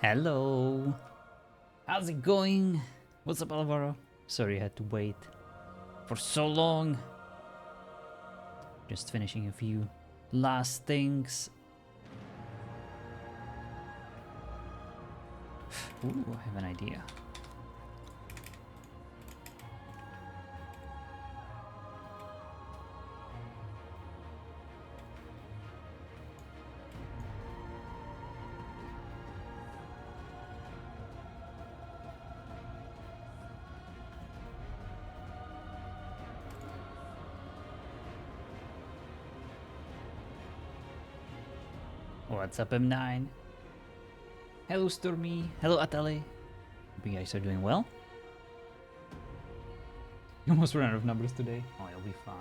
Hello! How's it going? What's up, Alvaro? Sorry I had to wait for so long. Just finishing a few last things. Ooh, I have an idea. What's up, M9? Hello, Stormy. Hello, Atale. Hope you guys are doing well. You almost ran out of numbers today. Oh, you'll be fine.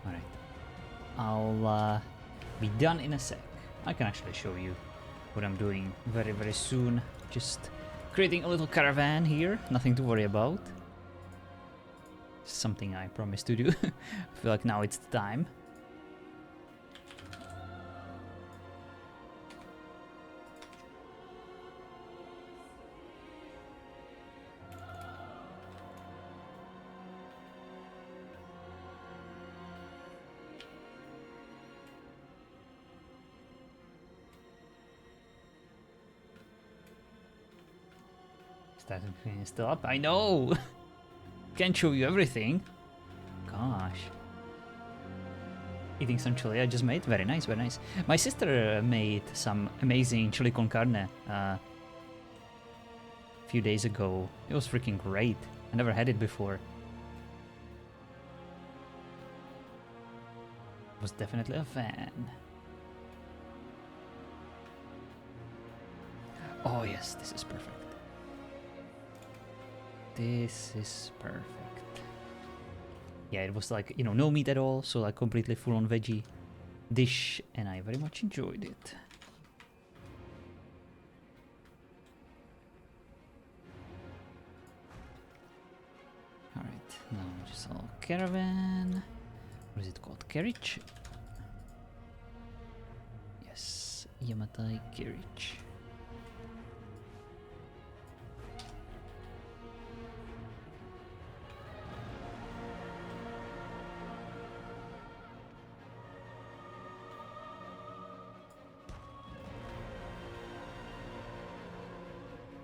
Alright. I'll be done in a sec. I can actually show you what I'm doing very, very soon. Just creating a little caravan here. Nothing to worry about. Something I promised to do. I feel like now it's the time. Starting is still up. I know! Can't show you everything. Gosh. Eating some chili I just made. Very nice, very nice. My sister made some amazing chili con carne a few days ago. It was freaking great. I never had it before. Was definitely a fan. Oh yes, this is perfect. This is perfect. Yeah, it was like, you know, no meat at all, so like completely full-on veggie dish, and I very much enjoyed it. Alright, now just a little caravan. What is it called? Carriage? Yes, Yamatai carriage.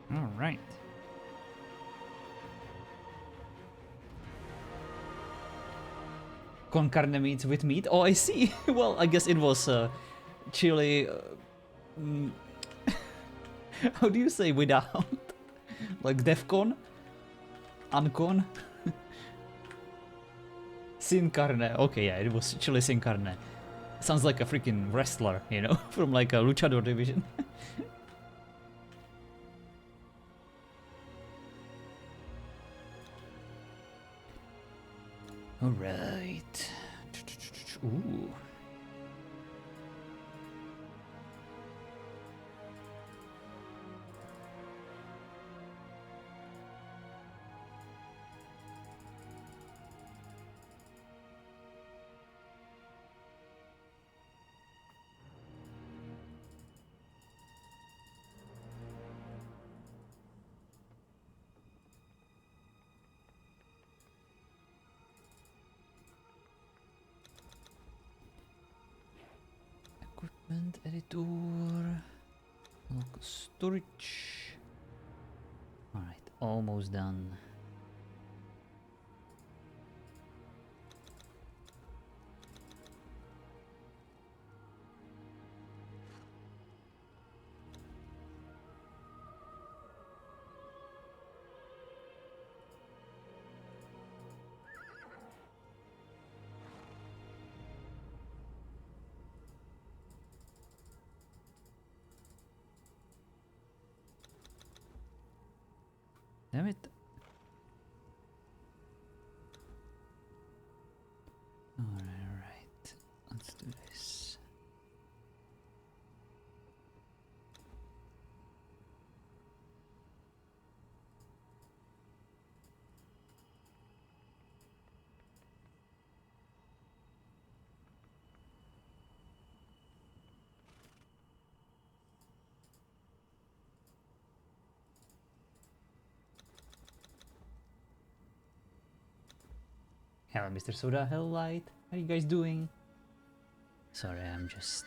Alright. Con carne meat with meat? Oh, I see. Well, I guess it was chili... how do you say without? Like Defcon? Uncon? Sin carne. Okay, yeah, it was chili sin carne. Sounds like a freaking wrestler, you know, from like a luchador division. Alright. Ooh. Equipment editor. Local storage. Alright, almost done. Damn it. Alright. Let's do this. Hello, Mr. Soda, hello, Light. How are you guys doing? Sorry, I'm just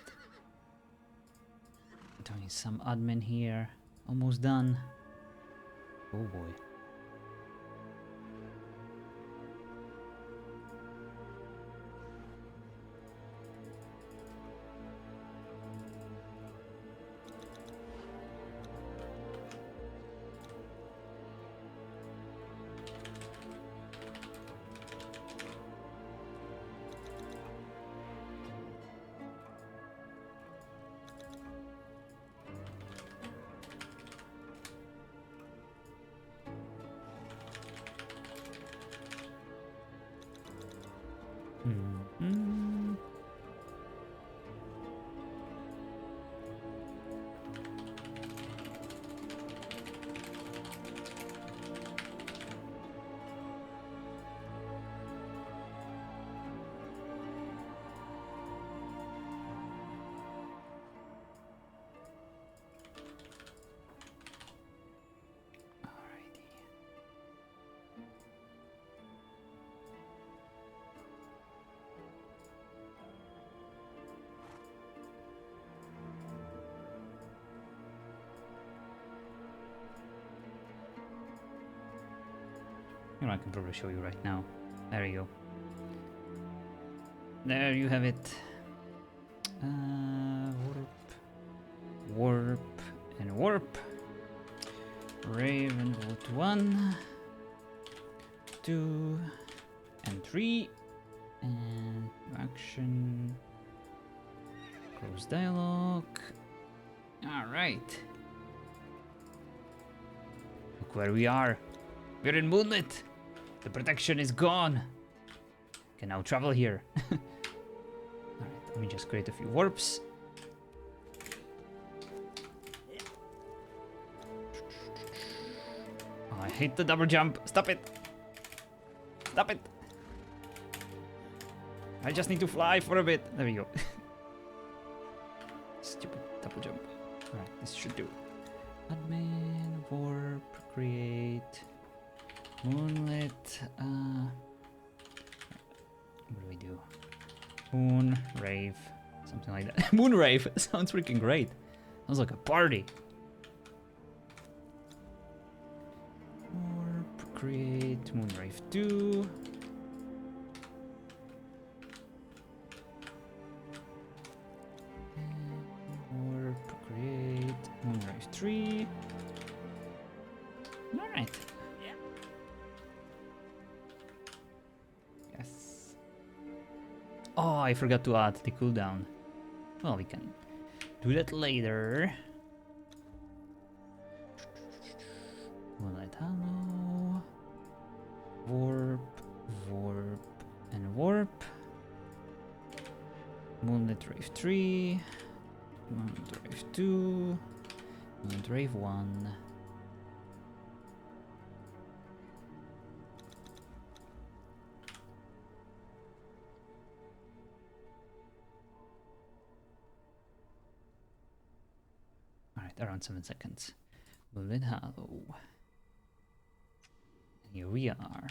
doing some admin here. Almost done. Oh boy. Mm-hmm. You know, I can probably show you right now. There you go. There you have it. Warp, and warp. Raven vote 1, 2, and 3. And action. Close dialogue. Alright. Look where we are. We're in Moonlit. The protection is gone. Can now travel here. Alright, let me just create a few warps. Oh, I hate the double jump. Stop it. Stop it. I just need to fly for a bit. There we go. Stupid double jump. Alright, this should do it. Admin, warp, create. Moonlit, what do we do? Moon, rave, something like that. Moon rave sounds freaking great. Sounds like a party. Warp, create, moon rave 2. Warp, create, moon rave 3. Alright. Oh, I forgot to add the cooldown. Well, we can do that later. Moonlight Hollow. Warp, warp, and warp. Moonlit Rave 3. Moonlit Rave 2. Moonlit Rave 1. Around 7 seconds. Moonlit Hollow. Here we are.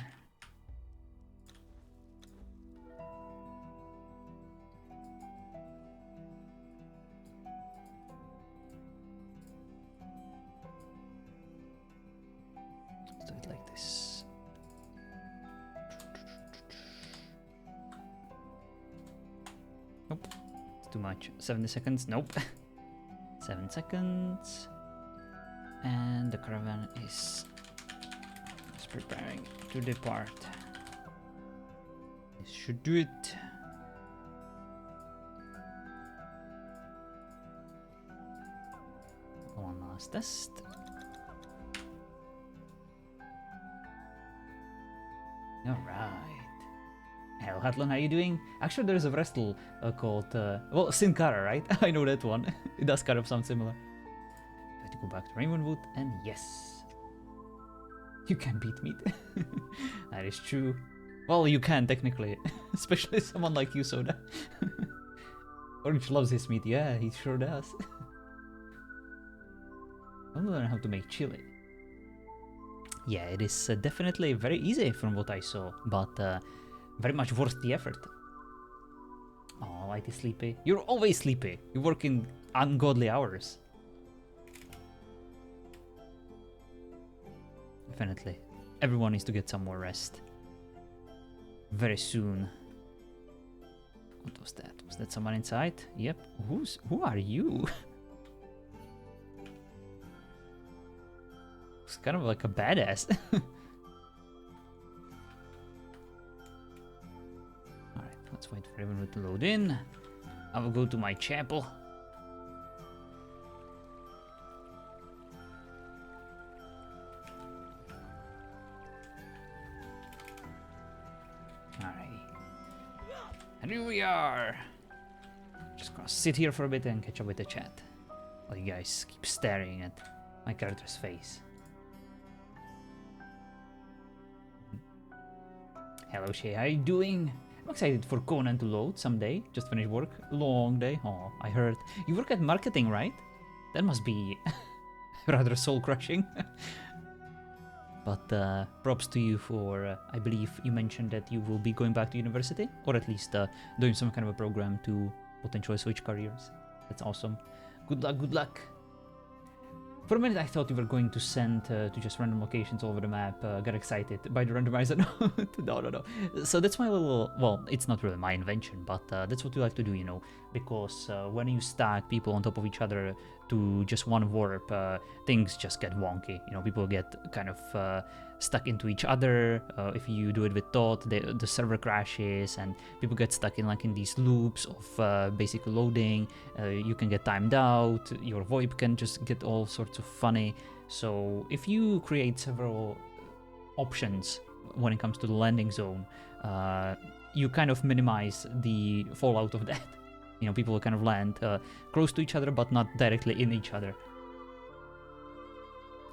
Let's do it like this. Nope. It's too much. 70 seconds. Nope. 7 seconds, and the caravan is preparing to depart. This should do it. One last test. All right. Hello, Hatlon, how you doing? Actually, there's a wrestle called, well, Sin Cara, right? I know that one. It does kind of sound similar. I have to go back to Rainbow, and yes. You can beat meat. That is true. Well, you can, technically. Especially someone like you, Soda. Orange loves his meat. Yeah, he sure does. I want to learn how to make chili. Yeah, it is definitely very easy from what I saw, but very much worth the effort. Oh, Light is sleepy. You're always sleepy. You work in ungodly hours. Definitely. Everyone needs to get some more rest. Very soon. What was that? Was that someone inside? Yep. Who are you? It's kind of like a badass. Alright, let's wait for everyone to load in. I will go to my chapel. And here we are. Just gonna sit here for a bit and catch up with the chat. While you guys keep staring at my character's face. Hello Shay, how are you doing? I'm excited for Conan to load someday. Just finished work. Long day. Oh, I heard. You work at marketing, right? That must be rather soul-crushing. But props to you for, I believe you mentioned that you will be going back to university, or at least doing some kind of a program to potentially switch careers. That's awesome. Good luck, good luck. For a minute I thought you were going to send to just random locations all over the map, got excited by the randomizer. No. So that's my little, well, it's not really my invention, but that's what we like to do, you know, because when you stack people on top of each other to just one warp, things just get wonky, you know, people get kind of stuck into each other. If you do it with thought, the server crashes and people get stuck in like in these loops of basic loading. You can get timed out, your VoIP can just get all sorts of funny. So if you create several options when it comes to the landing zone, you kind of minimize the fallout of that. You know, people will kind of land close to each other but not directly in each other.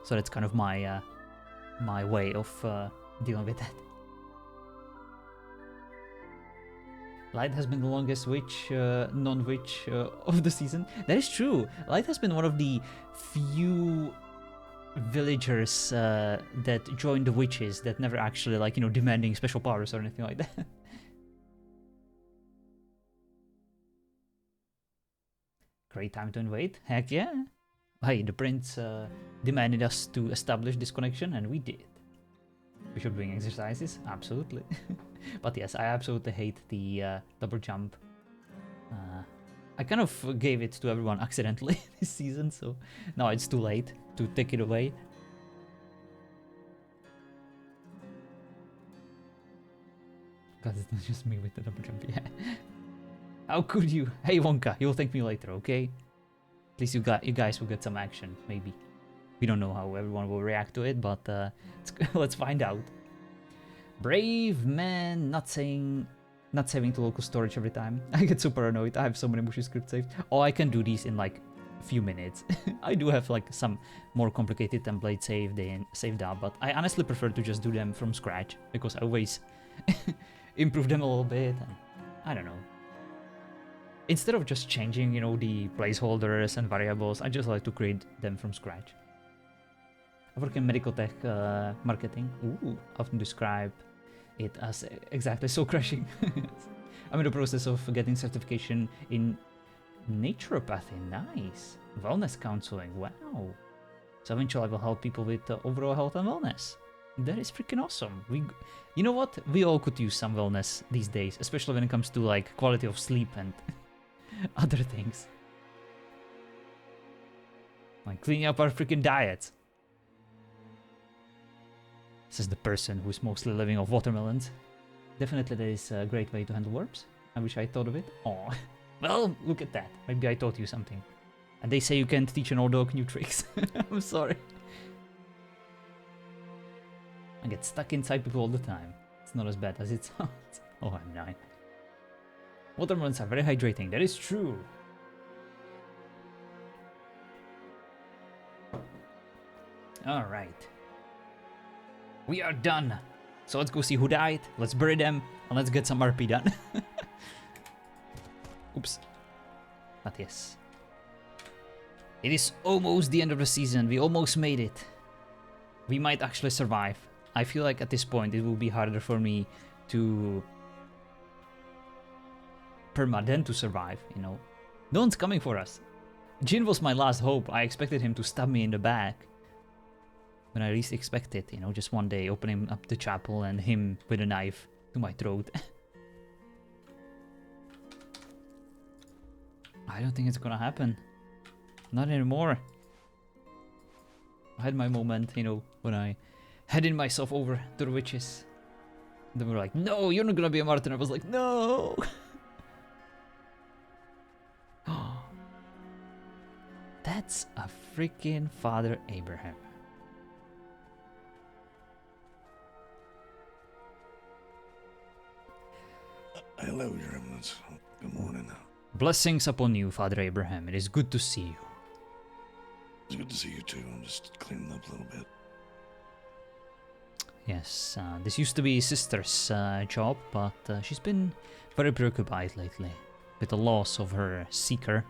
So that's kind of my my way of dealing with that. Light has been the longest witch, non-witch of the season. That is true. Light has been one of the few villagers that joined the witches that never actually, like, you know, demanding special powers or anything like that. Great time to invade. Heck yeah. Hey, the prince demanded us to establish this connection, and we did. We should bring exercises, absolutely. But yes, I absolutely hate the double jump. I kind of gave it to everyone accidentally this season, so now it's too late to take it away. God, it's not just me with the double jump, yeah. How could you? Hey Wonka, you'll thank me later, okay? At least you guys will get some action, maybe. We don't know how everyone will react to it, but let's find out. Brave man, not saving to local storage every time. I get super annoyed. I have so many mushy scripts saved. Oh, I can do these in like a few minutes. I do have like some more complicated templates saved up, but I honestly prefer to just do them from scratch because I always improve them a little bit. And I don't know. Instead of just changing, you know, the placeholders and variables, I just like to create them from scratch. I work in medical tech marketing. Ooh, often describe it as exactly so crushing. I'm in the process of getting certification in naturopathy. Nice. Wellness counseling. Wow. So eventually I will help people with overall health and wellness. That is freaking awesome. You know what? We all could use some wellness these days, especially when it comes to like quality of sleep and other things. Like cleaning up our freaking diets. This is the person who's mostly living off watermelons. Definitely that is a great way to handle warps. I wish I thought of it. Oh, well, look at that. Maybe I taught you something. And they say you can't teach an old dog new tricks. I'm sorry. I get stuck inside people all the time. It's not as bad as it sounds. Oh, I'm 9. Watermelons are very hydrating. That is true. Alright. We are done. So let's go see who died. Let's bury them. And let's get some RP done. Oops. But yes. It is almost the end of the season. We almost made it. We might actually survive. I feel like at this point it will be harder for me to permaden to survive, you know. No one's coming for us. Jin was my last hope. I expected him to stab me in the back when I least expected, you know, just one day opening up the chapel and him with a knife to my throat. I don't think it's gonna happen. Not anymore. I had my moment, you know, when I handed myself over to the witches. And they were like, no, you're not gonna be a martyr. I was like, no. That's a freaking Father Abraham. Hello, Your Eminence. Good morning. Blessings upon you, Father Abraham. It is good to see you. It's good to see you too. I'm just cleaning up a little bit. Yes, this used to be Sister's job, but she's been very preoccupied lately with the loss of her seeker.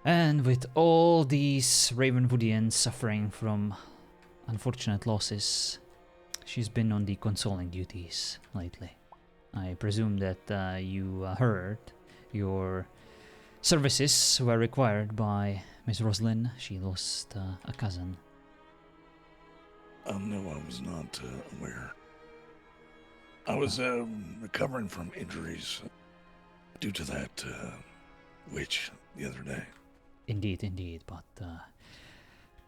And with all these Ravenwoodians suffering from unfortunate losses, she's been on the consoling duties lately. I presume that you heard your services were required by Miss Roslyn. She lost a cousin. No, I was not aware. I was recovering from injuries due to that witch the other day. Indeed, indeed, but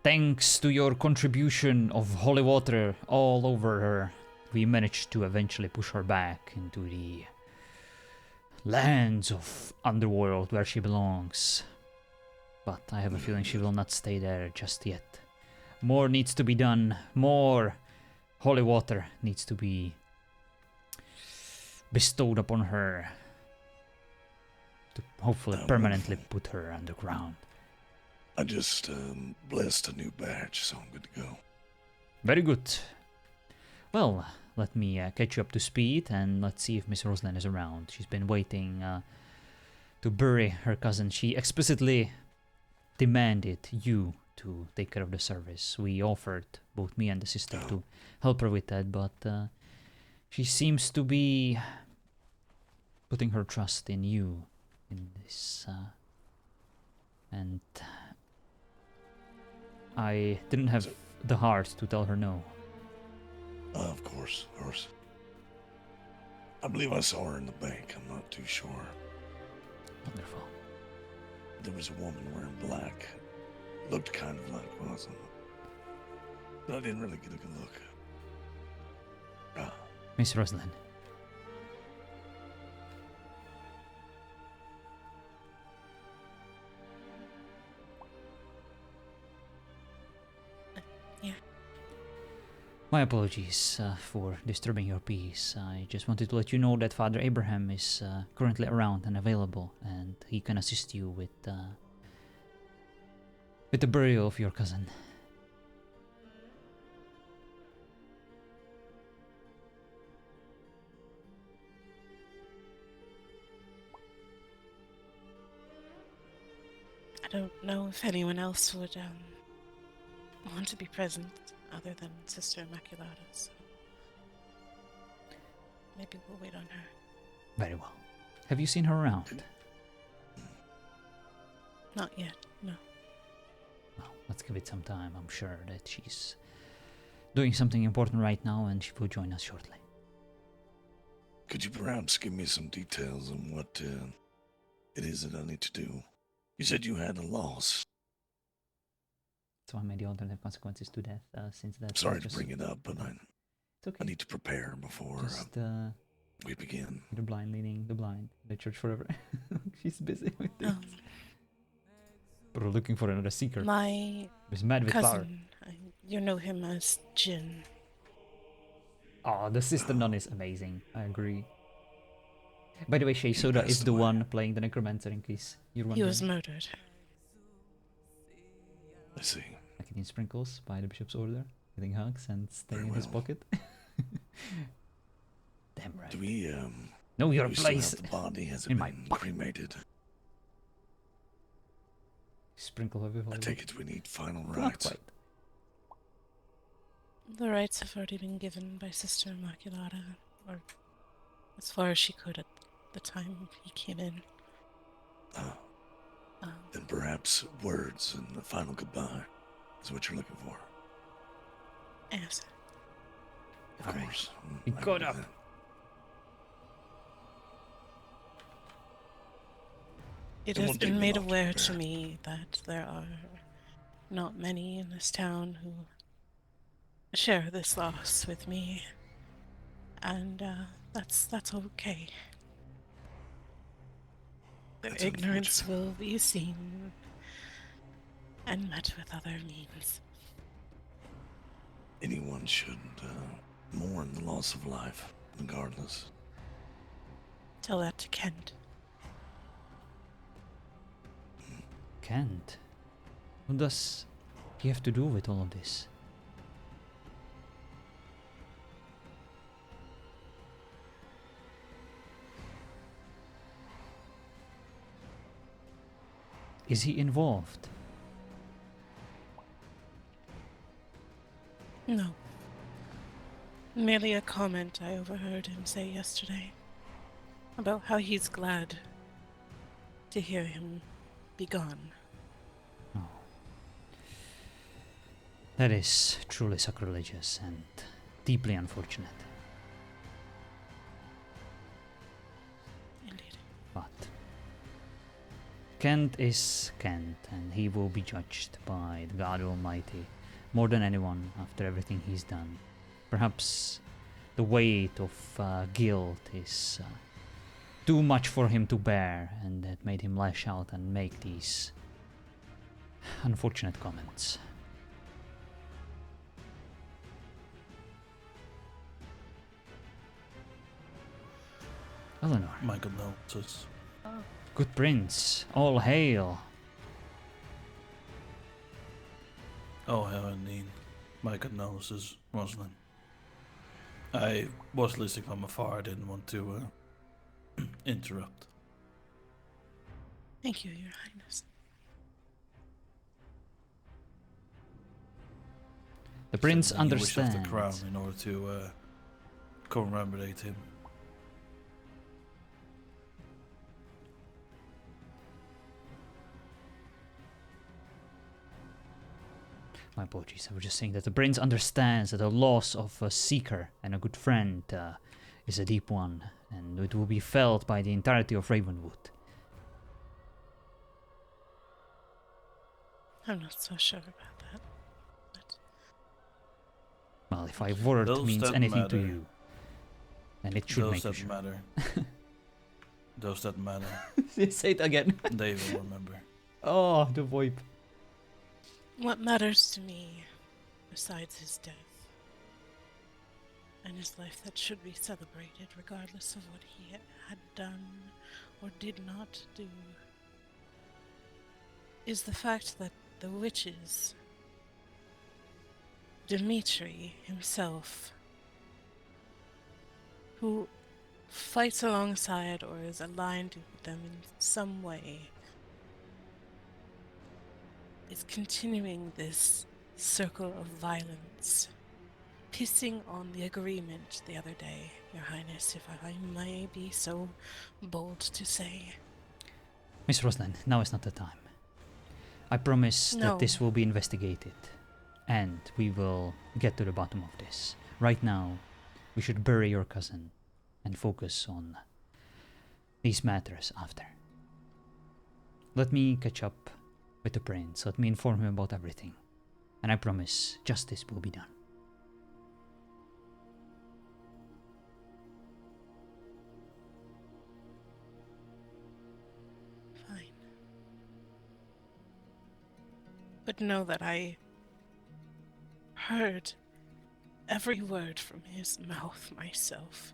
thanks to your contribution of holy water all over her, we managed to eventually push her back into the lands of Underworld where she belongs. But I have a feeling she will not stay there just yet. More needs to be done. More holy water needs to be bestowed upon her to hopefully permanently put her underground. I just blessed a new batch, so I'm good to go. Very good. Well, let me catch you up to speed and let's see if Miss Roslyn is around. She's been waiting to bury her cousin. She explicitly demanded you to take care of the service. We offered, both me and the sister, to help her with that, but she seems to be putting her trust in you in this. And I didn't have the heart to tell her no. Of course, of course. I believe I saw her in the bank. I'm not too sure. Wonderful. There was a woman wearing black. Looked kind of like Roslyn. But I didn't really get a good look. Miss Roslyn. Yeah. My apologies for disturbing your peace. I just wanted to let you know that Father Abraham is currently around and available, and he can assist you with the burial of your cousin. I don't know if anyone else would want to be present other than Sister Immaculata, so maybe we'll wait on her. Very well. Have you seen her around? Not yet, no. Well, let's give it some time. I'm sure that she's doing something important right now and she will join us shortly. Could you perhaps give me some details on what it is that I need to do? You said you had a loss. So I made the alternate consequences to death since that. Sorry to bring it up, but it's okay. I need to prepare before Just, we begin. the blind leading the blind. The church forever. She's busy with this. But we're looking for another seeker. My He's mad with flour. cousin, you know him as Jin. Oh, the sister nun is amazing. I agree. By the way, Shea Soda is the one playing the necromancer in case you're wondering. He was murdered. I see. Like in sprinkles by the bishop's order, getting hugs and staying in his pocket. Damn right. Do we know your do we place. still have the body has it in been my pocket. cremated? Sprinkle everywhere. I take it we need final Not rites. quite. The rites have already been given by Sister Immaculata, or as far as she could at the time he came in. Then perhaps words and a final goodbye is what you're looking for. Yes. Of All right. course. He I can got do up. that. It It has won't take been me made long to aware to prepare. me that there are not many in this town who share this loss with me, and that's okay. Their That's ignorance unfortunate. will be seen and met with other means. Anyone should mourn the loss of life, regardless. Tell that to Kent. Kent? What does he have to do with all of this? Is he involved? No. Merely a comment I overheard him say yesterday about how he's glad to hear him be gone. Oh. That is truly sacrilegious and deeply unfortunate. Indeed. But Kent is Kent, and he will be judged by the God Almighty more than anyone after everything he's done. Perhaps the weight of guilt is too much for him to bear, and that made him lash out and make these unfortunate comments. Eleanor, My condolences. good prince, all hail. Oh, hell, indeed. My condolences, Rosalind. I was listening from afar. I didn't want to interrupt. Thank you, Your Highness. The prince Sending you a wish of understands. the crown in order to commemorate him. My apologies, I was just saying that the prince understands that the loss of a seeker and a good friend is a deep one, and it will be felt by the entirety of Ravenwood. I'm not so sure about that. But Well, if our word Those means that anything to matter. you, then it should Those make you that sure. matter. Those that matter. Say it again. They will remember. Oh, the VoIP. what matters to me, besides his death, and his life that should be celebrated regardless of what he had done or did not do, is the fact that the witches, Dimitri himself, who fights alongside or is aligned with them in some way, is continuing this circle of violence, pissing on the agreement the other day, Your Highness, if I may be so bold to say. Miss Rosalind, now is not the time. I promise No. that this will be investigated, and we will get to the bottom of this. Right now, we should bury your cousin and focus on these matters after. Let me catch up with the prince. Let me inform him about everything, and I promise justice will be done. Fine. But know that I heard every word from his mouth myself,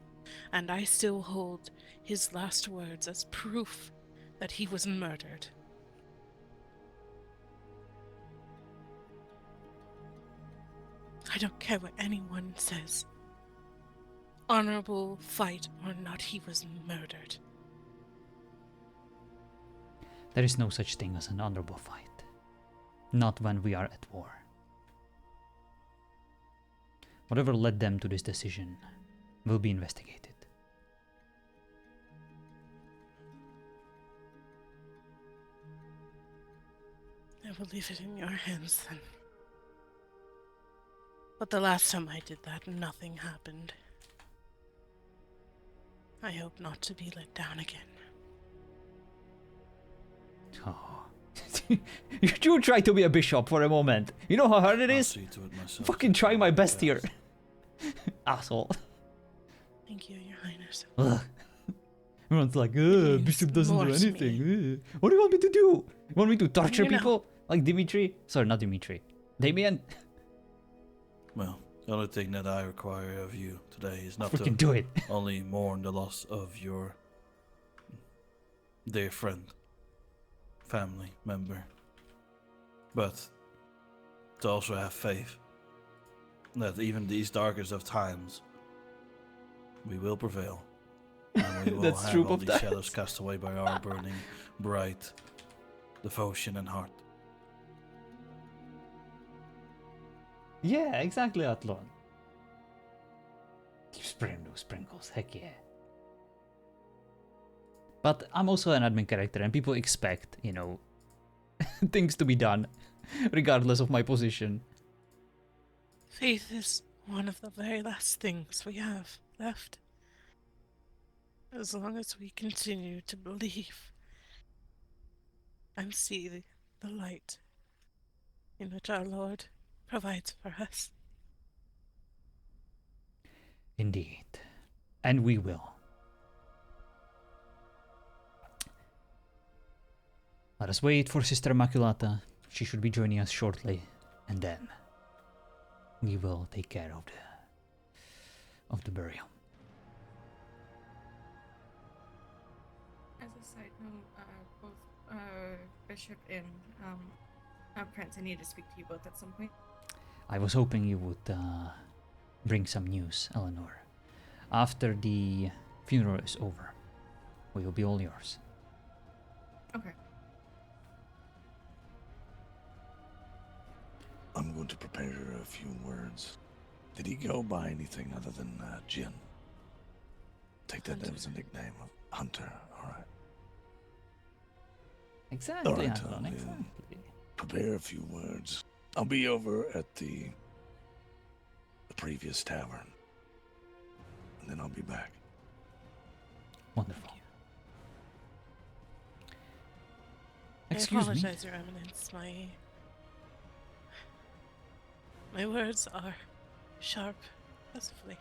and I still hold his last words as proof that he was murdered. I don't care what anyone says. Honorable fight or not, he was murdered. There is no such thing as an honorable fight. Not when we are at war. Whatever led them to this decision will be investigated. will leave it in your hands then. But the last time I did that, nothing happened. I hope not to be let down again. Oh. You try to be a bishop for a moment. You know how hard it I'll is? see to it myself. Fucking trying my best here. Asshole. Thank you, Your Highness. Ugh. Everyone's like, means Bishop doesn't more do to anything. What do you want me to do? You want me to torture You know. people? Like Dimitri? Sorry, not Dimitri. Damien? Well, the only thing that I require of you today is not Freaking to do it. only mourn the loss of your dear friend, family member, but to also have faith that even these darkest of times, we will prevail. And we will That's have true, all of these that. shadows cast away by our burning, bright devotion and heart. Yeah, exactly, Athlon. Keep spraying those sprinkles, heck yeah. But I'm also an admin character and people expect, you know, things to be done, regardless of my position. Faith is one of the very last things we have left. As long as we continue to believe and see the light in which our Lord provides for us. Indeed. And we will. Let us wait for Sister Immaculata. She should be joining us shortly. And then we will take care of the burial. As a side note, both Bishop and Prince, I need to speak to you both at some point. I was hoping you would bring some news, Eleanor. After the funeral is over, we will be all yours. Okay. I'm going to prepare a few words. Did he go by anything other than Jin? Take that Hunter. as a nickname. Hunter, alright. Exactly, Alright, Anton, I'll, exactly. Prepare a few words. I'll be over at the previous tavern. And then I'll be back. Wonderful. I Excuse me. apologize, Your Eminence. My words are sharp as of late.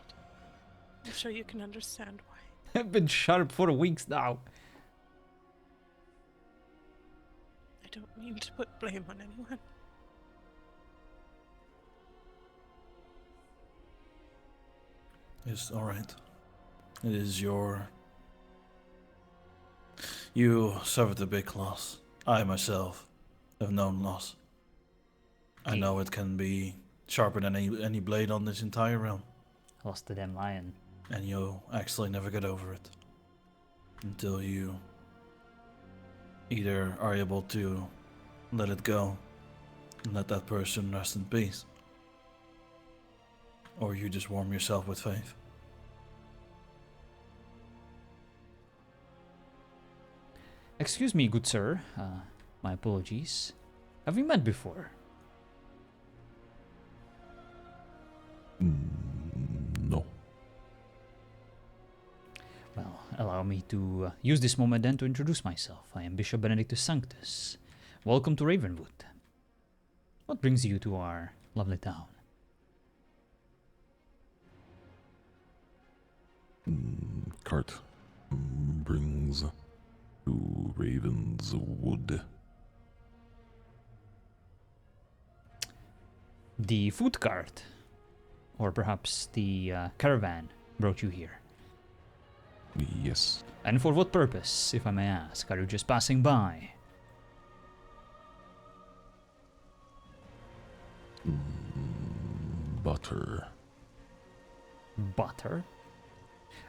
I'm sure you can understand why. I've been sharp for weeks now. I don't mean to put blame on anyone. It's alright. It is your... You suffered a big loss. I myself have known loss. I know it can be sharper than any blade on this entire realm. Lost the damn lion. And you'll actually never get over it. Until you either are able to let it go and let that person rest in peace, or you just warm yourself with faith. Excuse me, good sir. My apologies. Have we met before? No. Well, allow me to use this moment then to introduce myself. I am Bishop Benedictus Sanctus. Welcome to Ravenwood. What brings you to our lovely town? Cart brings to Ravenswood. The food cart, or perhaps the caravan, brought you here. Yes. And for what purpose, if I may ask? Are you just passing by? Butter. Butter?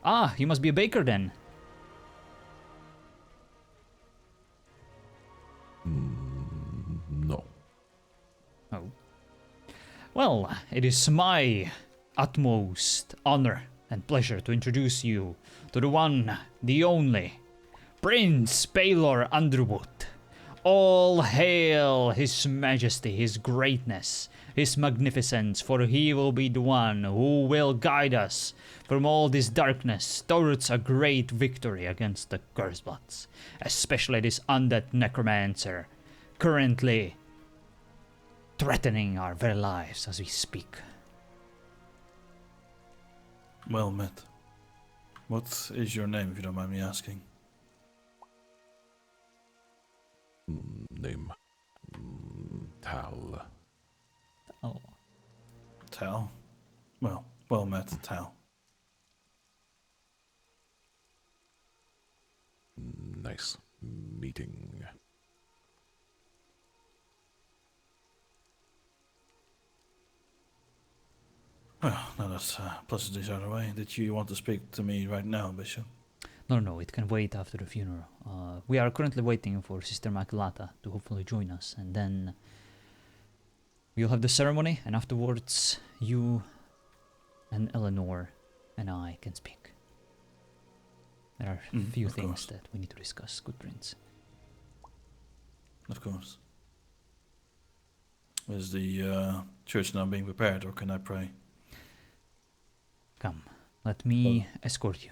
Ah, you must be a baker then. No. Oh. Well, it is my utmost honor and pleasure to introduce you to the one, the only, Prince Baylor Underwood All hail His Majesty, His greatness, His magnificence, for He will be the one who will guide us from all this darkness towards a great victory against the Cursebloods, especially this undead necromancer, currently threatening our very lives as we speak. Well met. What is your name, if you don't mind me asking? Name. Tal. Oh, Tal? Well met, Tal. Nice meeting. Well, now that pleasantries out of the way, did you want to speak to me right now, Bishop? no, it can wait after the funeral. We are currently waiting for Sister Maculata to hopefully join us, and then we'll have the ceremony, and afterwards you and Eleanor and I can speak. There are a few of things course. that we need to discuss, good prince. Of course. Is the church now being prepared, or can I pray? Come, let me escort you.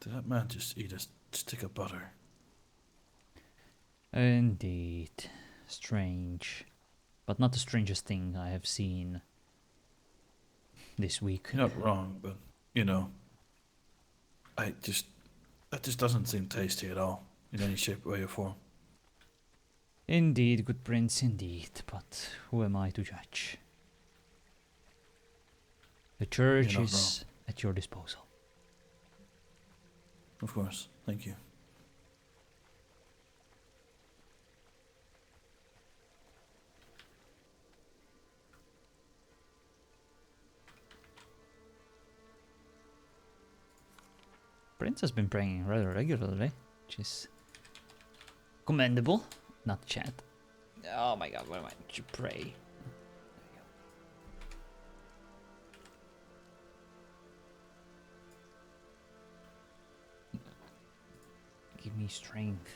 Did that man just eat a stick of butter? Indeed. Strange. But not the strangest thing I have seen this week. You're not wrong, but, you know, that just doesn't seem tasty at all, in any shape, way, or form. Indeed, good prince, indeed. But who am I to judge? The church You're not is at your disposal. Of course, thank you. Prince has been praying rather regularly, which is commendable. Not chat. Oh my god, why did you pray? Give me strength.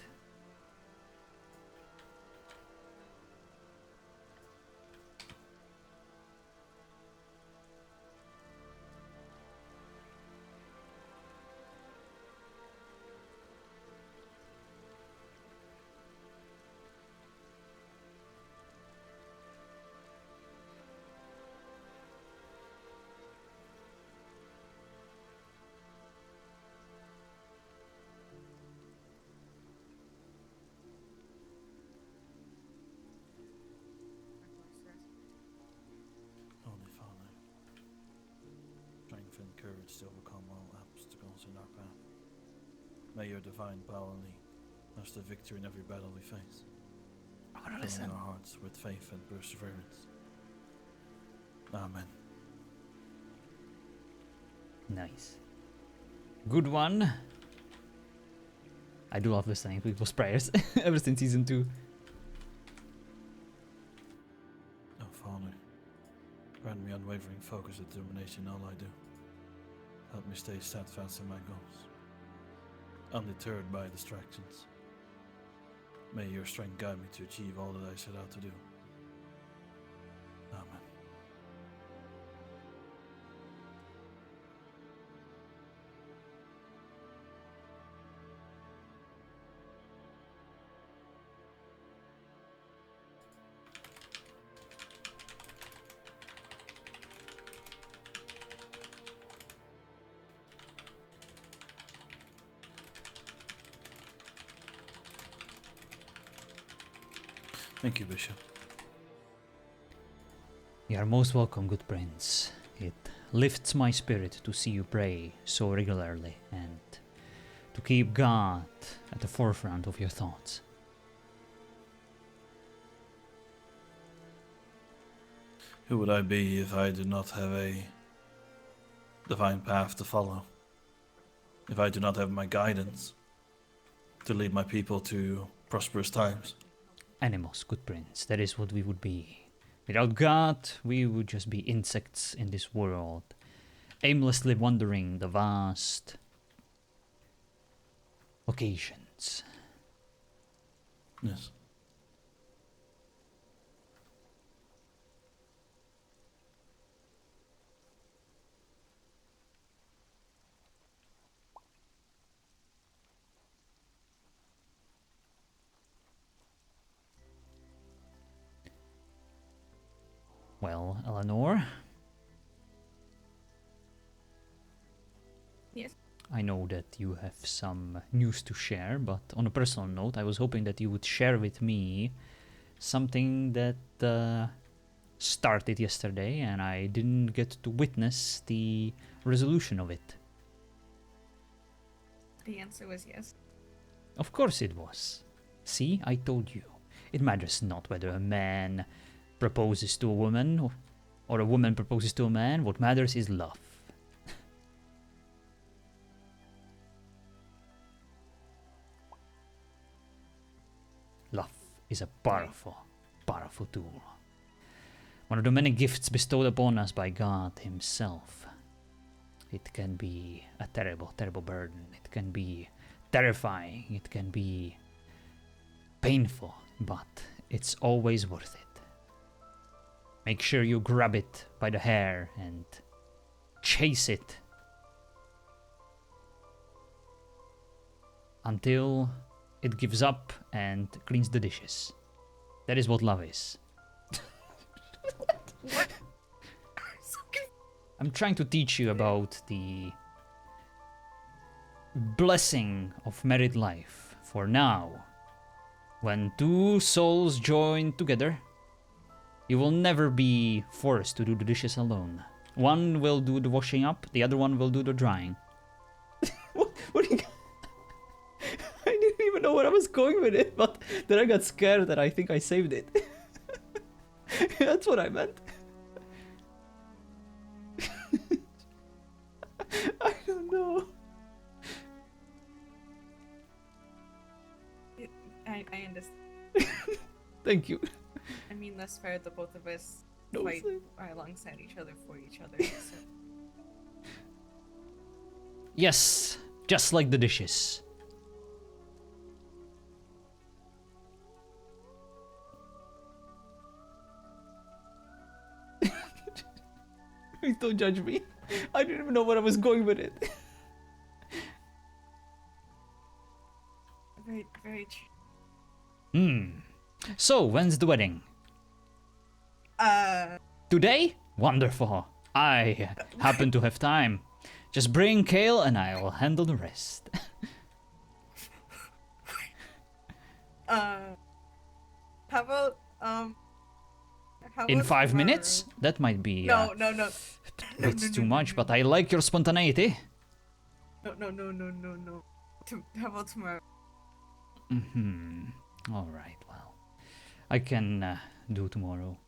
Holy Father, strength and courage to overcome all obstacles in our path. May your divine power lead us to victory in every battle we face. Filling our hearts with faith and perseverance. Amen. Nice. Good one. I do love listening to people's prayers ever since season 2. Oh, Father, grant me unwavering focus and determination in all I do. Help me stay steadfast in my goals, undeterred by distractions. May your strength guide me to achieve all that I set out to do. Amen. Thank you, Bishop. You are most welcome, good prince. It lifts my spirit to see you pray so regularly and to keep God at the forefront of your thoughts. Who would I be if I did not have a divine path to follow? If I do not have my guidance to lead my people to prosperous times? animals, good prince. That is what we would be. Without God, we would just be insects in this world, aimlessly wandering the vast occasions. Yes. Well, Eleanor, Yes. I know that you have some news to share, but on a personal note, I was hoping that you would share with me something that started yesterday and I didn't get to witness the resolution of it. The answer was yes. Of course it was. See, I told you. It matters not whether a man proposes to a woman or a woman proposes to a man. What matters is love. Love is a powerful, powerful tool. One of the many gifts bestowed upon us by God Himself. It can be a terrible, terrible burden. It can be terrifying. It can be painful, but it's always worth it. Make sure you grab it by the hair and chase it until it gives up and cleans the dishes. That is what love is. What? So I'm trying to teach you about the blessing of married life. For now, when two souls join together, you will never be forced to do the dishes alone. One will do the washing up, the other one will do the drying. What do you... I didn't even know where I was going with it, but then I got scared that I think I saved it. That's what I meant. I don't know. I understand. Thank you. I mean, thus far, the both of us No, fight sir. are alongside each other for each other. So. Yes, just like the dishes. Please don't judge me. I didn't even know where I was going with it. Very, very true. So, when's the wedding? Today? Wonderful. I happen to have time. Just bring Kale and I'll handle the rest. How about, how In about 5 tomorrow? minutes? That might be No. it's too much, but I like your spontaneity. No. How about tomorrow? Alright, well. I can do tomorrow.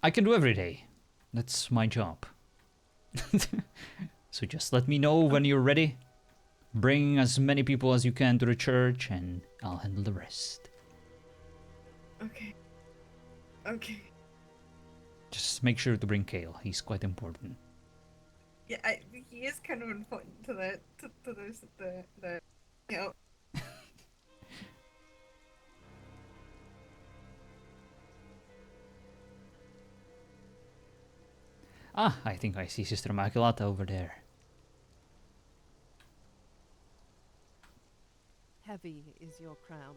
I can do every day. That's my job. So just let me know when you're ready. Bring as many people as you can to the church and I'll handle the rest. Okay. Just make sure to bring Kale. He's quite important. Yeah, he is kind of important to the you know. Ah, I think I see Sister Immaculata over there. Heavy is your crown.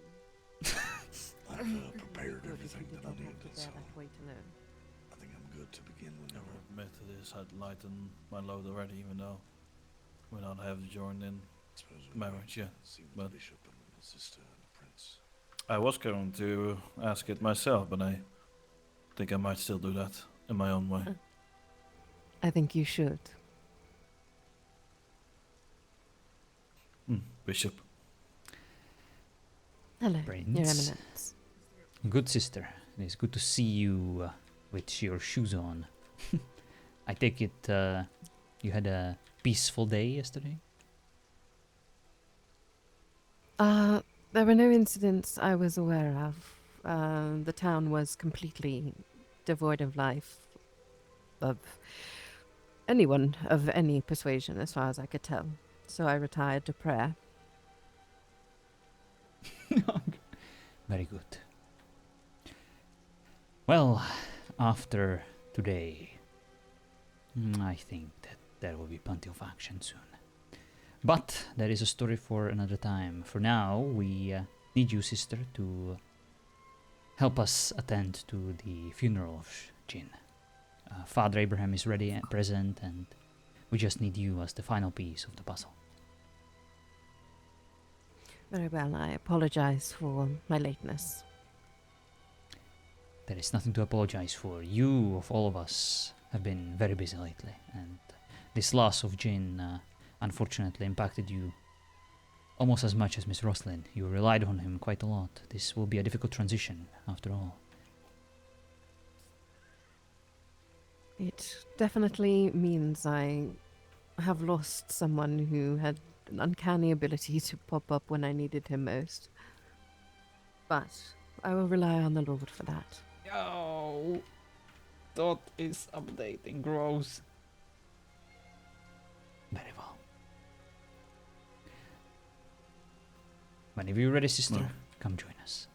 I've prepared Good if you everything did that I not have need, to so bear that weight alone. I think I'm good to begin I whenever. will admit to this, I'd lighten my load already, even though we're not heavily joined in Suppose we marriage yet. see what but- the bishop and the sister and the prince. I was going to ask it myself, but I think I might still do that in my own way. I think you should. Bishop. Hello, Prince. Your Eminence. Good sister. It is good to see you with your shoes on. I take it you had a peaceful day yesterday? There were no incidents I was aware of. The town was completely devoid of life, of anyone of any persuasion, as far as I could tell. So I retired to prayer. Very good. Well, after today, I think that there will be plenty of action soon. But that is a story for another time. For now, we need you, sister, to help us attend to the funeral of Jin. Father Abraham is ready and present, and we just need you as the final piece of the puzzle. Very well, I apologize for my lateness. There is nothing to apologize for. You, of all of us, have been very busy lately, and this loss of Jin unfortunately impacted you almost as much as Miss Roslyn. You relied on him quite a lot. This will be a difficult transition, after all. It definitely means I have lost someone who had an uncanny ability to pop up when I needed him most. But I will rely on the Lord for that. Oh, Dot is updating. Gross. Very well. Whenever you're ready, sister, No. come join us.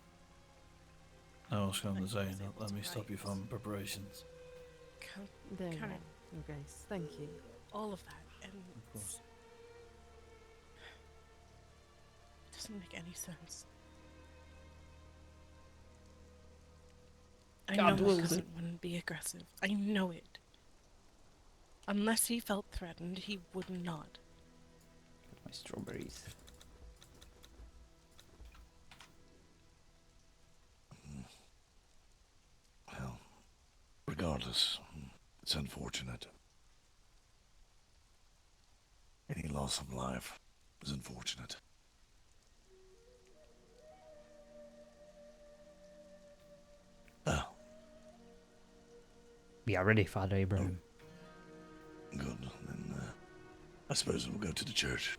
I was going to say, not let me stop you from preparations. There you Karen. are, Your Grace. Thank you. All of that, and Of course. it doesn't make any sense. I God know my wills cousin it. wouldn't be aggressive. I know it. Unless he felt threatened, he would not. My strawberries. Well, regardless, it's unfortunate. Any loss of life is unfortunate. Oh, We are ready, Father Abraham. good. Then I suppose we'll go to the church.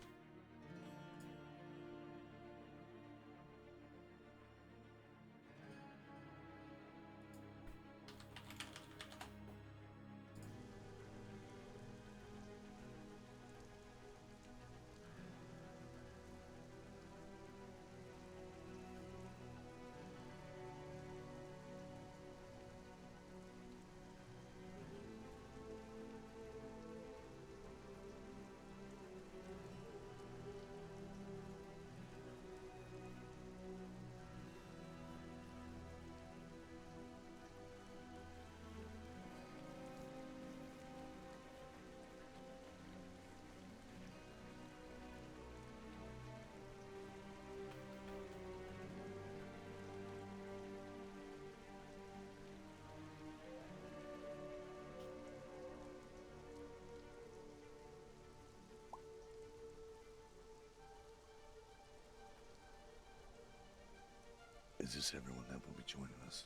Is this everyone that will be joining us?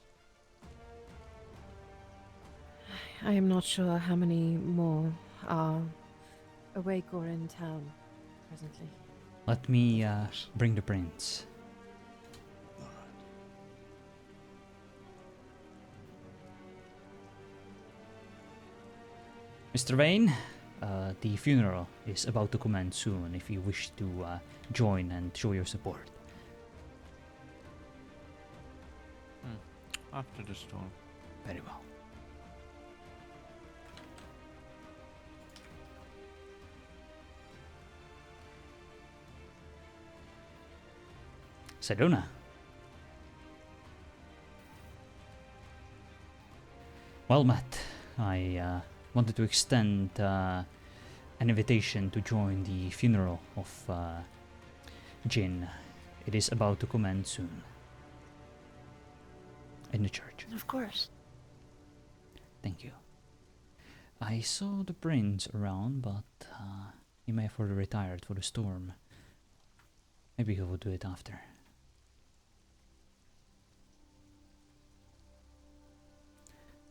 I am not sure how many more are awake or in town presently. Let me Of course. bring the prince. All right. Mr. Vane, the funeral is about to commence soon if you wish to join and show your support. After the storm. Very well. Sedona. Well, Matt, I wanted to extend an invitation to join the funeral of Jin. It is about to commence soon. In the church. Of course. Thank you. I saw the prince around, but he may have already retired for the storm. Maybe he will do it after.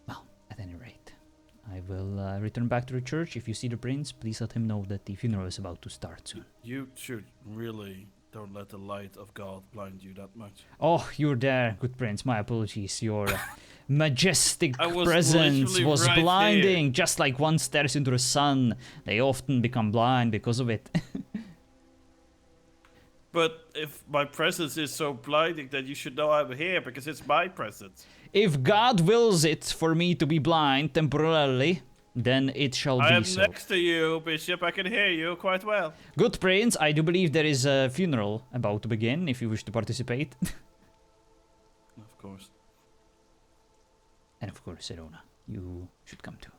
Well, at any rate, I will return back to the church. If you see the prince, please let him know that the funeral is about to start soon. You should really Don't let the light of God blind you that much. Oh, you're there, good prince. My apologies. Your majestic I was presence literally was right blinding. here. Just like one stares into the sun, they often become blind because of it. But if my presence is so blinding, then you should know I'm here because it's my presence. If God wills it for me to be blind temporarily, then it shall I be am so. next to you, Bishop. I can hear you quite well. Good prince, I do believe there is a funeral about to begin, if you wish to participate. Of course. And of course, Serona, you should come too.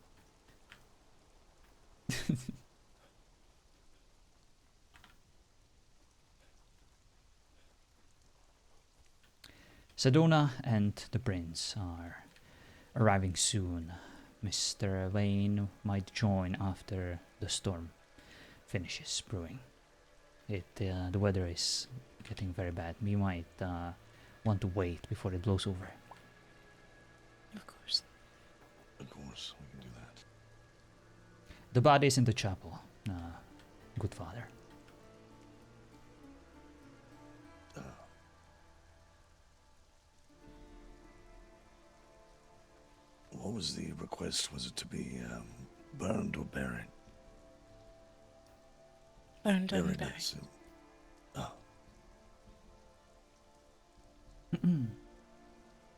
Sedona and the prince are arriving soon. Mr. Wayne might join after the storm finishes brewing. The weather is getting very bad. We might want to wait before it blows over. Of course. Of course, we can do that. The body is in the chapel, good father. What was the request? Was it to be burned or buried? Burned and Buried, buried. I assume. Oh,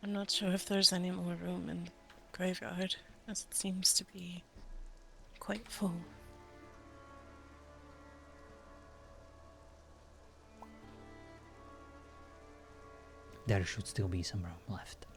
I'm not sure if there's any more room in the graveyard, as it seems to be quite full. There should still be some room left.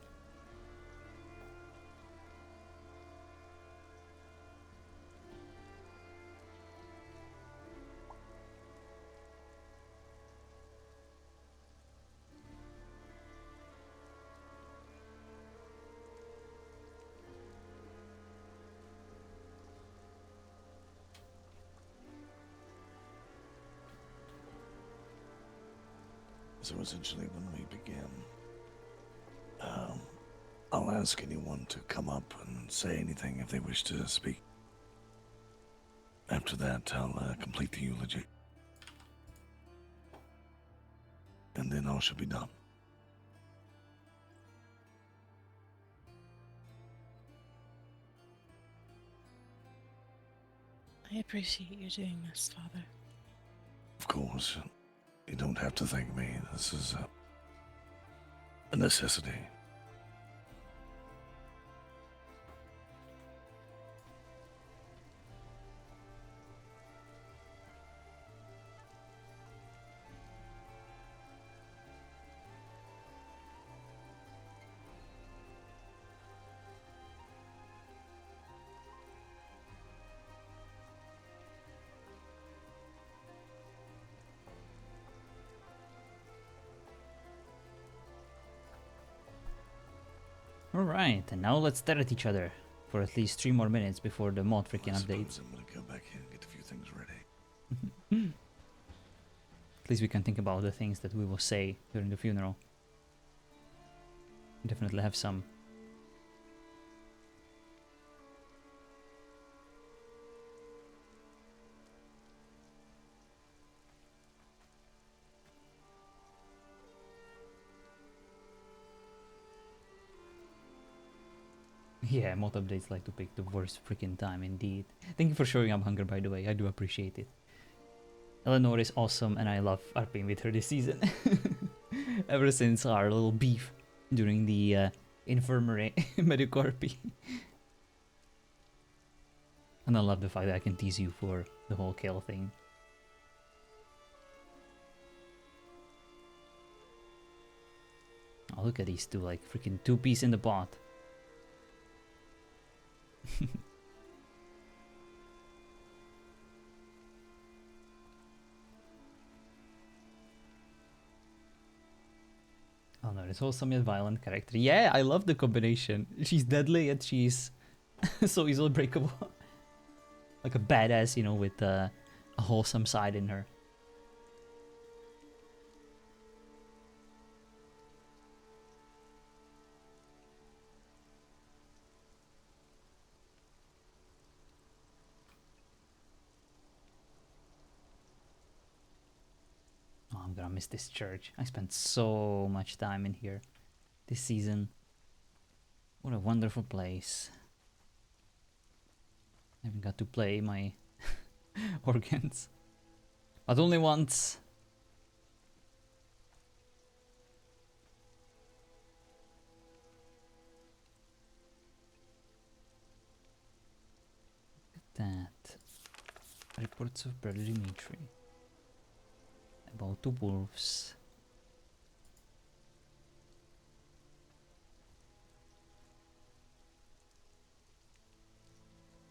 so essentially when we begin, I'll ask anyone to come up and say anything if they wish to speak. After that, I'll complete the eulogy. And then all should be done. I appreciate you doing this, Father. Of course, you don't have to thank me. This is a necessity. Alright, and now let's stare at each other for at least 3 more minutes before the mod freaking I updates. suppose I'm gonna go back in and get a few things ready. At least we can think about the things that we will say during the funeral. Definitely have some. Yeah, mod updates like to pick the worst freaking time indeed. Thank you for showing up, Hunger, by the way. I do appreciate it. Eleanor is awesome and I love RPing with her this season. Ever since our little beef during the infirmary Medicorpi. And I love the fact that I can tease you for the whole kill thing. Oh, look at these two, like freaking 2-piece in the pot. Oh no, this wholesome yet violent character. Yeah, I love the combination. She's deadly yet she's so easily breakable. Like a badass, you know, with a wholesome side in her. gonna miss this church. I spent so much time in here this season. What a wonderful place. I haven't got to play my organs. But only once. That reports of Brother Dimitri about the wolves.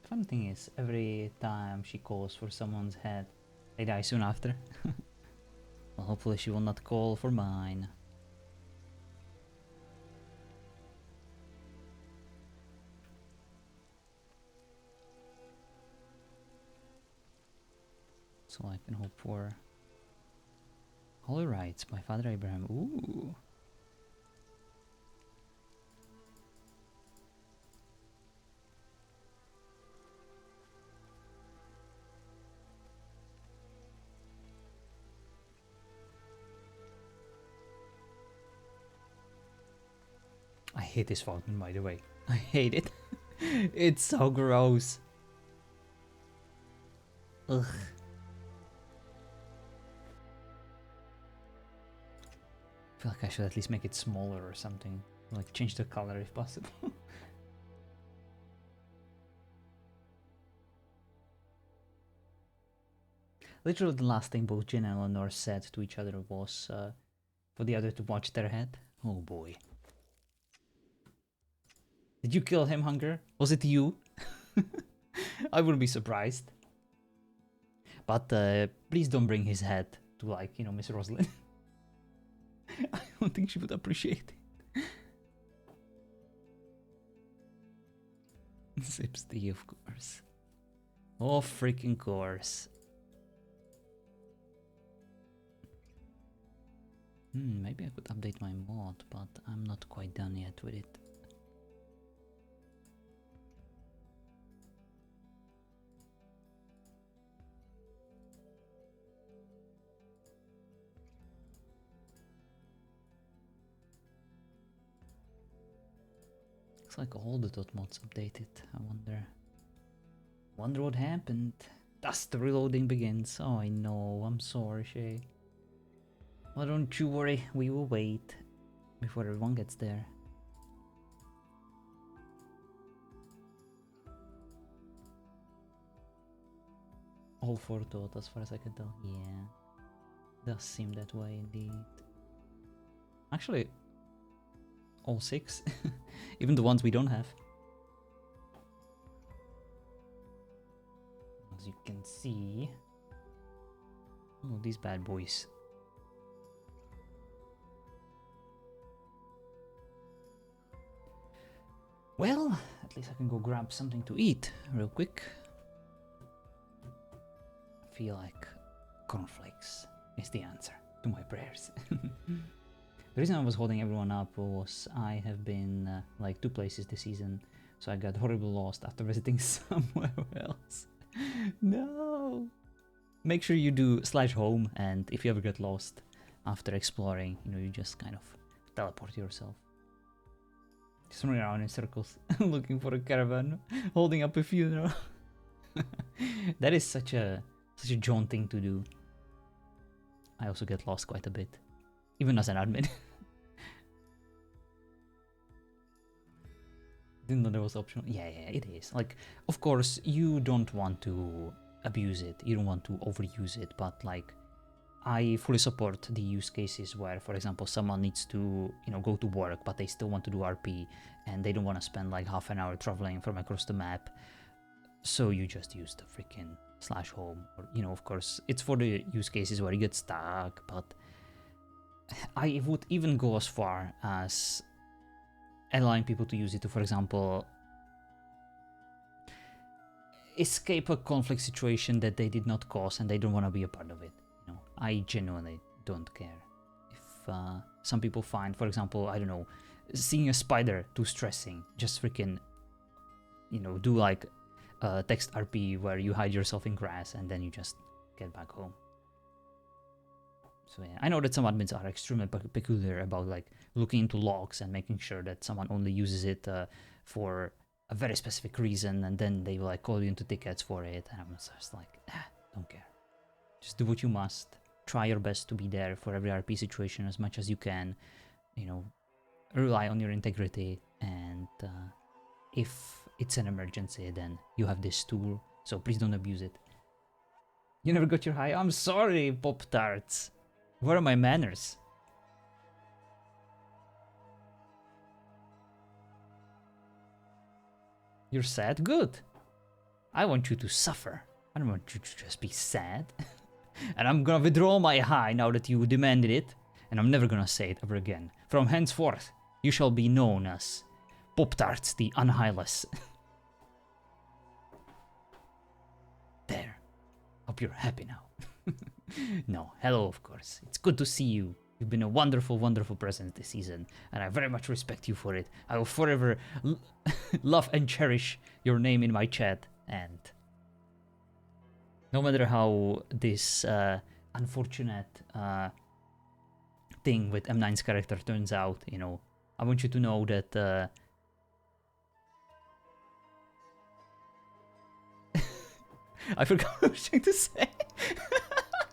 The fun thing is, every time she calls for someone's head, they die soon after. Well, hopefully she will not call for mine. So I can hope for Holy Rites by Father Abraham. Ooh. I hate this fountain, by the way. I hate it. It's so gross. Ugh. I feel like I should at least make it smaller or something. Like change the color if possible. Literally the last thing both Jin and Eleanor said to each other was for the other to watch their head. Oh boy. Did you kill him, Hunger? Was it you? I wouldn't be surprised. But please don't bring his head to, like, you know, Miss Rosalind. I don't think she would appreciate it. Sips tea, of course. Oh, freaking course. Maybe I could update my mod, but I'm not quite done yet with it. Looks like all the dot mods updated. I wonder what happened. Thus the reloading begins. Oh, I know. I'm sorry, Shay. Well, don't you worry. We will wait before everyone gets there. All 4 dot, as far as I can tell. Yeah, does seem that way indeed. Actually, all 6, even the ones we don't have. As you can see, oh, these bad boys. Well, at least I can go grab something to eat real quick. I feel like cornflakes is the answer to my prayers. The reason I was holding everyone up was I have been like 2 places this season, so I got horribly lost after visiting somewhere else. No! Make sure you do /home, and if you ever get lost after exploring, you know, you just kind of teleport yourself. Just running around in circles looking for a caravan, holding up a funeral. That is such a John thing to do. I also get lost quite a bit. Even as an admin. Didn't know there was optional. Yeah, it is. Like, of course, you don't want to abuse it. You don't want to overuse it. But, like, I fully support the use cases where, for example, someone needs to, you know, go to work, but they still want to do RP, and they don't want to spend, like, half an hour traveling from across the map. So you just use the freaking /home. Or, you know, of course, it's for the use cases where you get stuck, but I would even go as far as allowing people to use it to, for example, escape a conflict situation that they did not cause and they don't want to be a part of it. You know, I genuinely don't care. If some people find, for example, I don't know, seeing a spider too stressing, just freaking, you know, do like text RP where you hide yourself in grass and then you just get back home. So yeah, I know that some admins are extremely peculiar about like looking into logs and making sure that someone only uses it for a very specific reason, and then they will like call you into tickets for it. And I'm just like, don't care. Just do what you must. Try your best to be there for every RP situation as much as you can. You know, rely on your integrity, and if it's an emergency, then you have this tool. So please don't abuse it. You never got your high? I'm sorry, Pop-Tarts. Where are my manners? You're sad? Good. I want you to suffer. I don't want you to just be sad. And I'm gonna withdraw my high now that you demanded it. And I'm never gonna say it ever again. From henceforth, you shall be known as Pop-Tarts the Unhighless. There. Hope you're happy now. No, hello, of course. It's good to see you. You've been a wonderful, wonderful presence this season, and I very much respect you for it. I will forever love and cherish your name in my chat, and no matter how this unfortunate thing with M9's character turns out, you know, I want you to know that I forgot what I was trying to say.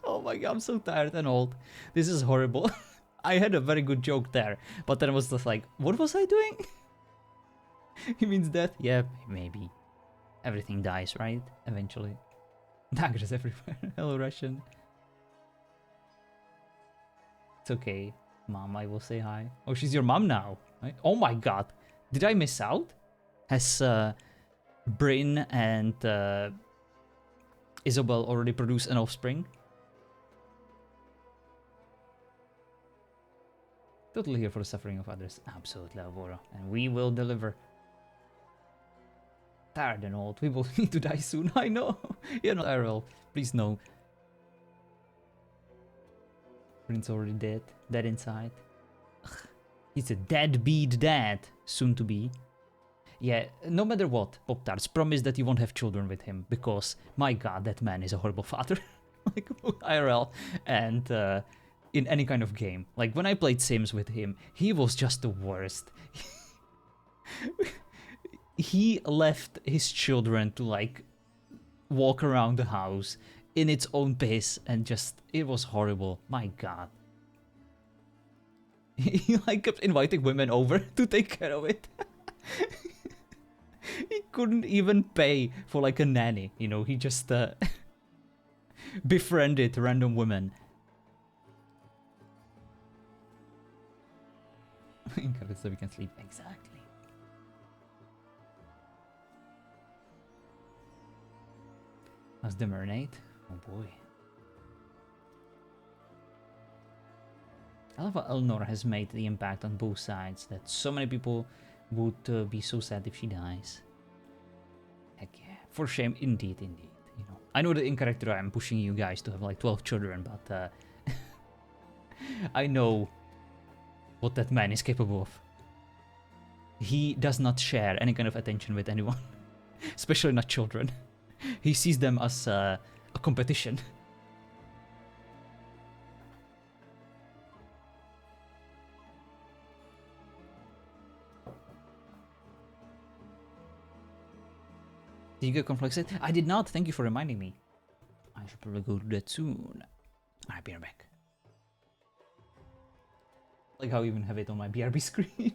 Oh my god, I'm so tired and old. This is horrible. I had a very good joke there, but then I was just like, what was I doing? He means death? Yeah, maybe. Everything dies, right? Eventually. Daggers everywhere. Hello, Russian. It's okay. Mom, I will say hi. Oh, she's your mom now. Right? Oh my god. Did I miss out? Has Bryn and Isabel already produced an offspring? Totally here for the suffering of others. Absolutely, Alvoro. And we will deliver. Tired and old. We will need to die soon. I know. You're not Arrel. Please no. Prince already dead. Dead inside. Ugh. He's a deadbeat dad. Soon to be. Yeah, no matter what, Pop-Tarts, promise that you won't have children with him. Because, my god, that man is a horrible father. Like, IRL. And, in any kind of game. Like, when I played Sims with him, he was just the worst. He left his children to, like, walk around the house in its own pace, and just, it was horrible. My god. He, like, kept inviting women over to take care of it. He couldn't even pay for, like, a nanny, you know, he just, befriended random women. So we can sleep. Exactly. How's the mermaid? Oh boy. I love how Elnor has made the impact on both sides, that so many people would be so sad if she dies. Heck yeah. For shame, indeed, indeed. You know, I know that in character I'm pushing you guys to have like 12 children, but I know what that man is capable of. He does not share any kind of attention with anyone, especially not children. He sees them as a competition. Did you get conflicted? I did not. Thank you for reminding me. I should probably go do that soon. Alright, be right back. Like how I even have it on my BRB screen.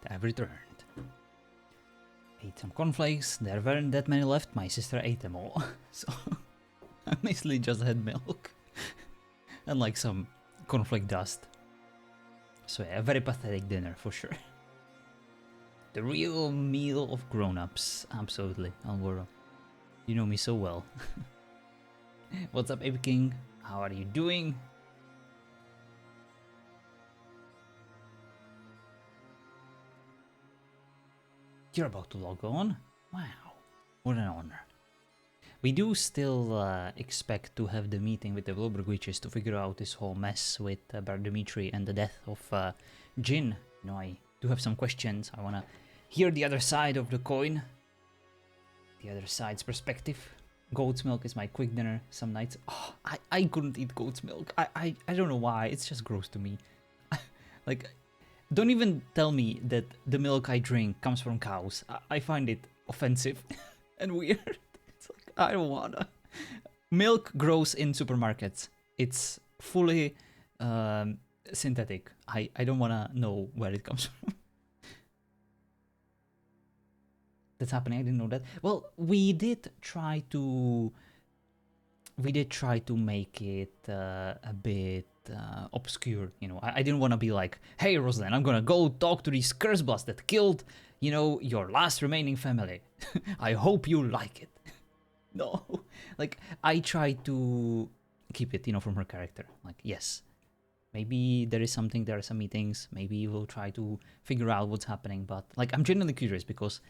I've returned. Ate some cornflakes. There weren't that many left. My sister ate them all. So I basically just had milk. And like some cornflake dust. So yeah, a very pathetic dinner for sure. The real meal of grown-ups. Absolutely, Alvaro. You know me so well. What's up, Ape King? How are you doing? You're about to log on? Wow, what an honor. We do still expect to have the meeting with the Wilbur witches to figure out this whole mess with Bar Dimitri and the death of Jin. You know, I do have some questions. I want to hear the other side of the coin. The other side's perspective. Goat's milk is my quick dinner some nights. Oh, I couldn't eat goat's milk. I don't know why. It's just gross to me. Like, don't even tell me that the milk I drink comes from cows. I find it offensive and weird. It's like, I don't wanna. Milk grows in supermarkets. It's fully synthetic. I don't wanna know where it comes from. That's happening. I didn't know that. Well, we did try to make it a bit obscure, you know. I didn't want to be like, hey Rosalind, I'm gonna go talk to these cursebusts that killed, you know, your last remaining family. I hope you like it. No, like I tried to keep it, you know, from her character. Like, yes, maybe there is something, there are some meetings, maybe we'll try to figure out what's happening, but like I'm genuinely curious because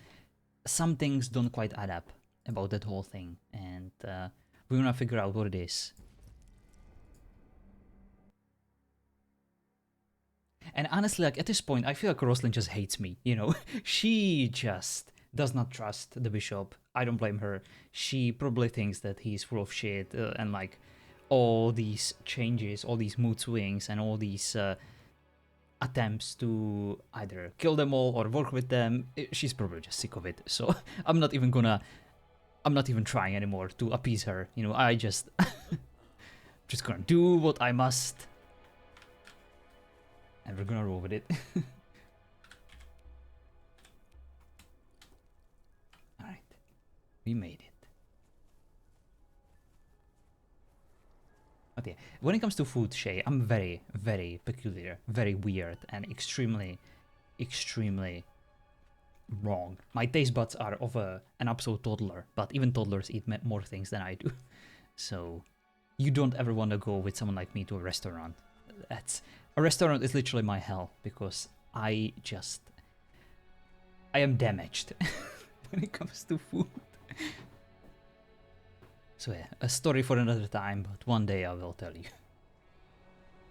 some things don't quite add up about that whole thing, and we want to figure out what it is. And honestly, like at this point, I feel like Rosalind just hates me, you know? She just does not trust the bishop. I don't blame her. She probably thinks that he's full of shit, and like all these changes, all these mood swings, and all these attempts to either kill them all or work with them, she's probably just sick of it. So I'm not even trying anymore to appease her. You know, I just just gonna do what I must, and we're gonna roll with it. Alright, we made it. But yeah, when it comes to food, Shay, I'm very, very peculiar, very weird, and extremely, extremely wrong. My taste buds are of an absolute toddler, but even toddlers eat more things than I do. So you don't ever want to go with someone like me to a restaurant. A restaurant is literally my hell, because I am damaged when it comes to food. So yeah, a story for another time, but one day I will tell you.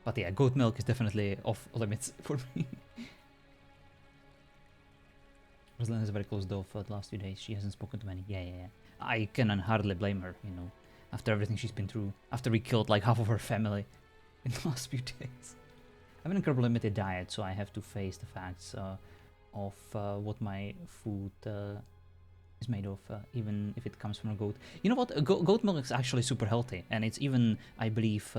But yeah, goat milk is definitely off limits for me. Rosalind is very closed off for the last few days. She hasn't spoken to many. Yeah. I can hardly blame her, you know, after everything she's been through. After we killed like half of her family in the last few days. I have an incredibly limited diet, so I have to face the facts of what my food is made of, even if it comes from a goat. You know what? Goat milk is actually super healthy, and it's even, I believe,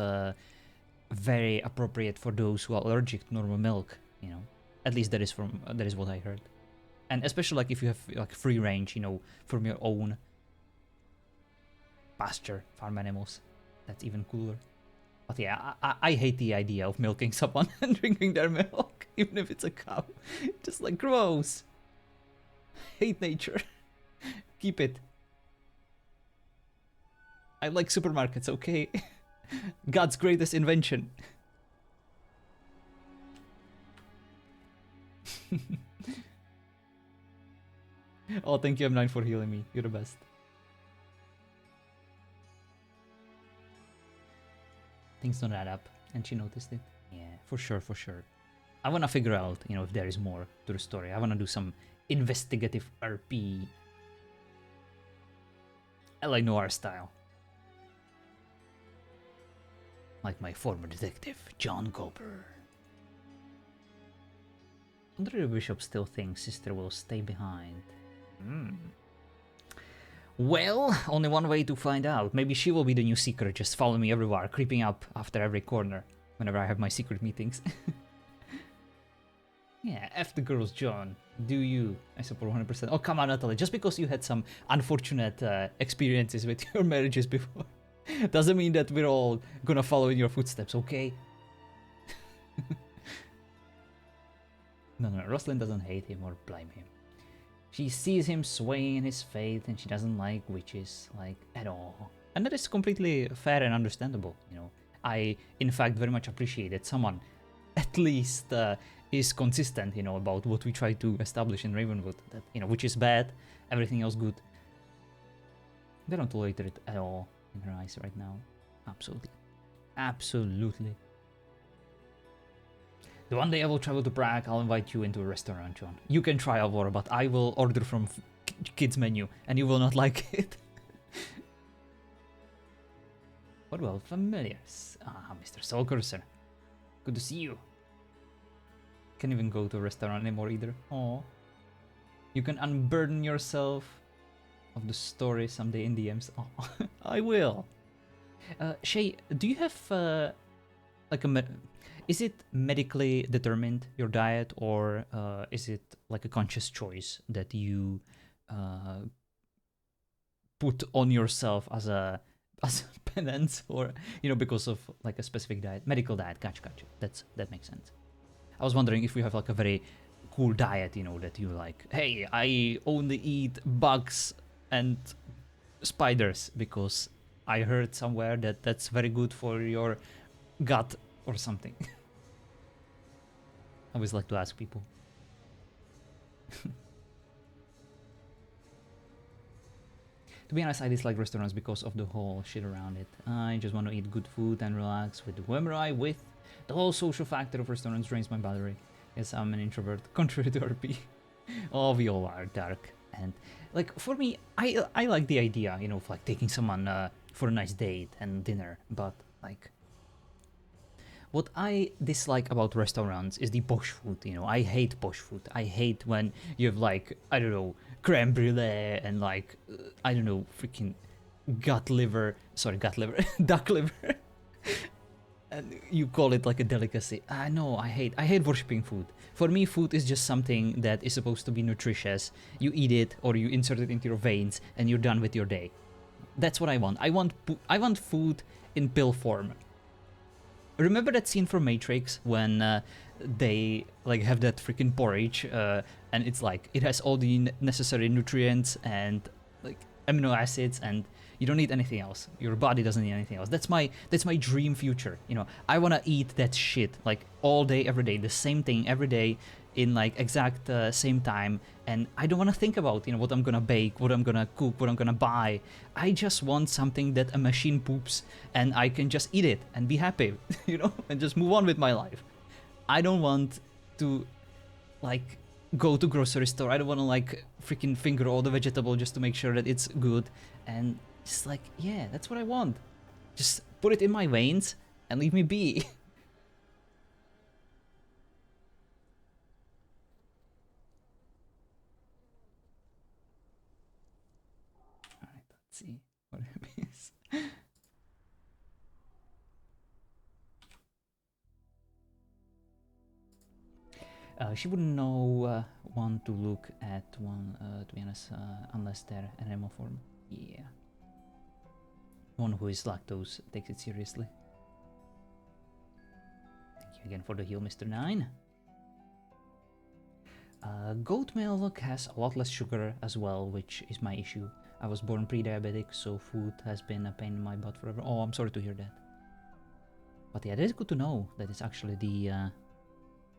very appropriate for those who are allergic to normal milk. You know, at least that is what I heard. And especially like if you have like free range, you know, from your own pasture farm animals, that's even cooler. But yeah, I hate the idea of milking someone and drinking their milk, even if it's a cow. Just like gross. Hate nature. Keep it. I like supermarkets, okay? God's greatest invention. Oh, thank you, M9, for healing me. You're the best. Things don't add up, and she noticed it. Yeah, for sure. I want to figure out, you know, if there is more to the story. I want to do some investigative RP. LA Noir style. Like my former detective, John Gober. I wonder if the bishop still thinks sister will stay behind. Well, only one way to find out. Maybe she will be the new seeker, just follow me everywhere, creeping up after every corner whenever I have my secret meetings. Yeah, F the girls, John. Do you? I support 100%. Oh, come on, Natalie. Just because you had some unfortunate experiences with your marriages before doesn't mean that we're all gonna follow in your footsteps, okay? No, Rosalind doesn't hate him or blame him. She sees him swaying in his faith and she doesn't like witches, like, at all. And that is completely fair and understandable, you know. I, in fact, very much appreciate that someone at least is consistent, you know, about what we try to establish in Ravenwood. That, you know, which is bad, everything else good. They don't tolerate it at all in her eyes right now. Absolutely. Absolutely. The one day I will travel to Prague, I'll invite you into a restaurant, John. You can try Alvora, but I will order from kids menu, and you will not like it. But well, familiars. Ah, Mr. Soulcurser. Good to see you. Can't even go to a restaurant anymore either. Oh. You can unburden yourself of the story someday in DMs. Oh, I will. Shay, do you have like a is it medically determined, your diet, or is it like a conscious choice that you put on yourself as a penance, or, you know, because of like a specific diet, medical diet? Gotcha. That makes sense. I was wondering if you have like a very cool diet, you know, that you like, hey, I only eat bugs and spiders because I heard somewhere that that's very good for your gut or something. I always like to ask people. To be honest, I dislike restaurants because of the whole shit around it. I just want to eat good food and relax with whoever I'm with. The whole social factor of restaurants drains my battery. Yes, I'm an introvert, contrary to RP. Oh, we all are, Dark. And like, for me, I like the idea, you know, of like taking someone for a nice date and dinner, but like, what I dislike about restaurants is the posh food, you know. I hate posh food. I hate when you have like, I don't know, creme brulee and like, I don't know, freaking duck liver, and you call it like a delicacy. No, I hate worshipping food. For me, food is just something that is supposed to be nutritious. You eat it or you insert it into your veins and you're done with your day. That's what I want. I want food in pill form. Remember that scene from Matrix when they like have that freaking porridge and it's like it has all the necessary nutrients and like amino acids and you don't need anything else. Your body doesn't need anything else. That's my dream future. You know, I wanna eat that shit like all day, every day, the same thing every day in like exact same time, and I don't want to think about, you know, what I'm gonna bake, what I'm gonna cook, what I'm gonna buy. I just want something that a machine poops and I can just eat it and be happy, you know, and just move on with my life. I don't want to like go to grocery store. I don't want to like freaking finger all the vegetable just to make sure that it's good, and just like, yeah, that's what I want. Just put it in my veins and leave me be. See what it is. She wouldn't know one to look at one, to be honest, unless they're animal form. Yeah. One who is lactose takes it seriously. Thank you again for the heal, Mr. 9. Goat milk has a lot less sugar as well, which is my issue. I was born pre-diabetic, so food has been a pain in my butt forever. Oh, I'm sorry to hear that. But yeah, it is good to know that it's actually the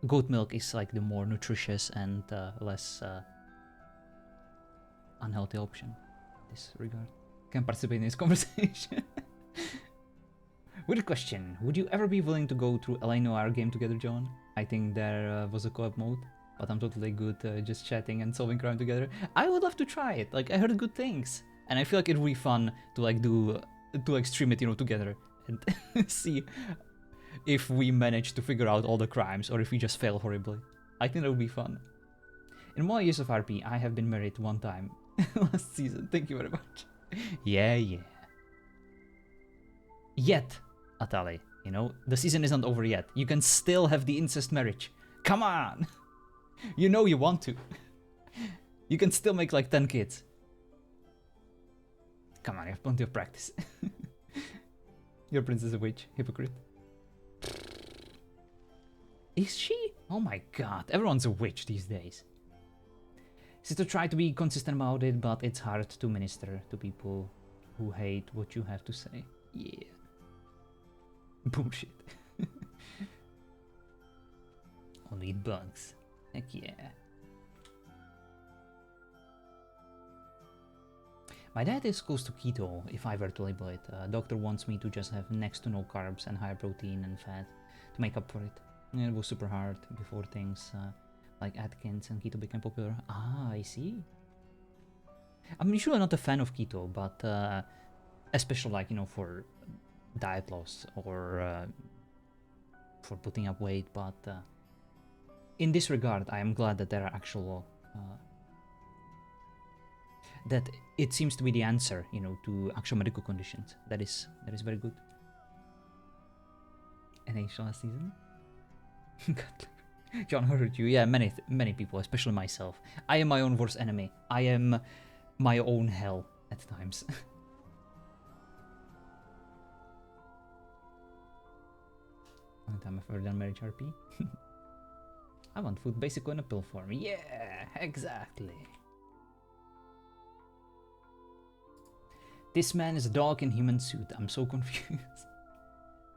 goat milk is like the more nutritious and less unhealthy option in this regard. Can participate in this conversation. Weird question. Would you ever be willing to go through LA Noire game together, John? I think there was a co-op mode, but I'm totally good just chatting and solving crime together. I would love to try it. Like, I heard good things, and I feel like it would be fun to like do to like stream it, you know, together and see if we manage to figure out all the crimes or if we just fail horribly. I think that would be fun. In my years of RP, I have been married one time last season. Thank you very much. Yeah. Yet, Atali, you know, the season isn't over yet. You can still have the incest marriage. Come on! You know you want to. You can still make like 10 kids. Come on, you have plenty of practice. Your princess is a witch. Hypocrite. Is she? Oh my god, everyone's a witch these days. Is to try to be consistent about it, but it's hard to minister to people who hate what you have to say. Yeah. Bullshit. Only eat bugs. Heck yeah. My diet is close to keto, if I were to label it. Doctor wants me to just have next to no carbs and higher protein and fat to make up for it. And it was super hard before things like Atkins and keto became popular. Ah, I see. I'm usually not a fan of keto, but especially like, you know, for diet loss or for putting up weight. But in this regard, I am glad that there are actual... that it seems to be the answer, you know, to actual medical conditions. That is very good. NH last season? God, John hurt you. Yeah, many people, especially myself. I am my own worst enemy. I am my own hell at times. One time I've ever done marriage RP. I want food basically in a pill form. Yeah, exactly. This man is a dog in human suit. I'm so confused.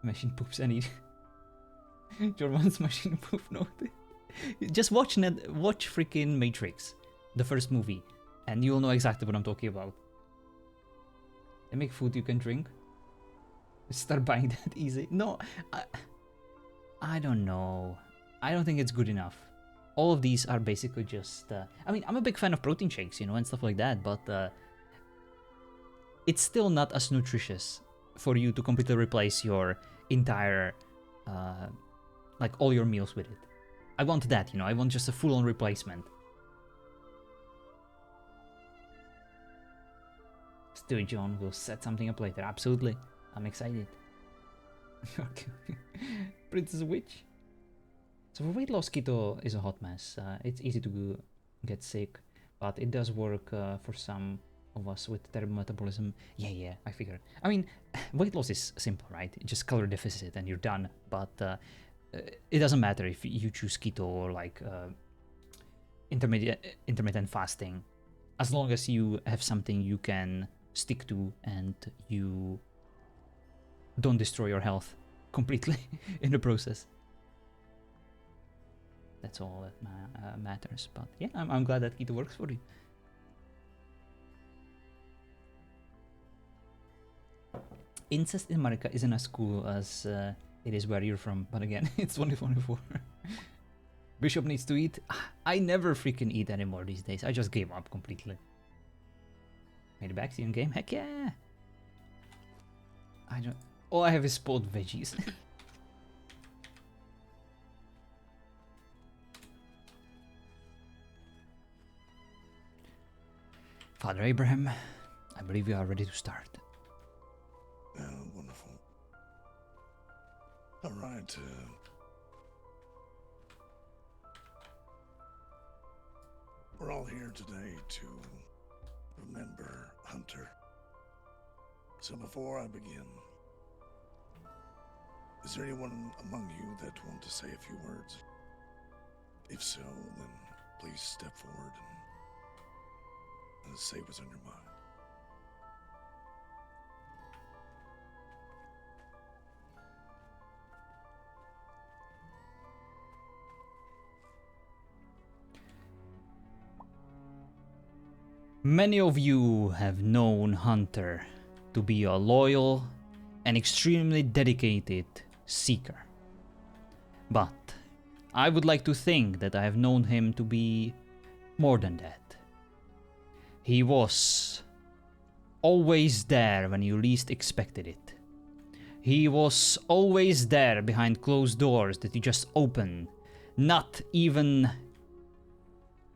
Machine poops and eat. Jorvan's machine poop noted. Just watch freaking Matrix, the first movie, and you'll know exactly what I'm talking about. They make food you can drink. Start buying that easy. No, I don't know. I don't think it's good enough. All of these are basically just... I mean, I'm a big fan of protein shakes, you know, and stuff like that, but... it's still not as nutritious for you to completely replace your entire, like all your meals with it. I want that, you know, I want just a full-on replacement. Stewie John will set something up later, absolutely. I'm excited. Princess Witch. So for weight loss, keto is a hot mess. It's easy to get sick, but it does work for some of us with terrible metabolism. Yeah, I figure. I mean, weight loss is simple, right? Just calorie deficit and you're done. But it doesn't matter if you choose keto or like intermittent fasting, as long as you have something you can stick to and you don't destroy your health completely in the process. That's all that matters. But yeah, I'm glad that keto works for you. Incest in America isn't as cool as it is where you're from, but again, it's 2024. Bishop needs to eat. I never freaking eat anymore these days. I just gave up completely. Made a backseat game? Heck yeah! I don't... All I have is spoiled veggies. Father Abraham, I believe we are ready to start. Wonderful. All right. We're all here today to remember Hunter. So before I begin, is there anyone among you that want to say a few words? If so, then please step forward and say what's on your mind. Many of you have known Hunter to be a loyal and extremely dedicated seeker. But I would like to think that I have known him to be more than that. He was always there when you least expected it. He was always there behind closed doors that you just opened, not even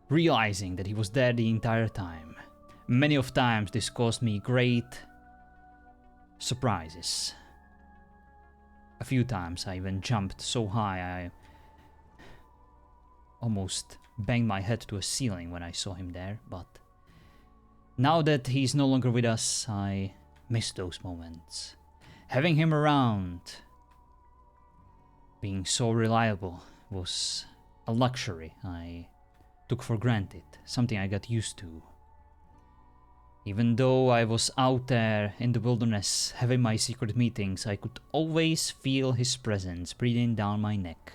realizing that he was there the entire time. Many of times this caused me great surprises. A few times I even jumped so high I almost banged my head to a ceiling when I saw him there, but now that he's no longer with us, I miss those moments. Having him around, being so reliable, was a luxury I took for granted, something I got used to. Even though I was out there in the wilderness having my secret meetings, I could always feel his presence breathing down my neck.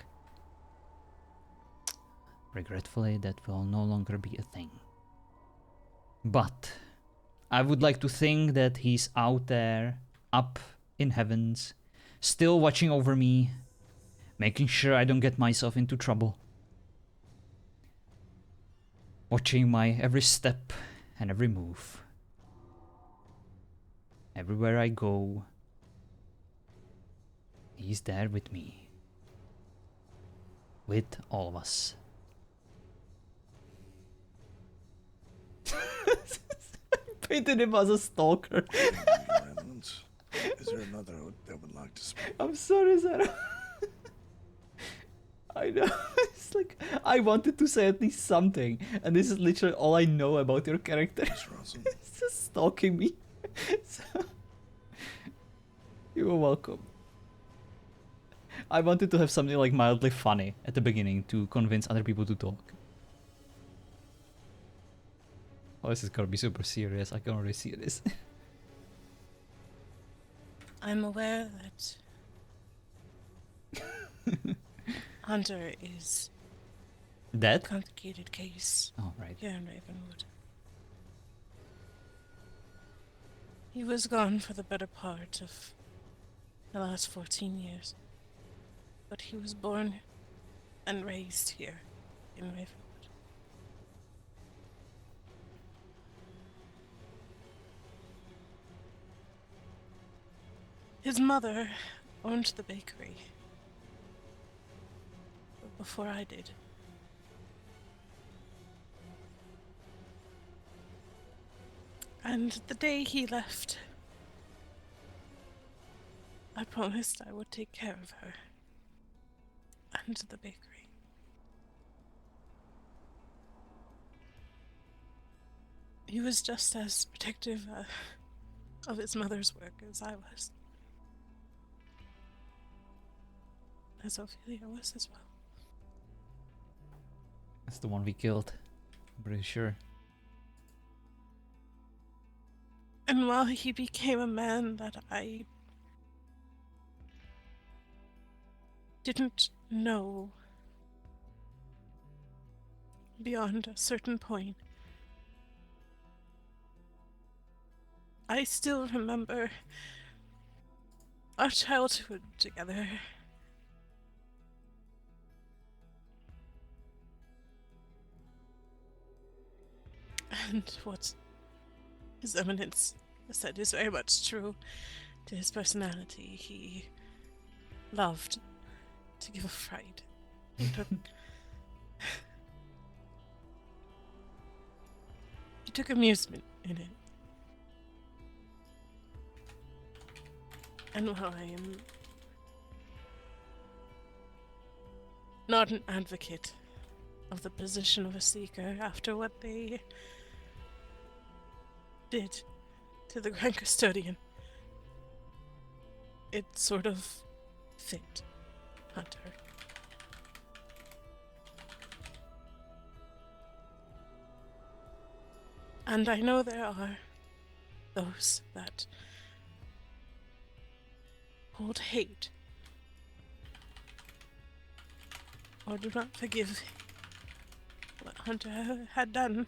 Regretfully, that will no longer be a thing. But I would like to think that he's out there, up in heavens, still watching over me, making sure I don't get myself into trouble. Watching my every step and every move. Everywhere I go, he's there with me. With all of us. Painted him as a stalker. Your Eminence, is there another that would like to speak? I'm sorry, Sarah. I know. It's like, I wanted to say at least something, and this is literally all I know about your character. Miss Russell? It's just stalking me. So, you are welcome. I wanted to have something like mildly funny at the beginning to convince other people to talk. Oh, this is gonna be super serious. I can already see this. I'm aware that Hunter is a Dead? complicated case Oh, right. here in Ravenwood. He was gone for the better part of the last 14 years. But he was born and raised here in Ravenwood. His mother owned the bakery before I did. And the day he left, I promised I would take care of her and the bakery. He was just as protective of his mother's work as I was. As Ophelia was as well. That's the one we killed. I'm pretty sure. And while he became a man that I didn't know beyond a certain point, I still remember our childhood together. And what His Eminence said is very much true to his personality. He loved to give a fright. He took amusement in it. And while I am not an advocate of the position of a seeker after what they did to the Grand Custodian, it sort of fit Hunter. And I know there are those that hold hate or do not forgive what Hunter had done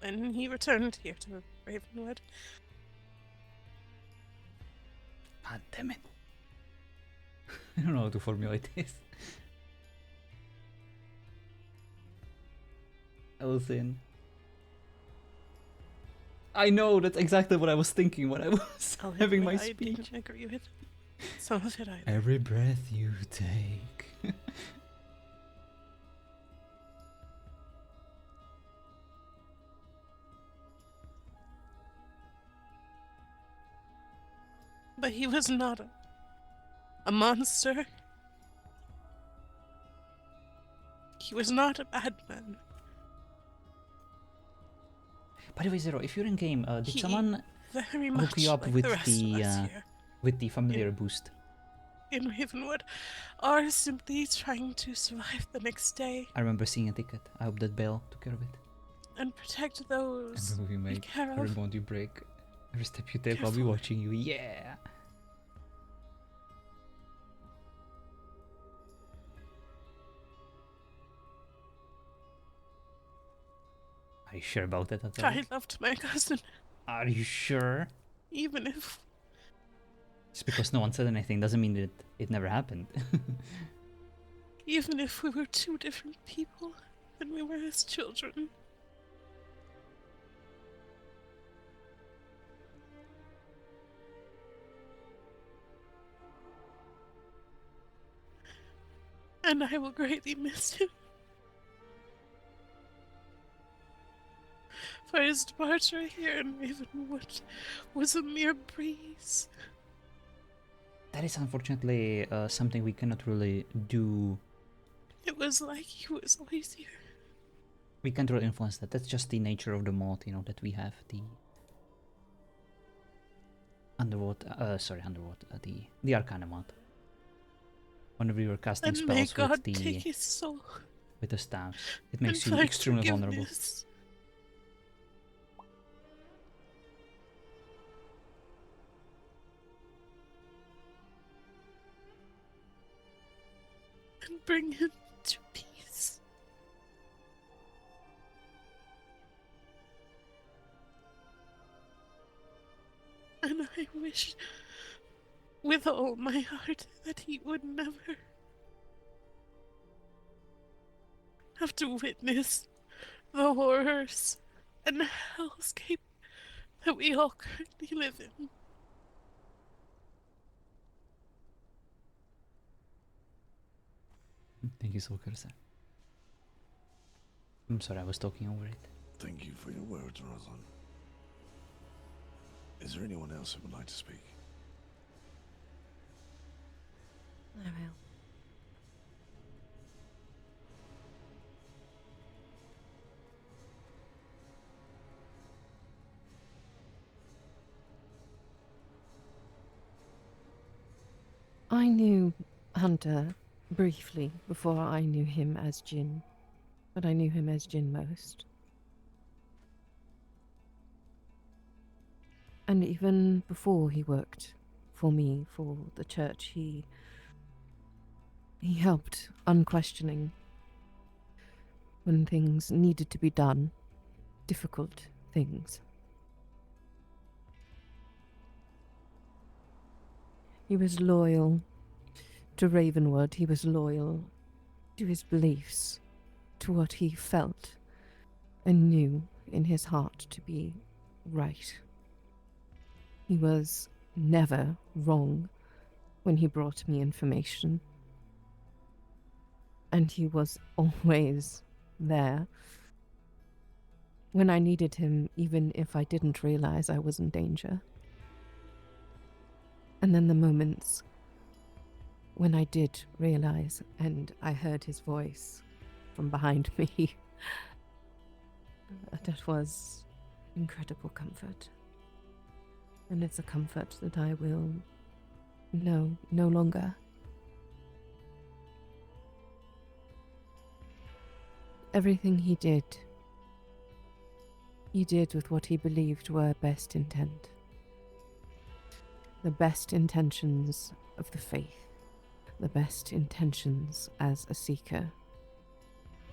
when he returned here to Ravenwood. God damn it. I don't know how to formulate this. Elsin. I know, that's exactly what I was thinking when I was I'll having my admit I speech. didn't agree with some of it either. Every breath you take. But he was not a monster. He was not a bad man. By the way, Zero, if you're in game, did He someone very hook much you up like with the rest of us the here familiar boost? in Ravenwood are simply trying to survive the next day I remember seeing a ticket. I hope that Bell took care of it. and protect those Every move you we make, care every of. bond you break, every step you take, I'll be Careful. watching you. Yeah. Are you sure about that at all? I loved my cousin, Are you sure? even if Just because no one said anything doesn't mean that it never happened. even if we were two different people than we were as children. And I will greatly miss him. For his departure here in Ravenwood was a mere breeze. That is unfortunately something we cannot really do. It was like he was always here. We can't really influence that. That's just the nature of the mod, you know, that we have the the Arcana mod. Whenever you're casting And may spells God take his soul with the staffs, it and makes you find extremely vulnerable. forgiveness. And bring him to peace. And I wish with all my heart that he would never have to witness the horrors and hellscape that we all currently live in. Thank you so much, sir. I'm sorry, I was talking over it. Thank you for your words, Rosalind. Is there anyone else who would like to speak? I will. I knew Hunter briefly before I knew him as Jin, but I knew him as Jin most. And even before he worked for me, for the church, he helped unquestioning when things needed to be done, difficult things. He was loyal to Ravenwood, he was loyal to his beliefs, to what he felt and knew in his heart to be right. He was never wrong when he brought me information. And he was always there when I needed him, even if I didn't realize I was in danger. And then the moments when I did realize and I heard his voice from behind me, that was incredible comfort. And it's a comfort that I will know no longer. Everything he did with what he believed were best intent. The best intentions of the faith. The best intentions as a seeker.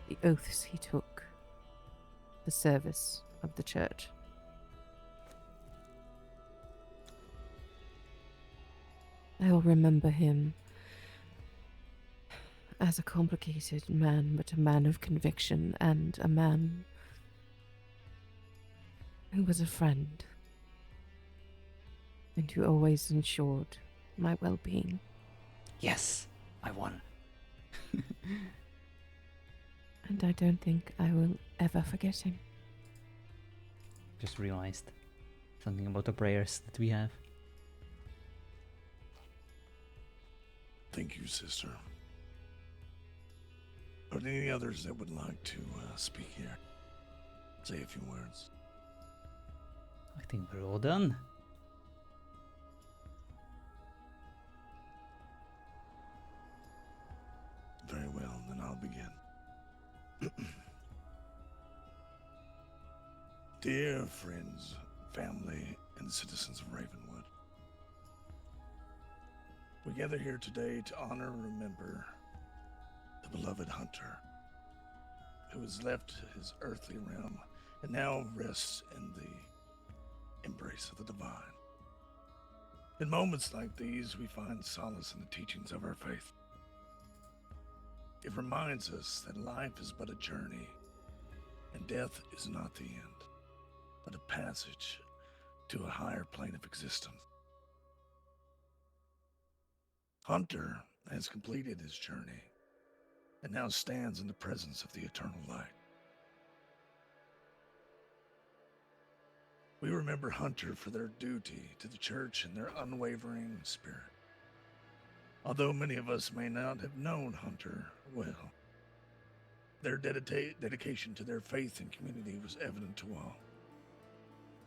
The oaths he took. The service of the church. I will remember him as a complicated man, but a man of conviction and a man who was a friend and who always ensured my well-being. Yes, I won. And I don't think I will ever forget him. Just realized something about the prayers that we have. Thank you, sister. Are there any others that would like to speak here? Say a few words. I think we're all done. Very well, then I'll begin. Dear friends, family, and citizens of Ravenwood, we gather here today to honor and remember the beloved hunter who has left his earthly realm and now rests in the embrace of the divine. In moments like these, we find solace in the teachings of our faith. It reminds us that life is but a journey, and death is not the end, but a passage to a higher plane of existence. Hunter has completed his journey and now stands in the presence of the eternal light. We remember Hunter for their duty to the church and their unwavering spirit. Although many of us may not have known Hunter well, their dedication to their faith and community was evident to all.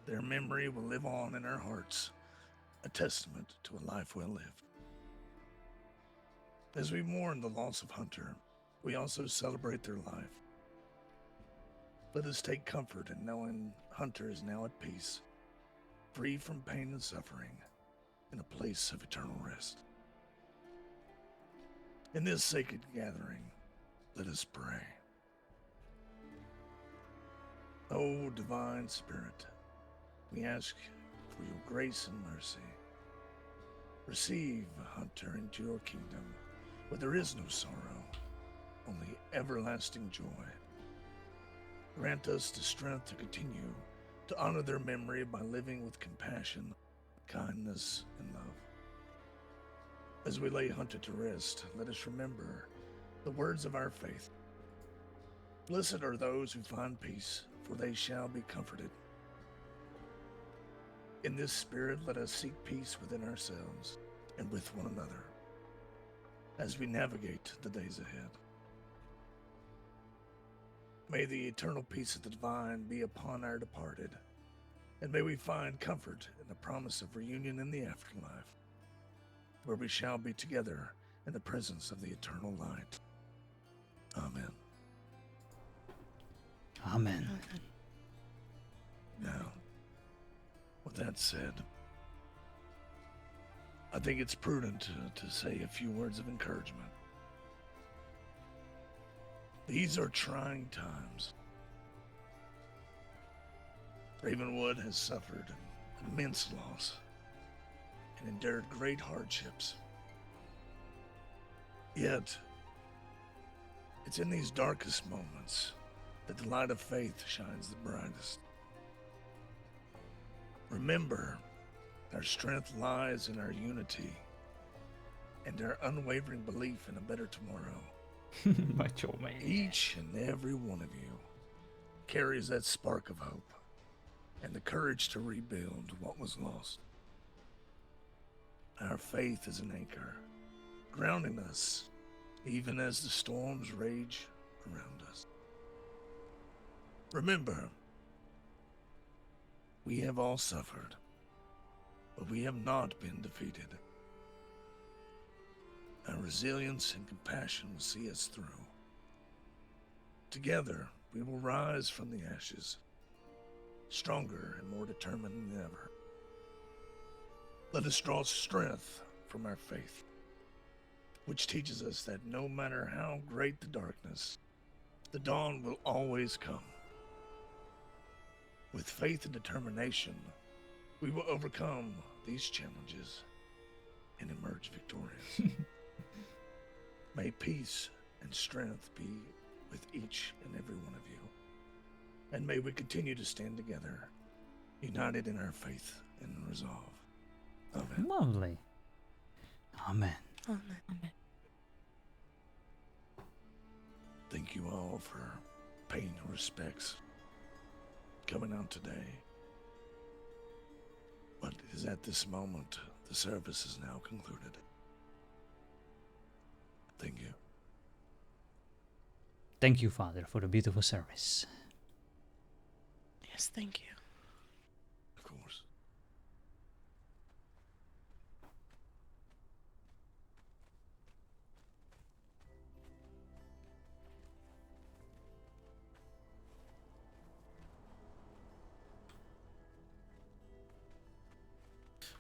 Their memory will live on in our hearts, a testament to a life well lived. As we mourn the loss of Hunter, we also celebrate their life. Let us take comfort in knowing Hunter is now at peace, free from pain and suffering, in a place of eternal rest. In this sacred gathering, let us pray. O divine Spirit, we ask for your grace and mercy. Receive Hunter into your kingdom, where there is no sorrow, only everlasting joy. Grant us the strength to continue to honor their memory by living with compassion, kindness, and love. As we lay Hunter to rest, let us remember the words of our faith. Blessed are those who find peace, for they shall be comforted. In this spirit, let us seek peace within ourselves and with one another as we navigate the days ahead. May the eternal peace of the divine be upon our departed, and may we find comfort in the promise of reunion in the afterlife, where we shall be together in the presence of the eternal light. Amen. Amen. Now, with that said, I think it's prudent to say a few words of encouragement. These are trying times. Ravenwood has suffered immense loss and endured great hardships. Yet, it's in these darkest moments that the light of faith shines the brightest. Remember, our strength lies in our unity and our unwavering belief in a better tomorrow. Macho man. Each and every one of you carries that spark of hope and the courage to rebuild what was lost. Our faith is an anchor, grounding us even as the storms rage around us. Remember, we have all suffered, but we have not been defeated. Our resilience and compassion will see us through. Together, we will rise from the ashes, stronger and more determined than ever. Let us draw strength from our faith, which teaches us that no matter how great the darkness, the dawn will always come. With faith and determination, we will overcome these challenges and emerge victorious. May peace and strength be with each and every one of you. And may we continue to stand together, united in our faith and resolve. Amen. Lovely. Amen. Amen. Thank you all for paying your respects, coming out today. But it is at this moment the service is now concluded. Thank you. Thank you, Father, for the beautiful service. Yes, thank you. Of course.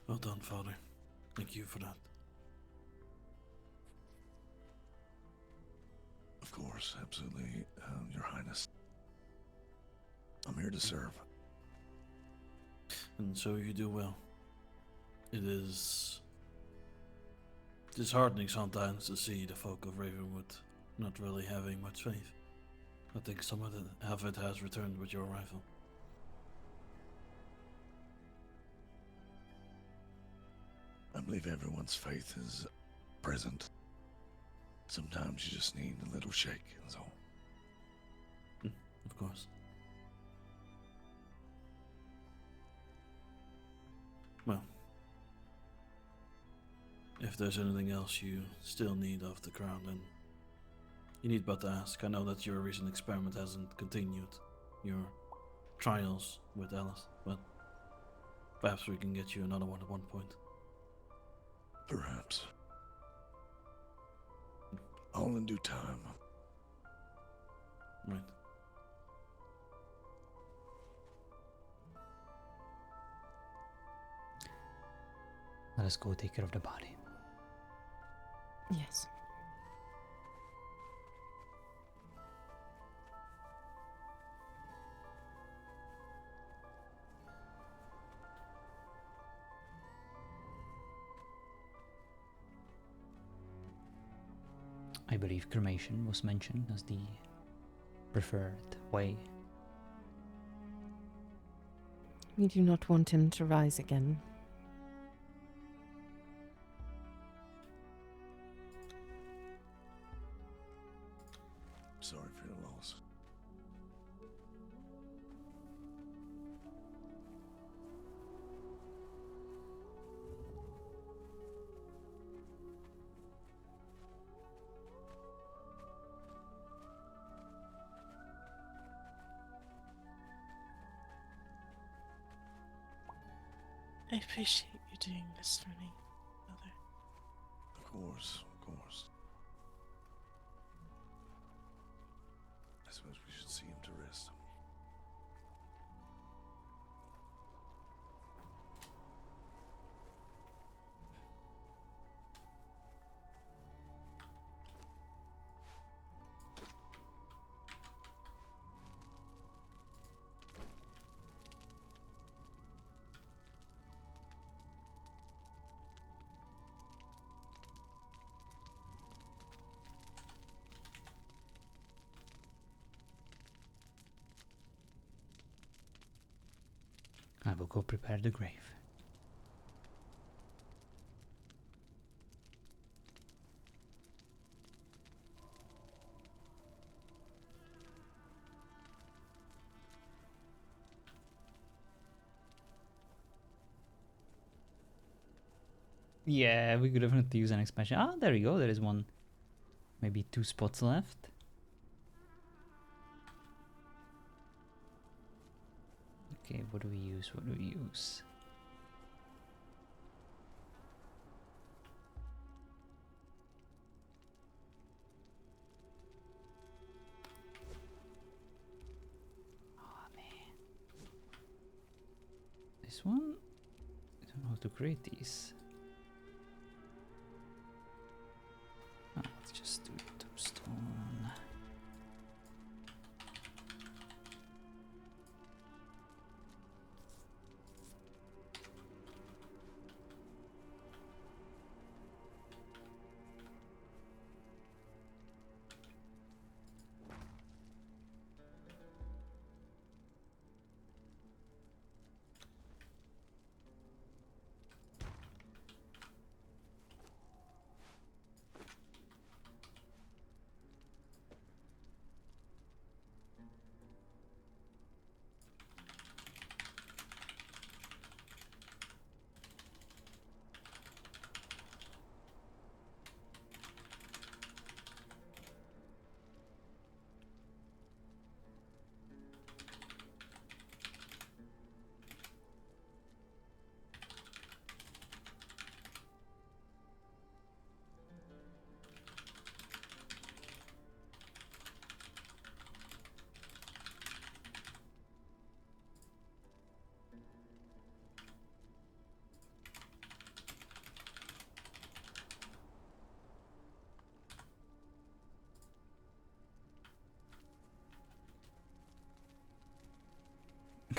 Well done, Father. Thank you for that. Of course, absolutely, Your Highness. I'm here to serve. And so you do well. It is disheartening sometimes to see the folk of Ravenwood not really having much faith. I think some of it has returned with your arrival. I believe everyone's faith is present. Sometimes you just need a little shake, that's all. Of course. Well, if there's anything else you still need of the crown, then you need but to ask. I know that your recent experiment hasn't continued your trials with Alice, but perhaps we can get you another one at one point. Perhaps. All in due time. Right. Let us go take care of the body. Yes. I believe cremation was mentioned as the preferred way. We do not want him to rise again. Sorry for your loss. I appreciate you doing this for me, Mother. Of course, of course. I suppose we should see him to rest. I will go prepare the grave. Yeah, we could definitely use an expansion. Ah, there we go. There is one. Maybe 2 spots left. Okay, what do we use? What do we use? Oh man. This one? I don't know how to create these. Ah, let's just do tombstone.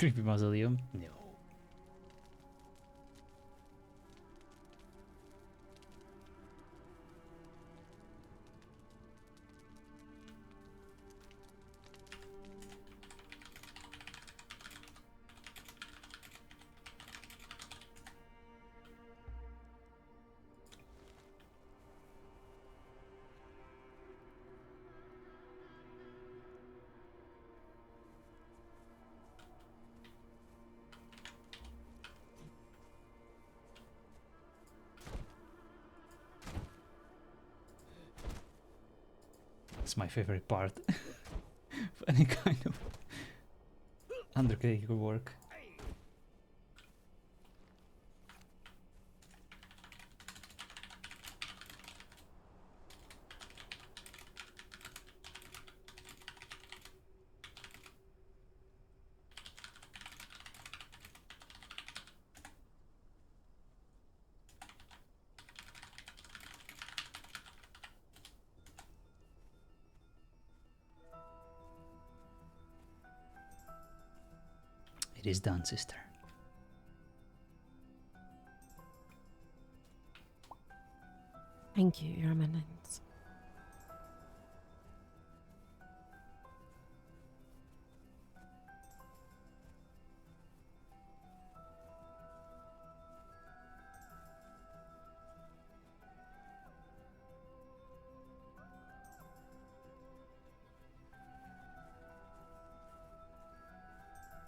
Creepy mausoleum? No. It's my favorite part of any kind of undertaker work. It is done, sister. Thank you, Your Eminence.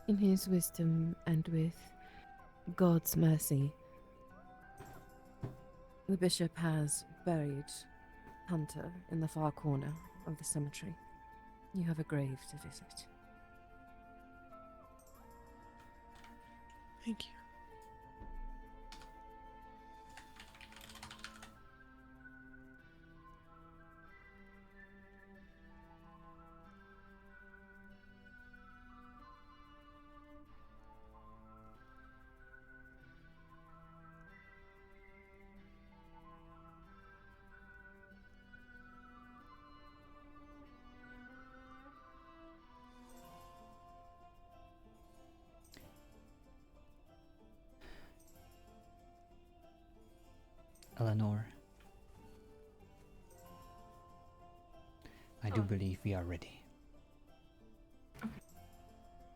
In his wisdom and with God's mercy, the bishop has buried Hunter in the far corner of the cemetery. You have a grave to visit. Thank you. Eleanor, I do Hello. believe we are ready.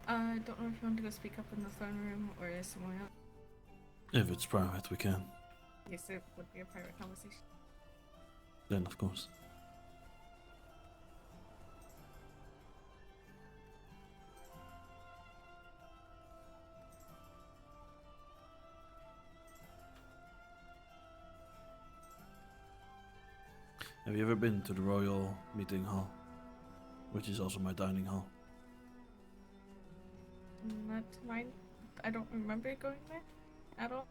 I don't know if you want to go speak up in the throne room or somewhere else. If it's private, we can. Yes, it would be a private conversation. Then, of course. Have you ever been to the Royal Meeting Hall? Which is also my dining hall. Not mine. I don't remember going there at all.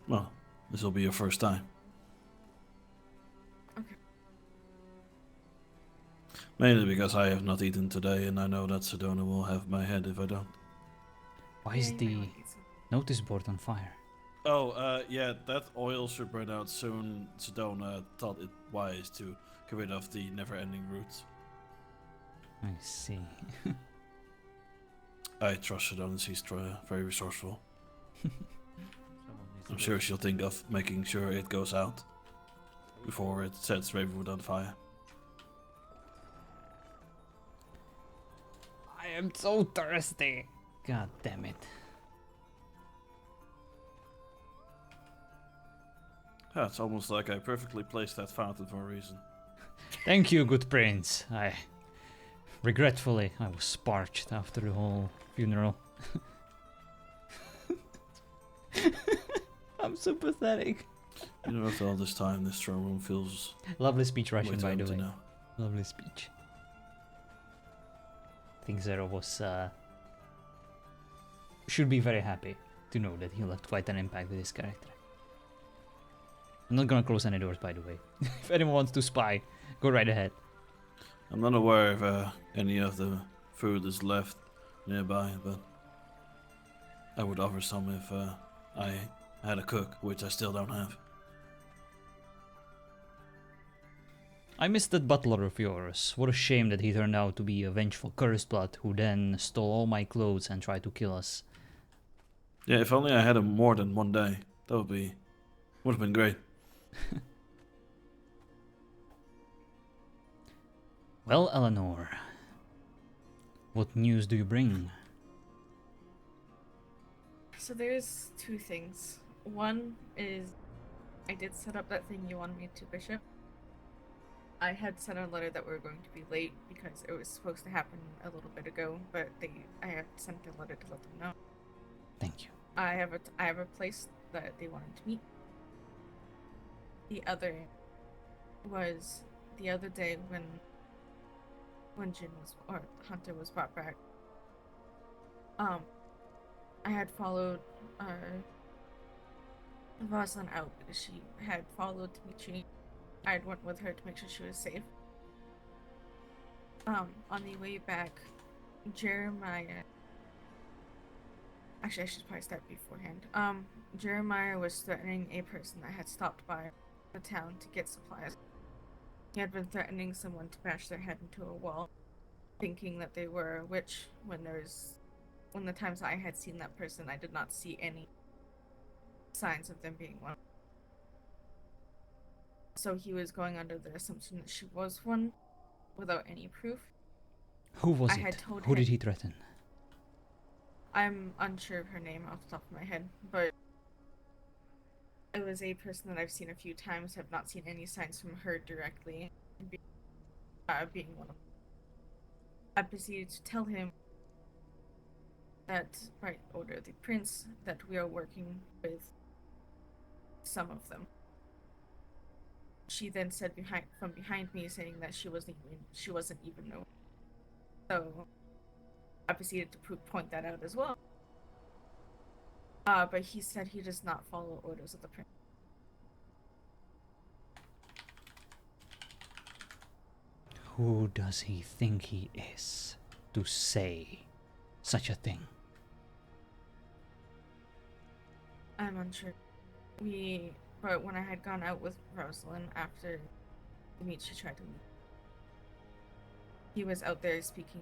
Well, this will be your first time. Okay. Mainly because I have not eaten today, and I know that Sedona will have my head if I don't. Why Yeah, is you might the want to eat some. notice board on fire? Oh, yeah, that oil should burn out soon. Sedona thought it wise to get rid of the never-ending roots. I see. I trust Sedona, she's very resourceful. I'm sure she'll think of making sure it goes out before it sets Ravenwood on fire. I am so thirsty. God damn it. Yeah, it's almost like I perfectly placed that fountain for a reason. Thank you, good prince. Regretfully, I was parched after the whole funeral. I'm so pathetic. You know, after all this time, this throne room feels Lovely speech, way Russian, too by the empty way. now. Lovely speech. I think Zero was should be very happy to know that he left quite an impact with his character. I'm not gonna close any doors, by the way. If anyone wants to spy, go right ahead. I'm not aware if any of the food is left nearby, but I would offer some if I had a cook, which I still don't have. I missed that butler of yours. What a shame that he turned out to be a vengeful cursed blood who then stole all my clothes and tried to kill us. Yeah, if only I had him more than one day. That would have been great. Well, Eleanor, what news do you bring? So there's two things. One is I did set up that thing you wanted me to, Bishop. I had sent a letter that we were going to be late because it was supposed to happen a little bit ago, but I had sent a letter to let them know. Thank you. I have a place that they wanted to meet. The other was the other day when Hunter was brought back. I had followed Rosalind out because she had followed Dimitri. I had went with her to make sure she was safe. On the way back, Jeremiah. Actually, I should probably start beforehand. Jeremiah was threatening a person that had stopped by the town to get supplies. He had been threatening someone to bash their head into a wall, thinking that they were a witch. When the times I had seen that person, I did not see any signs of them being one. So he was going under the assumption that she was one, without any proof. Who was I it? had told Who him- did he threaten? I'm unsure of her name off the top of my head, but it was a person that I've seen a few times, have not seen any signs from her directly being one of them. I proceeded to tell him that, by order of the prince, that we are working with some of them. She then said from behind me, saying that she wasn't even known. So I proceeded to point that out as well. But he said he does not follow orders of the prince. Who does he think he is to say such a thing? I'm unsure. But when I had gone out with Rosalind after Dimitri tried to leave, he was out there speaking,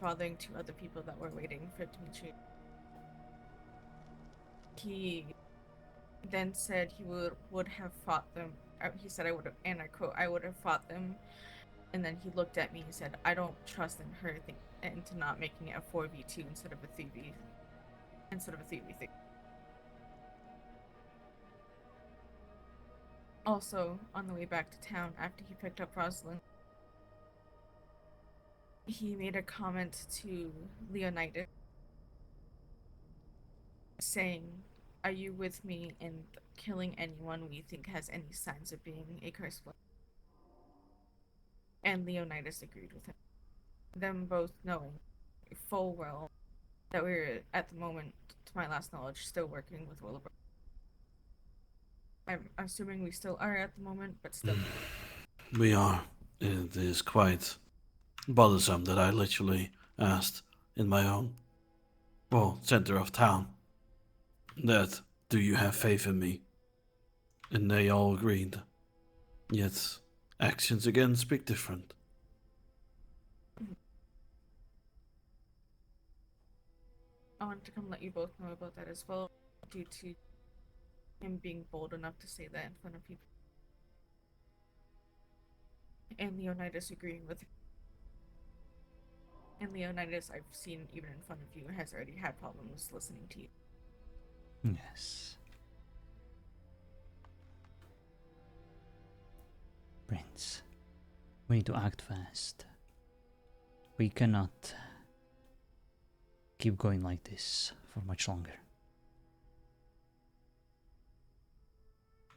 bothering two other people that were waiting for Dimitri. He then said he would have fought them. He said I would have, and I quote, I would have fought them. And then he looked at me and said, I don't trust in her into not making it a 4v2 instead of a 3v3. Also, on the way back to town after he picked up Rosalind, he made a comment to Leonidas saying, are you with me in killing anyone we think has any signs of being a cursed blood? And Leonidas agreed with him. Them both knowing full well that we were, at the moment, to my last knowledge, still working with Willowbrook. I'm assuming we still are at the moment, but still. We are. It is quite bothersome that I literally asked in my own, center of town, that do you have faith in me? And they all agreed. Yet actions again speak different. I wanted to come let you both know about that as well, due to him being bold enough to say that in front of people. And Leonidas agreeing with him. And Leonidas, I've seen even in front of you, has already had problems listening to you. Yes. Prince, we need to act fast. We cannot keep going like this for much longer.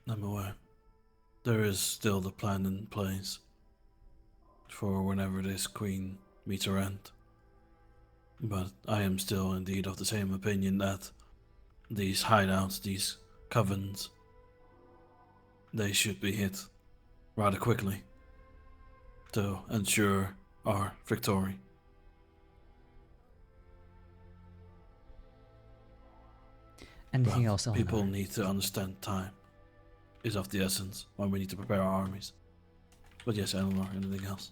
I'm aware. There is still the plan in place for whenever this queen meets her end. But I am still indeed of the same opinion that these hideouts, these covens, they should be hit rather quickly to ensure our victory. Anything But else, Eleanor? people need to understand time is of the essence when we need to prepare our armies. But yes, Eleanor, anything else?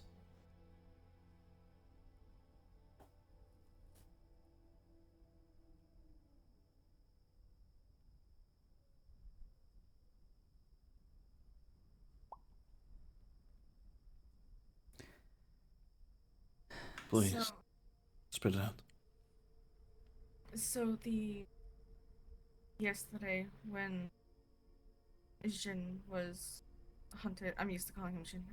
Please, So, spit it out. so the yesterday when Jin was hunted, I'm used to calling him Jin.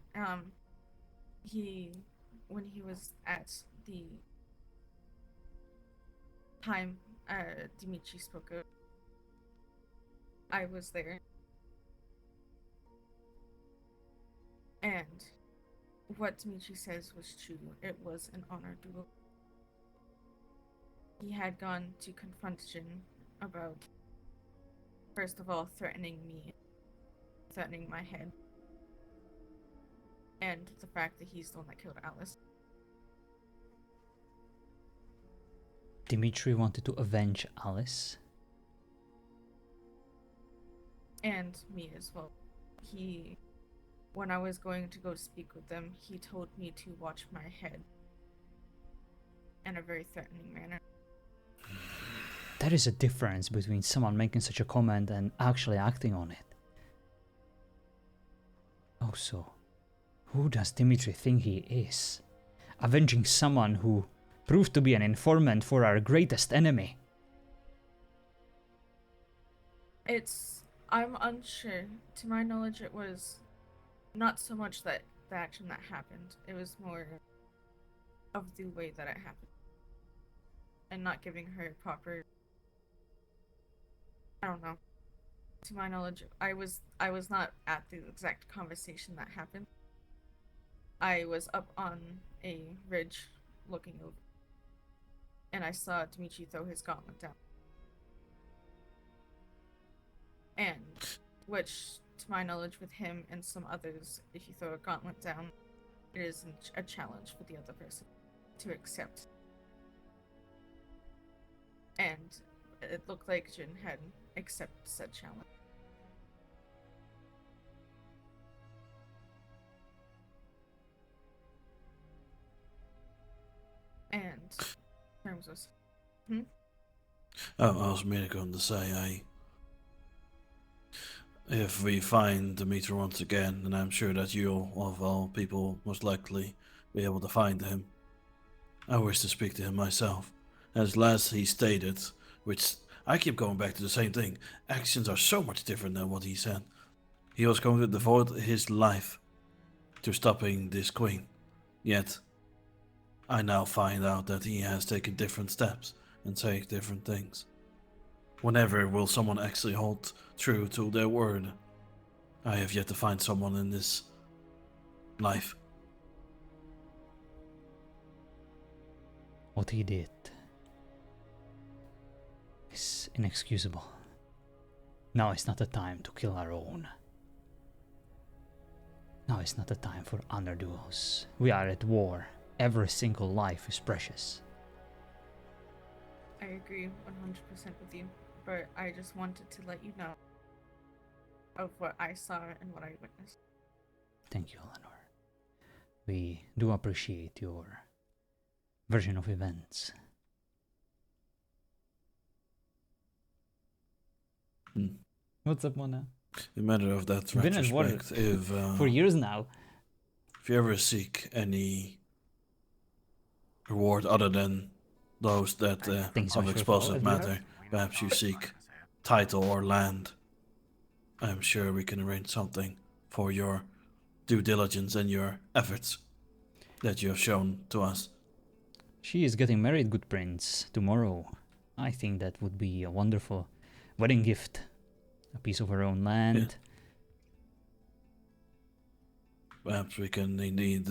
He when he was at the time Dimitri spoke of, I was there, and what Dimitri says was true. It was an honor duel. He had gone to confront Jin about, first of all, threatening me, threatening my head, and the fact that he's the one that killed Alice. Dimitri wanted to avenge Alice. And me as well. When I was going to go speak with them, he told me to watch my head in a very threatening manner. There is a difference between someone making such a comment and actually acting on it. Also, who does Dimitri think he is? Avenging someone who proved to be an informant for our greatest enemy. I'm unsure. To my knowledge, it was not so much that the action that happened, it was more of the way that it happened. And not giving her proper, I don't know. To my knowledge, I was not at the exact conversation that happened. I was up on a ridge looking over, and I saw Dimitri throw his gauntlet down. And, which, to my knowledge, with him and some others, if you throw a gauntlet down, it is a challenge for the other person to accept. And it looked like Jin had accepted said challenge. And in terms of Oh, I was merely going to say, if we find Dimitri once again, and I'm sure that you'll, of all people, most likely be able to find him, I wish to speak to him myself. As last he stated, which I keep going back to the same thing, actions are so much different than what he said. He was going to devote his life to stopping this queen. Yet, I now find out that he has taken different steps and say different things. Whenever will someone actually hold true to their word? I have yet to find someone in this life. What he did is inexcusable. Now is not the time to kill our own. Now is not the time for honor duels. We are at war. Every single life is precious. I agree 100% with you, but I just wanted to let you know of what I saw and what I witnessed. Thank you, Eleanor. We do appreciate your version of events. What's up, Mona? In matter of that You've been at war retrospect, if for years now. if you ever seek any reward other than those that Thanks so of much for explosive the follow, matter, perhaps you seek title or land, I'm sure we can arrange something for your due diligence and your efforts that you have shown to us. She is getting married, good prince, tomorrow. I think that would be a wonderful wedding gift. A piece of her own land. Yeah. Perhaps we can indeed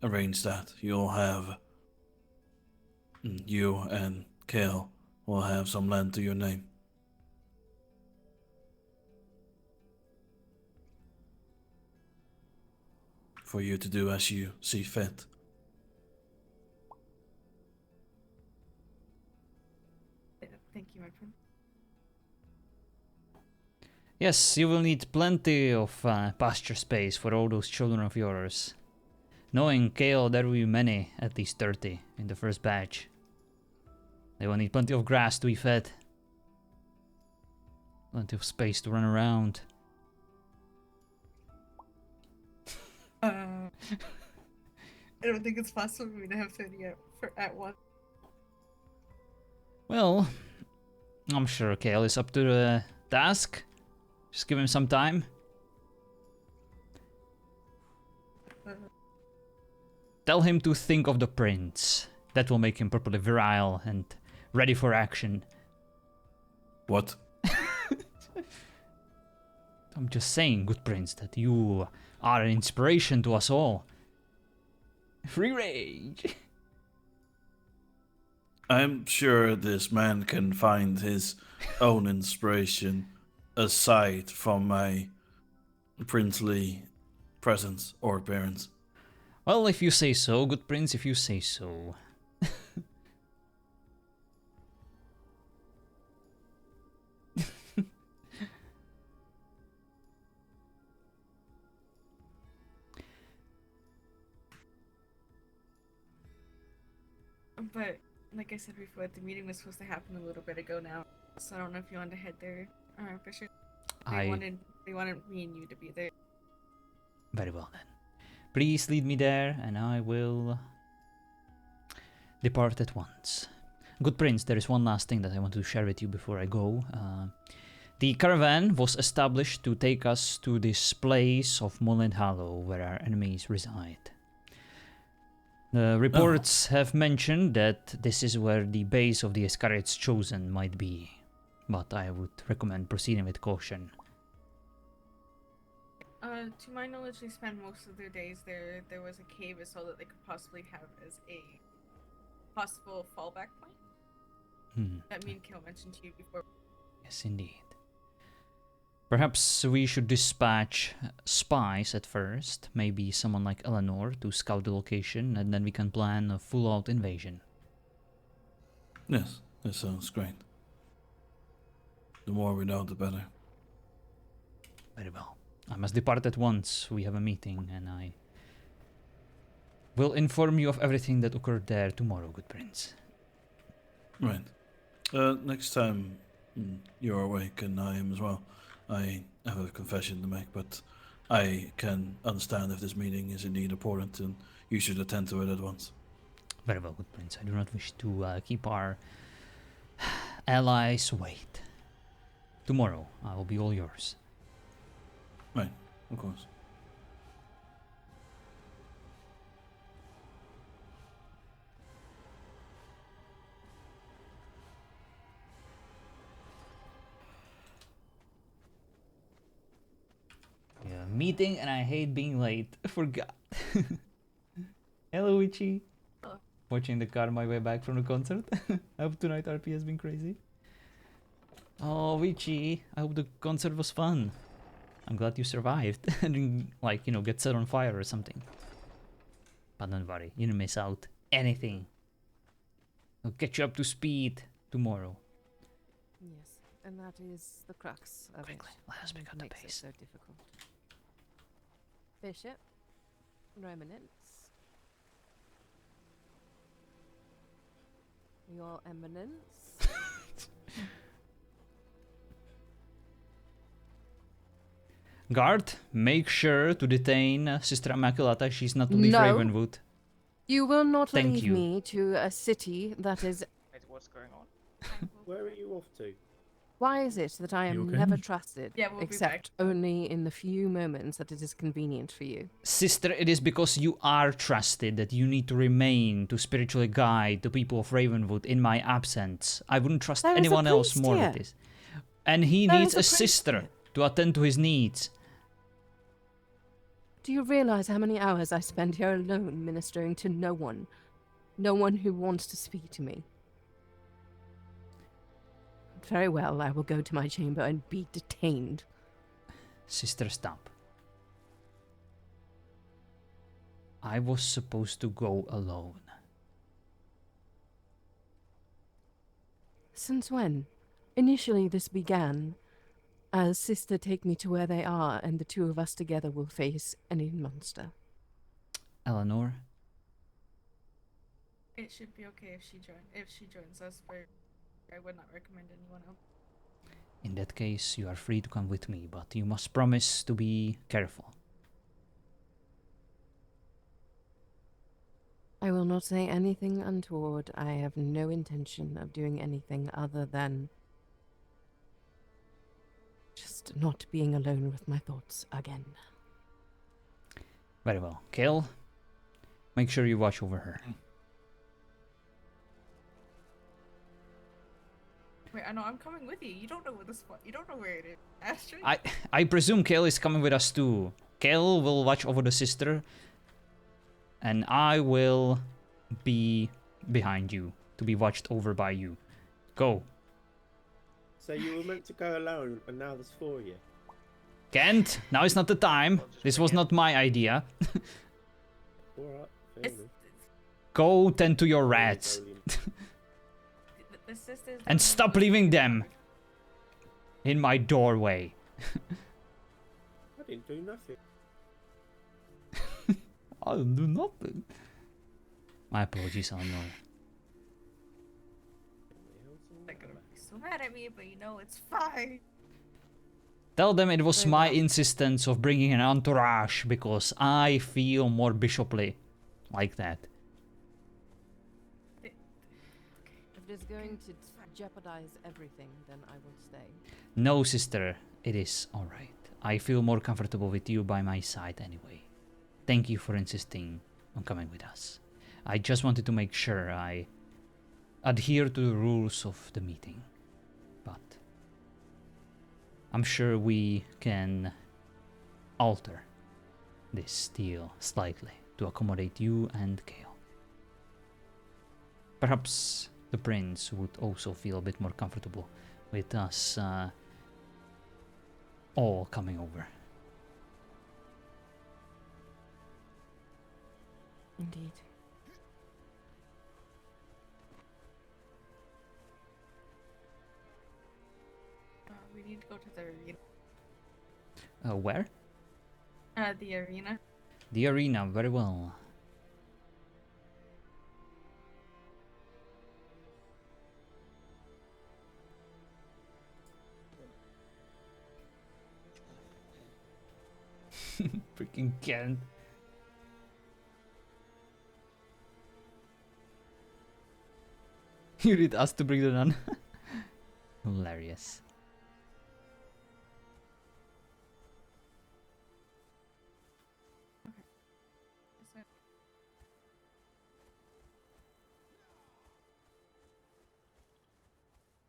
arrange that. You and Kale will have some land to your name. For you to do as you see fit. Thank you, my friend. Yes, you will need plenty of pasture space for all those children of yours. Knowing Kale, there will be many, at least 30, in the first batch. They will need plenty of grass to be fed. Plenty of space to run around. I don't think it's possible for me to have 30 at once. Well, I'm sure Kale is up to the task. Just give him some time. Tell him to think of the prince. That will make him properly virile and ready for action. What? I'm just saying, good prince, that you are an inspiration to us all. Free rage! I'm sure this man can find his own inspiration aside from my princely presence or appearance. Well, if you say so, good prince, if you say so. But, like I said before, the meeting was supposed to happen a little bit ago now. So I don't know if you want to head there, Fisher. They wanted me and you to be there. Very well then. Please lead me there, and I will depart at once. Good prince, there is one last thing that I want to share with you before I go. The caravan was established to take us to this place of Mullen Hollow, where our enemies reside. The reports have mentioned that this is where the base of the Iscariot's Chosen might be, but I would recommend proceeding with caution. To my knowledge, they spend most of their days there. There was a cave as well that they could possibly have as a possible fallback point. That me and Kale mentioned to you before. Yes, indeed. Perhaps we should dispatch spies at first, maybe someone like Eleanor to scout the location, and then we can plan a full-out invasion. Yes, that sounds great. The more we know, the better. Very well. I must depart at once. We have a meeting, and I will inform you of everything that occurred there tomorrow, good prince. Right. Next time you're awake, and I am as well, I have a confession to make, but I can understand if this meeting is indeed important, and you should attend to it at once. Very well, good prince. I do not wish to keep our allies wait. Tomorrow, I will be all yours. Right, of course. Yeah, meeting, and I hate being late. I forgot. Hello, Ichi. Watching the car on my way back from the concert. I hope tonight RP has been crazy. Oh, Ichi, I hope the concert was fun. I'm glad you survived and didn't, like, you know, get set on fire or something. But don't worry, you didn't miss out anything. I'll get you up to speed tomorrow. Yes, and that is the crux of Quickly, it. let us pick up the Makes it pace. so difficult. Bishop, Reminence, Your Eminence. Guard, make sure to detain Sister Immaculata. She's not to leave No. Ravenwood. You will not Thank leave you. me to a city that is. Wait, what's going on? Where are you off to? Why is it that I You am okay? never trusted, Yeah, we'll be except only in the few moments that it is convenient for you? Sister, it is because you are trusted that you need to remain to spiritually guide the people of Ravenwood in my absence. I wouldn't trust There is a anyone else priest more here. with this. And he There needs is a a priest sister here. to attend to his needs. Do you realize how many hours I spend here alone ministering to no one? No one who wants to speak to me. Very well, I will go to my chamber and be detained. Sister, stop. I was supposed to go alone. Since when? Initially, this began Sister, take me to where they are, and the two of us together will face any monster. Eleanor, It should be okay if she joins us, but I would not recommend anyone else. in that case, you are free to come with me, but you must promise to be careful. I will not say anything untoward. I have no intention of doing anything other than just not being alone with my thoughts again. Very well. Kale, make sure you watch over her. Wait, I know I'm coming with you. You don't know where the spot. You don't know where it is. Astrid. I presume Kale is coming with us too. Kale will watch over the sister, and I will be behind you to be watched over by you. Go. So you were meant to go alone, and now there's 4 of you. Kent, now is not the time. This was not my idea. Alright, fair It's, enough. Go tend to your rats. the sisters. And don't stop know- leaving them in my doorway. I didn't do nothing. I didn't do nothing. My apologies, Eleanor. They're gonna be so mad at me, but you know it's fine. Tell them it was Very my well. insistence of bringing an entourage because I feel more bishoply like that. If it is going to jeopardize everything, then I will stay. No, sister, it is alright. I feel more comfortable with you by my side anyway. Thank you for insisting on coming with us. I just wanted to make sure I adhere to the rules of the meeting. But I'm sure we can alter this deal slightly to accommodate you and Kale. Perhaps the prince would also feel a bit more comfortable with us all coming over. Indeed. We need to go to the arena. Where? The arena. The arena, very well. Freaking Ken. You need us to bring the nun. Hilarious. Is that-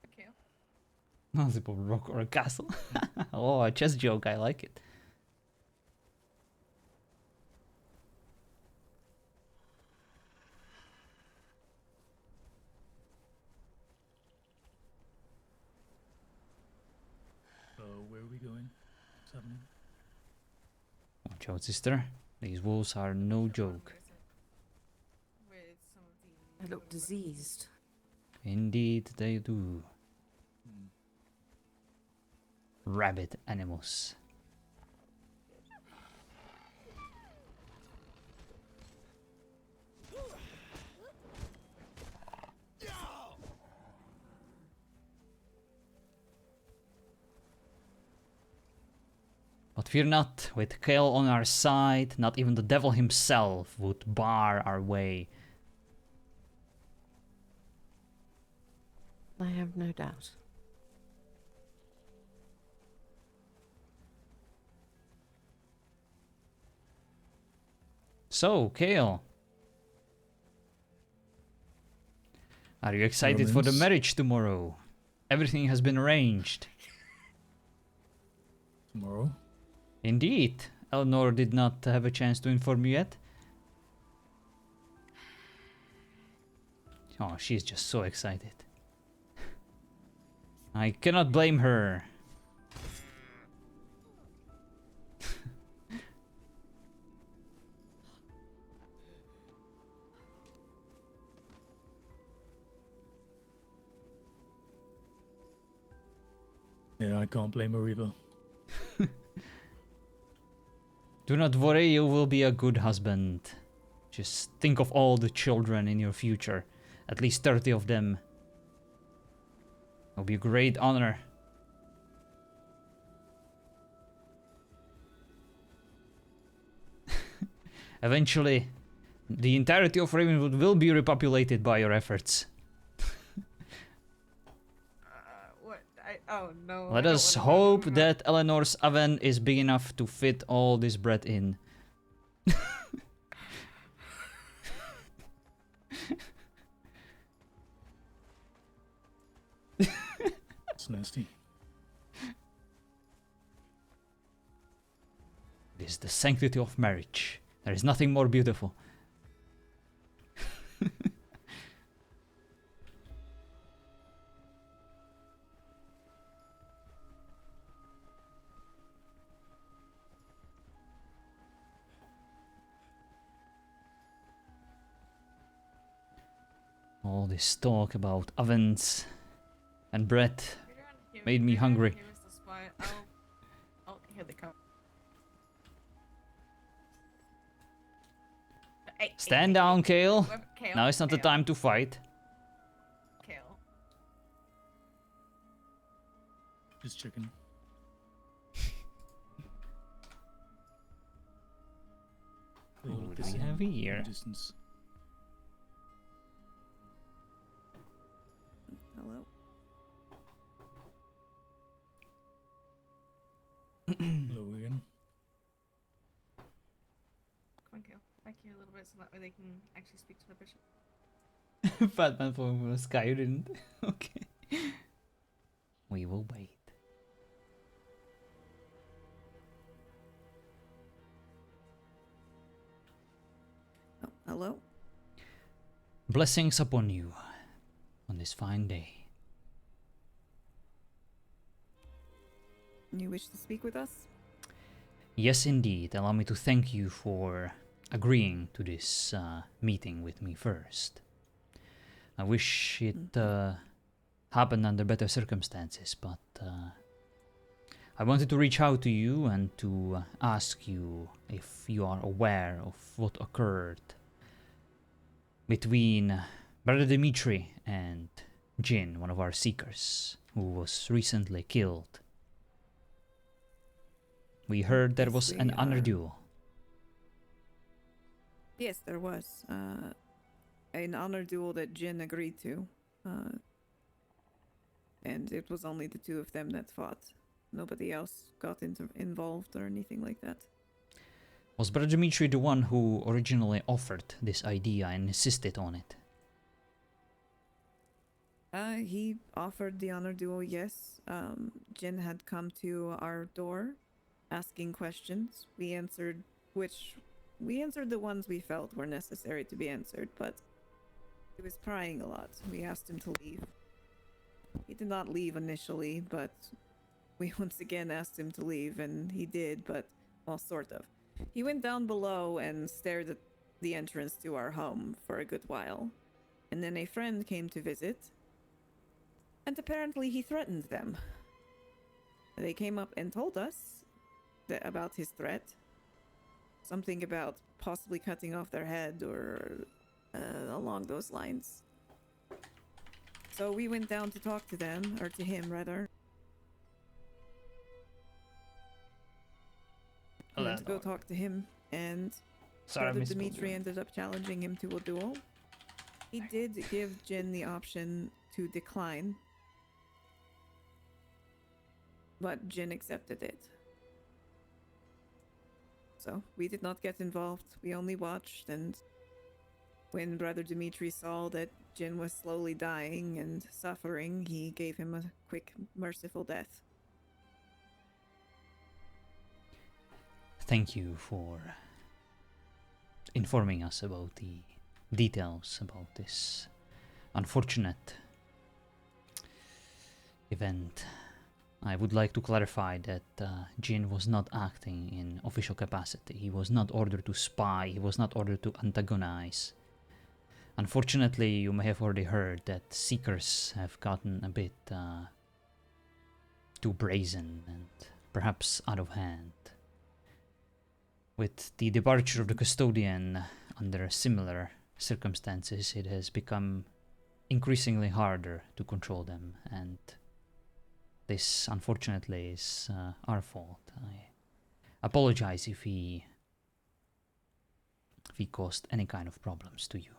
Okay. No, it's a rock or a castle. Oh, a chess joke, I like it. Where are we going? What's happening? Watch out, sister. These wolves are no joke. With some of I the. look diseased. Indeed, they do. Rabbit animals. But fear not, with Kale on our side, not even the devil himself would bar our way. I have no doubt. So, Kale. Are you excited for the Romans? marriage tomorrow? Everything has been arranged. Tomorrow? Indeed. Eleanor did not have a chance to inform you yet. Oh, she's just so excited. I cannot blame her. Yeah, I can't blame her either. Do not worry, you will be a good husband. Just think of all the children in your future. At least 30 of them. It'll be a great honor. Eventually, the entirety of Ravenwood will be repopulated by your efforts. What? Oh no. Let us hope that Eleanor's oven is big enough to fit all this bread in. It's nasty. It is the sanctity of marriage. There is nothing more beautiful. All this talk about ovens and bread made me hungry. Oh, here they come. Stand down, Kale. Kale. Now is not the time to fight. Kale. Just chicken. What do we have here? Distance. Hello. Hello again. Come on, Kale. Back here a little bit so that way they can actually speak to the bishop. Batman from Sky didn't. Okay. We will wait. Oh, hello. Blessings upon you on this fine day. You wish to speak with us? Yes, indeed. Allow me to thank you for agreeing to this meeting with me first. I wish it happened under better circumstances, but I wanted to reach out to you and to ask you if you are aware of what occurred between Brother Dimitri and Jin, one of our seekers, who was recently killed. We heard there was an honor duel. Yes, there was. An honor duel that Jin agreed to. And it was only the two of them that fought. Nobody else got involved or anything like that. Was Brother Dimitri the one who originally offered this idea and insisted on it? He offered the honor duel, yes. Jin had come to our door asking questions. We answered the ones we felt were necessary to be answered, but he was prying a lot. We asked him to leave. He did not leave initially, but we once again asked him to leave, and he did, but, well, sort of. He went down below and stared at the entrance to our home for a good while, and then a friend came to visit, and apparently he threatened them. They came up and told us about his threat. Something about possibly cutting off their head or along those lines. So we went down to talk to them, or to him rather. We went to go talk to him, and Brother Dimitri ended up challenging him to a duel. He did give Jin the option to decline, but Jin accepted it. So we did not get involved. We only watched, and when Brother Dimitri saw that Jin was slowly dying and suffering, he gave him a quick, merciful death. Thank you for informing us about the details about this unfortunate event. I would like to clarify that Jin was not acting in official capacity. He was not ordered to spy. He was not ordered to antagonize. Unfortunately, you may have already heard that Seekers have gotten a bit too brazen and perhaps out of hand. With the departure of the custodian under similar circumstances, it has become increasingly harder to control them, and this unfortunately is our fault. I apologize if he caused any kind of problems to you.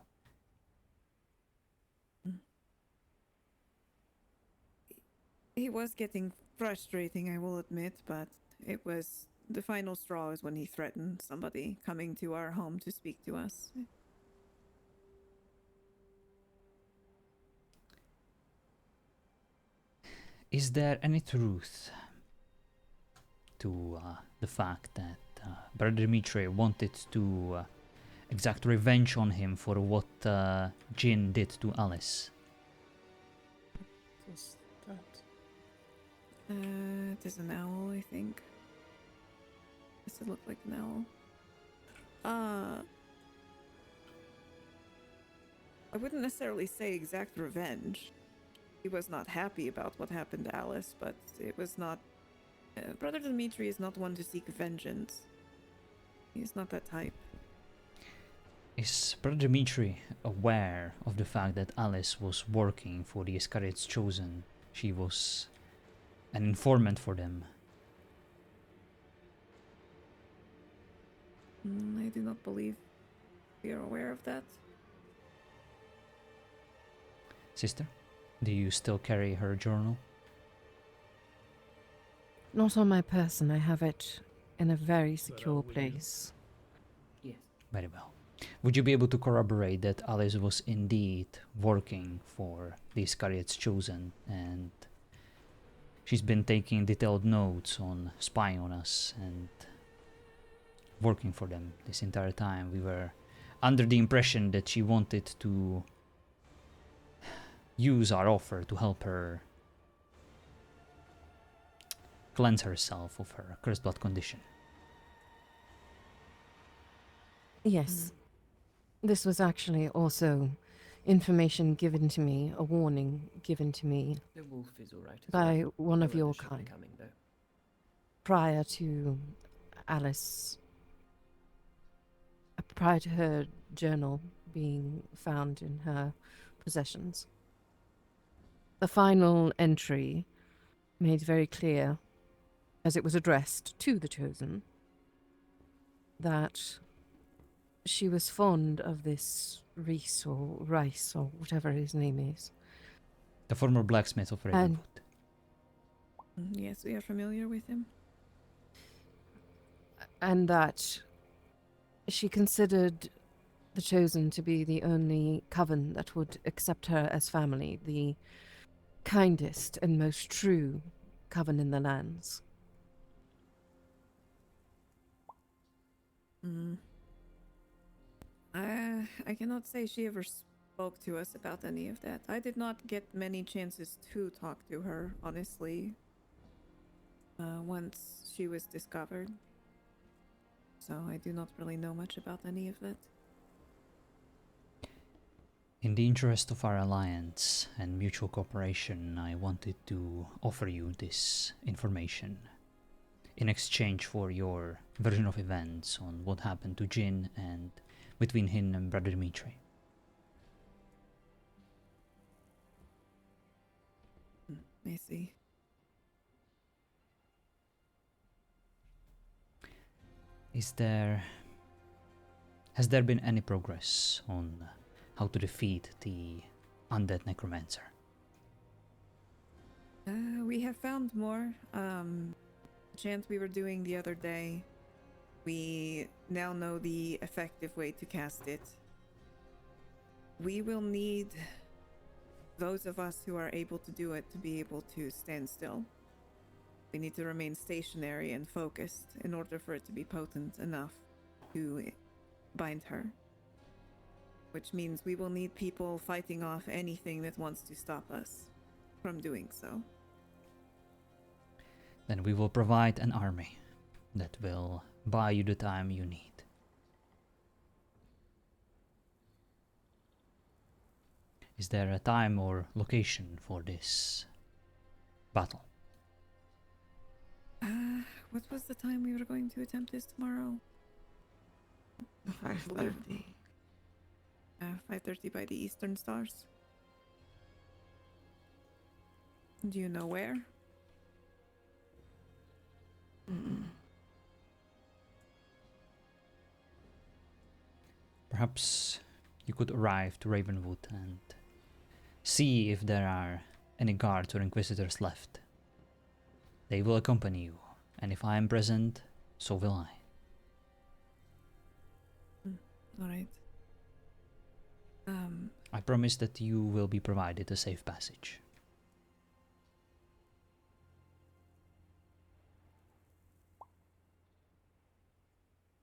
He was getting frustrating, I will admit, but it was the final straw is when he threatened somebody coming to our home to speak to us. Is there any truth to the fact that Brother Dimitri wanted to exact revenge on him for what Jin did to Alice? What's that? It is an owl, I think. Does it look like an owl? I wouldn't necessarily say exact revenge. He was not happy about what happened to Alice, but it was not... Brother Dimitri is not one to seek vengeance. He's not that type. Is Brother Dimitri aware of the fact that Alice was working for the Iscariot's Chosen? She was an informant for them. I do not believe we are aware of that. Sister, do you still carry her journal? Not on my person. I have it in a very secure with you? place. Yes. Very well. Would you be able to corroborate that Alice was indeed working for the Iscariot's Chosen, and she's been taking detailed notes on spying on us and working for them this entire time? We were under the impression that she wanted to use our offer to help her cleanse herself of her cursed blood condition. Yes. This was actually also information given to me, a warning given to me The wolf is all right. by one of No your others should be kind coming, though. prior to Alice, prior to her journal being found in her possessions. The final entry made very clear, as it was addressed to the Chosen, that she was fond of this Reese or Rice or whatever his name is. The former blacksmith of Ravenwood. Yes, we are familiar with him. And that she considered the Chosen to be the only coven that would accept her as family, the kindest and most true coven in the lands. I cannot say she ever spoke to us about any of that. I did not get many chances to talk to her, honestly, once she was discovered. So I do not really know much about any of that. In the interest of our alliance and mutual cooperation, I wanted to offer you this information in exchange for your version of events on what happened to Jin and between him and Brother Dimitri. I see. Has there been any progress on how to defeat the undead necromancer? We have found more. Chant we were doing the other day. We now know the effective way to cast it. We will need those of us who are able to do it to be able to stand still. We need to remain stationary and focused in order for it to be potent enough to bind her. Which means we will need people fighting off anything that wants to stop us from doing so. Then we will provide an army that will buy you the time you need. Is there a time or location for this battle? What was the time we were going to attempt this tomorrow? 5:30. 5:30 by the Eastern Stars. Do you know where? Perhaps you could arrive to Ravenwood and see if there are any guards or inquisitors left. They will accompany you, and if I am present, so will I. Alright. I promise that you will be provided a safe passage.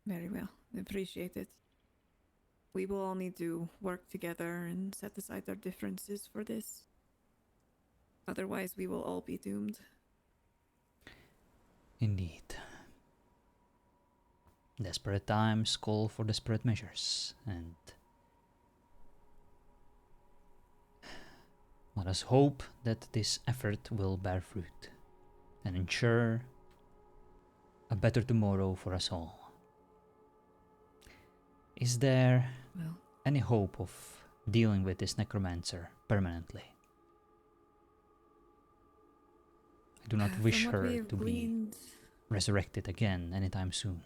Very well. Appreciate it. We will all need to work together and set aside our differences for this. Otherwise, we will all be doomed. Indeed. Desperate times call for desperate measures, and let us hope that this effort will bear fruit and ensure a better tomorrow for us all. Is there any hope of dealing with this necromancer permanently? I do not wish her to be resurrected again anytime soon.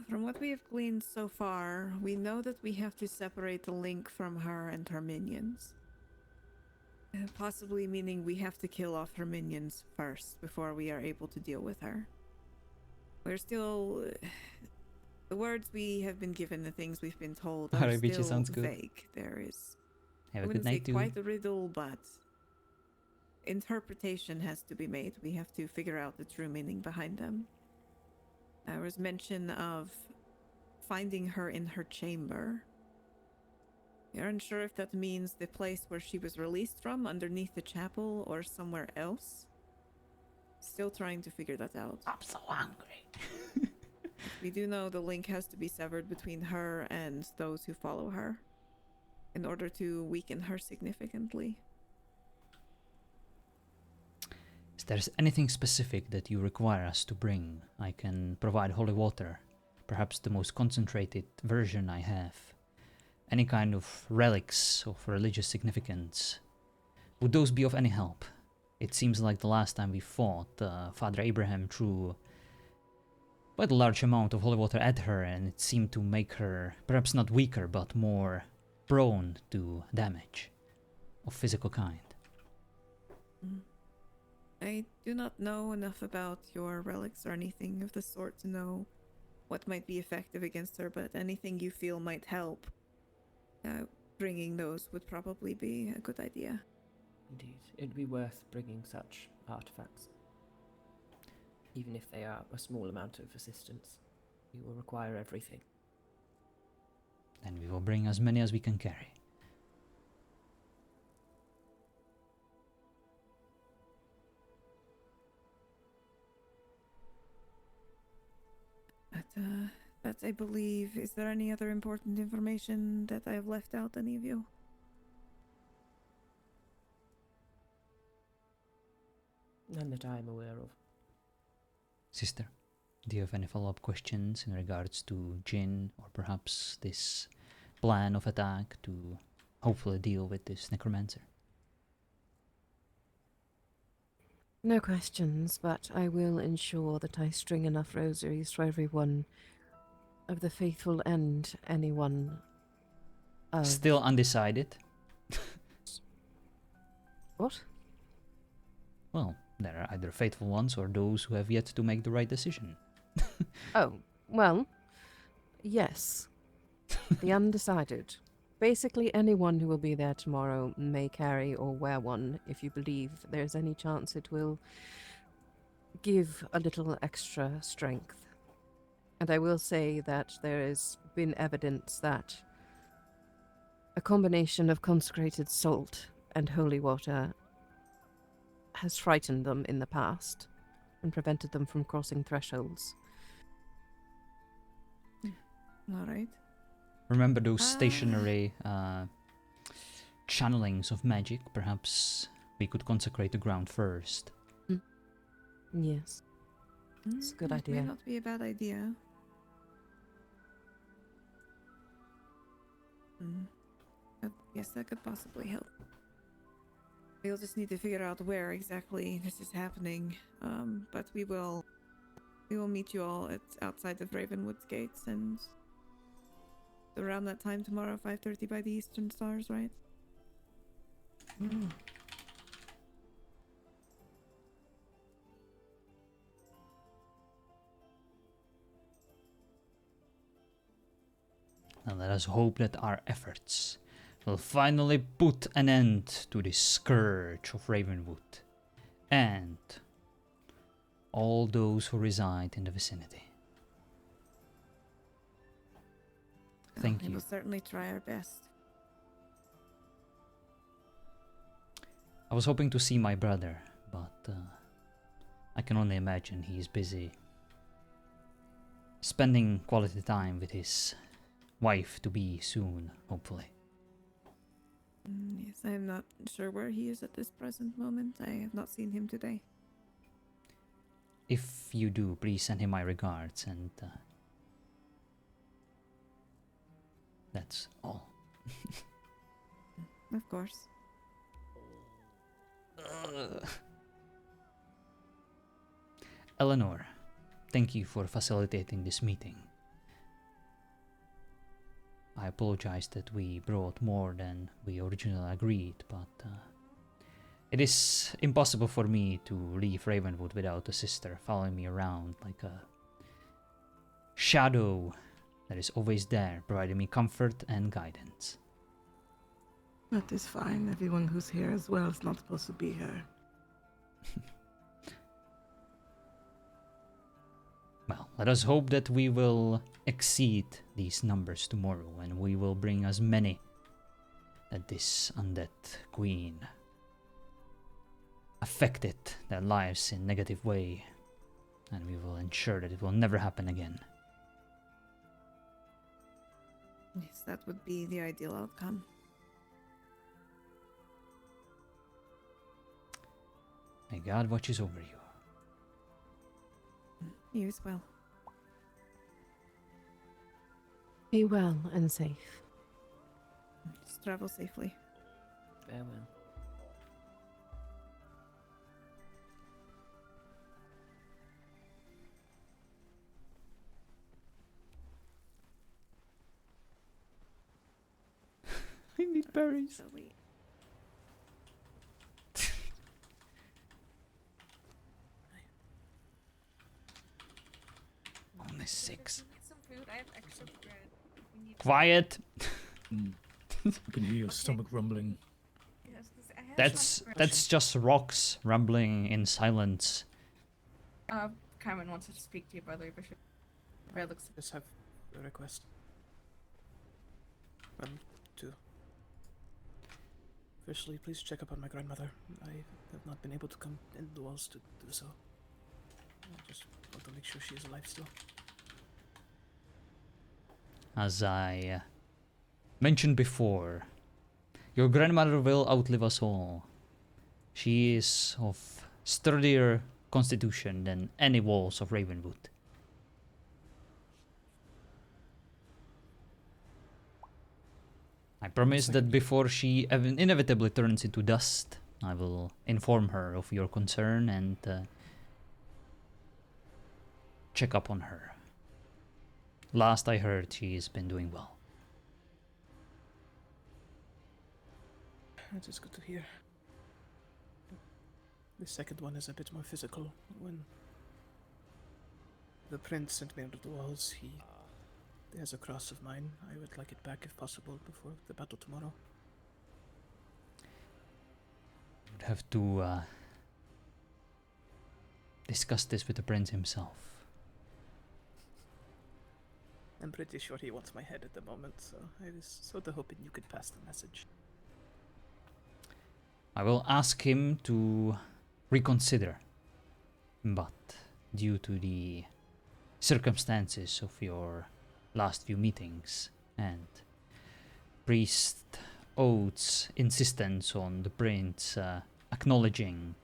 From what we have gleaned so far, we know that we have to separate the link from her and her minions. Possibly meaning we have to kill off her minions first before we are able to deal with her. We're still... the words we have been given, the things we've been told, are still sounds good. vague. There is... Have I a good wouldn't say night, too. quite a riddle, but... interpretation has to be made. We have to figure out the true meaning behind them. There was mention of finding her in her chamber. We aren't sure if that means the place where she was released from, underneath the chapel, or somewhere else. Still trying to figure that out. I'm so hungry. We do know the link has to be severed between her and those who follow her, in order to weaken her significantly. Is there anything specific that you require us to bring? I can provide holy water, perhaps the most concentrated version I have. Any kind of relics of religious significance. Would those be of any help? It seems like the last time we fought, Father Abraham threw quite a large amount of holy water at her, and it seemed to make her perhaps not weaker, but more prone to damage of physical kind. I do not know enough about your relics or anything of the sort to know what might be effective against her, but anything you feel might help, bringing those would probably be a good idea. Indeed, it'd be worth bringing such artifacts. Even if they are a small amount of assistance, we will require everything. Then we will bring as many as we can carry. That I believe. Is there any other important information that I have left out, any of you? None that I am aware of. Sister, do you have any follow-up questions in regards to Jin, or perhaps this plan of attack to hopefully deal with this necromancer? No questions, but I will ensure that I string enough rosaries for everyone of the faithful and anyone of... Still undecided? What? Well, there are either faithful ones or those who have yet to make the right decision. Oh, well, yes. The undecided. Basically, anyone who will be there tomorrow may carry or wear one if you believe there's any chance it will give a little extra strength. And I will say that there has been evidence that a combination of consecrated salt and holy water has frightened them in the past and prevented them from crossing thresholds. All right. Remember those stationary channelings of magic? Perhaps we could consecrate the ground first. Yes. It's a good It idea. may not be a bad idea. But yes, that could possibly help. We'll just need to figure out where exactly this is happening. But we will meet you all outside of Ravenwood's gates, and around that time tomorrow, 5:30 by the Eastern Stars, right? And let us hope that our efforts will finally put an end to this scourge of Ravenwood and all those who reside in the vicinity. Thank We you. will certainly try our best. I was hoping to see my brother, but I can only imagine he's busy spending quality time with his wife-to-be soon, hopefully. Yes, I am not sure where he is at this present moment. I have not seen him today. If you do, please send him my regards, and that's all. Of course. Eleanor, thank you for facilitating this meeting. I apologize that we brought more than we originally agreed, but it is impossible for me to leave Ravenwood without a sister following me around like a shadow that is always there, providing me comfort and guidance. That is fine. Everyone who's here as well is not supposed to be here. Well, let us hope that we will exceed these numbers tomorrow, and we will bring as many that this undead queen affected their lives in a negative way, and we will ensure that it will never happen again. Yes, that would be the ideal outcome. May God watches over you. You as well. Be well and safe. Just travel safely. Farewell. I need berries. So we Only 6. Can we get some food? I have extra bread. We need Quiet. You can hear your stomach rumbling. Yes, 'cause I have That's some bread. that's just rocks rumbling in silence. Carmen wants to speak to you, brother. Bishop. Red looks. Just have a request. To firstly, please check up on my grandmother. I have not been able to come in the walls to do so. I just want to make sure she is alive still. As I mentioned before, your grandmother will outlive us all. She is of sturdier constitution than any walls of Ravenwood. I promise that before she inevitably turns into dust, I will inform her of your concern and check up on her. Last I heard, she's been doing well. That is good to hear. The second one is a bit more physical. When the prince sent me under the walls, he has a cross of mine. I would like it back if possible before the battle tomorrow. Would have to discuss this with the prince himself. I'm pretty sure he wants my head at the moment, so I was sort of hoping you could pass the message. I will ask him to reconsider, but due to the circumstances of your last few meetings and Priest Oath's insistence on the prince acknowledging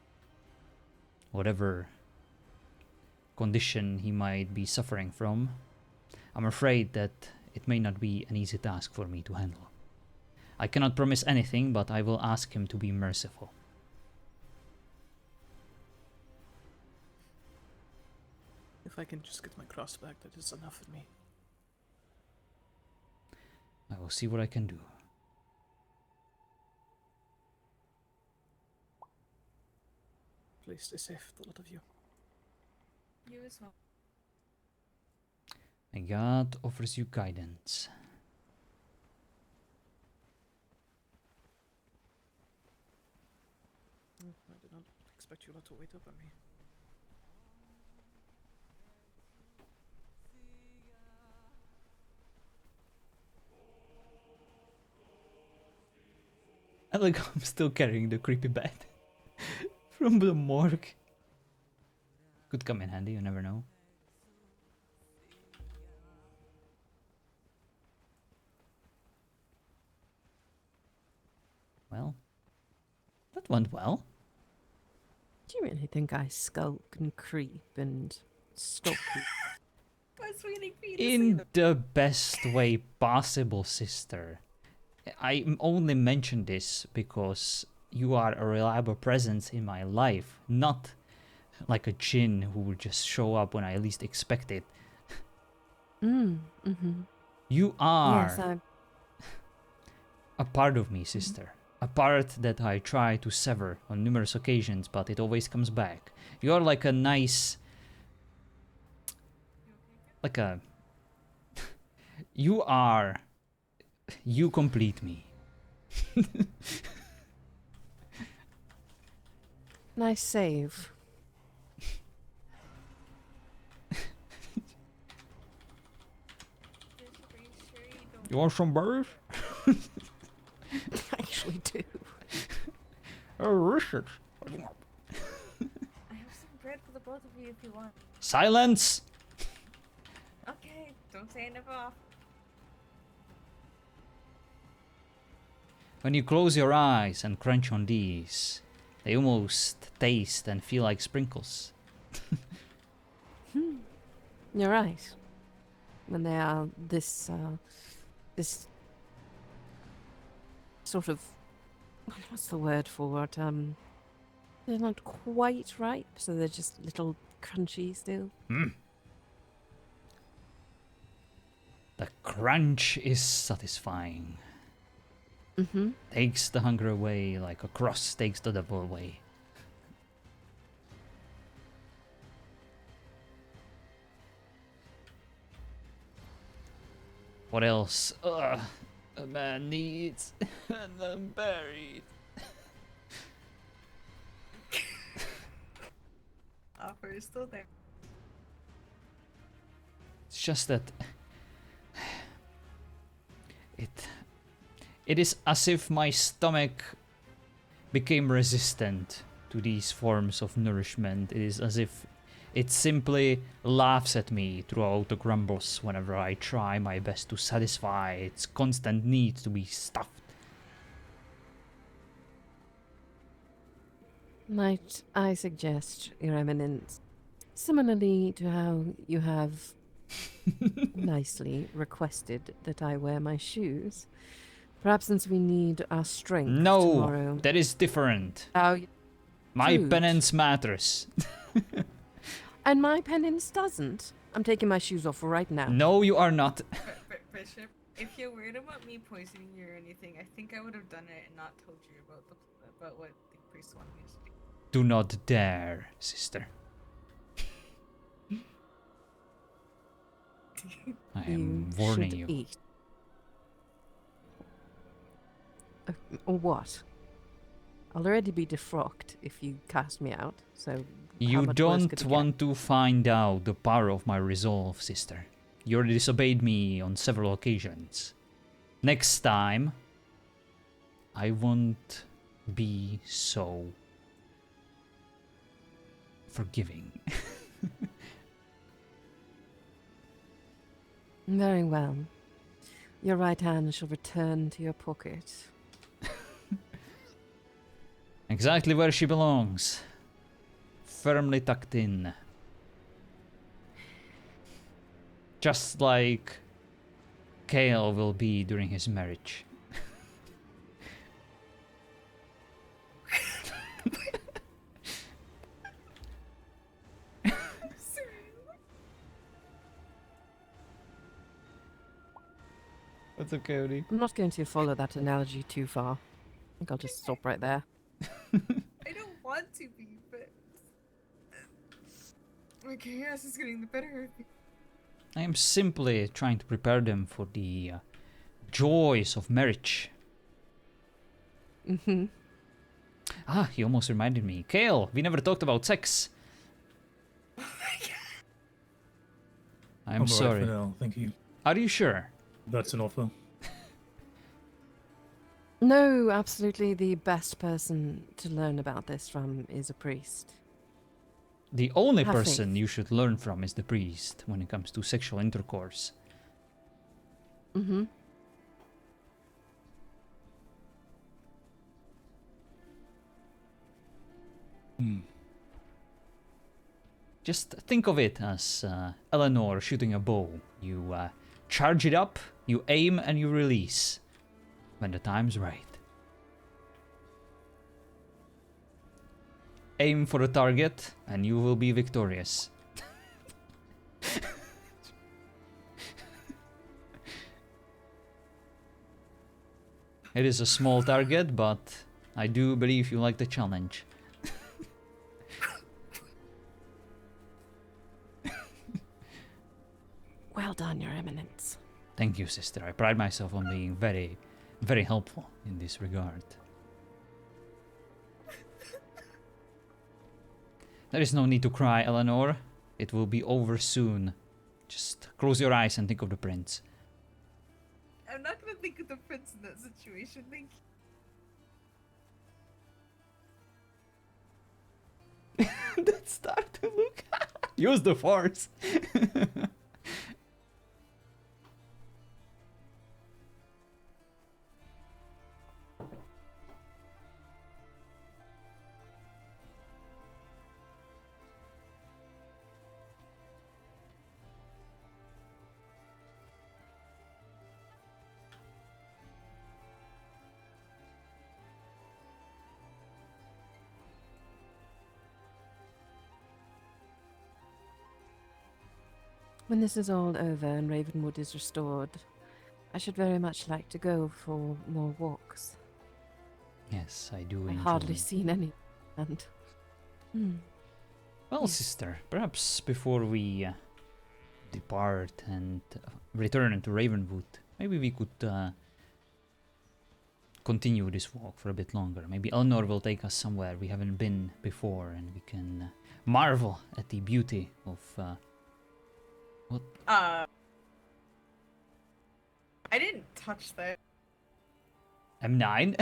whatever condition he might be suffering from, I'm afraid that it may not be an easy task for me to handle. I cannot promise anything, but I will ask him to be merciful. If I can just get my cross back, that is enough for me. I will see what I can do. Please stay safe, the lot of you. You as well. May God offers you guidance. I did not expect you lot to wait up on me. I like I'm still carrying the creepy bed from the morgue. Could come in handy, you never know. Well, that went well. Do you really think I skulk and creep and stalk you? That's really creepy. In the best way possible, sister. I only mention this because you are a reliable presence in my life, not like a djinn who will just show up when I least expect it. You are a part of me, sister. A part that I try to sever on numerous occasions, but it always comes back. You're like a nice... like a... you are... you complete me. Nice save. You want some berries? I actually do. Oh, Richard. I have some bread for the both of you if you want. Silence! Okay, don't say enough off. When you close your eyes and crunch on these, they almost taste and feel like sprinkles. You're right. When they are this sort of, what's the word for it? They're not quite ripe, so they're just little crunchy still. The crunch is satisfying. Takes the hunger away like a cross takes the devil away. What else? A man needs and I'm buried. Offer is still there. It's just that it is as if my stomach became resistant to these forms of nourishment. It is as if it simply laughs at me throughout the grumbles whenever I try my best to satisfy its constant need to be stuffed. Might I suggest, Your Eminence, similarly to how you have nicely requested that I wear my shoes, perhaps since we need our strength tomorrow... No, that is different. Oh, my rude. penance matters. And my penance doesn't. I'm taking my shoes off right now. No, you are not. Bishop, if you're worried about me poisoning you or anything, I think I would have done it and not told you about what the priest wanted me to do. Do not dare, sister. I am warning you. Eat. Or what? I'll already be defrocked if you cast me out, so... You don't want to find out the power of my resolve, sister. You already disobeyed me on several occasions. Next time, I won't be so forgiving. Very well. Your right hand shall return to your pocket. Exactly where she belongs. Firmly tucked in. Just like Kale will be during his marriage. That's okay, Odie. I'm not going to follow that analogy too far. I think I'll just stop right there. I don't want to be, but my chaos is getting the better of me. I am simply trying to prepare them for the joys of marriage. Mm-hmm. Ah, he almost reminded me. Kale, we never talked about sex. Oh my god. I'm all right sorry. for now, thank you. Are you sure? That's an offer. No, absolutely the best person to learn about this from is a priest. The only Have person faith. you should learn from is the priest when it comes to sexual intercourse. Mm-hmm. Just think of it as Eleanor shooting a bow. You charge it up, you aim, and you release when the time's right. Aim for the target, and you will be victorious. It is a small target, but I do believe you like the challenge. Well done, Your Eminence. Thank you, sister. I pride myself on being very, very helpful in this regard. There is no need to cry, Eleanor. It will be over soon. Just close your eyes and think of the prince. I'm not gonna think of the prince in that situation, thank you. Let's start to look. Use the force. When this is all over and Ravenwood is restored, I should very much like to go for more walks. Yes, I do I've enjoy. hardly seen any. And Well, Yes. sister, perhaps before we depart and return to Ravenwood, maybe we could continue this walk for a bit longer. Maybe Eleanor will take us somewhere we haven't been before, and we can marvel at the beauty of what. I didn't touch that. M9.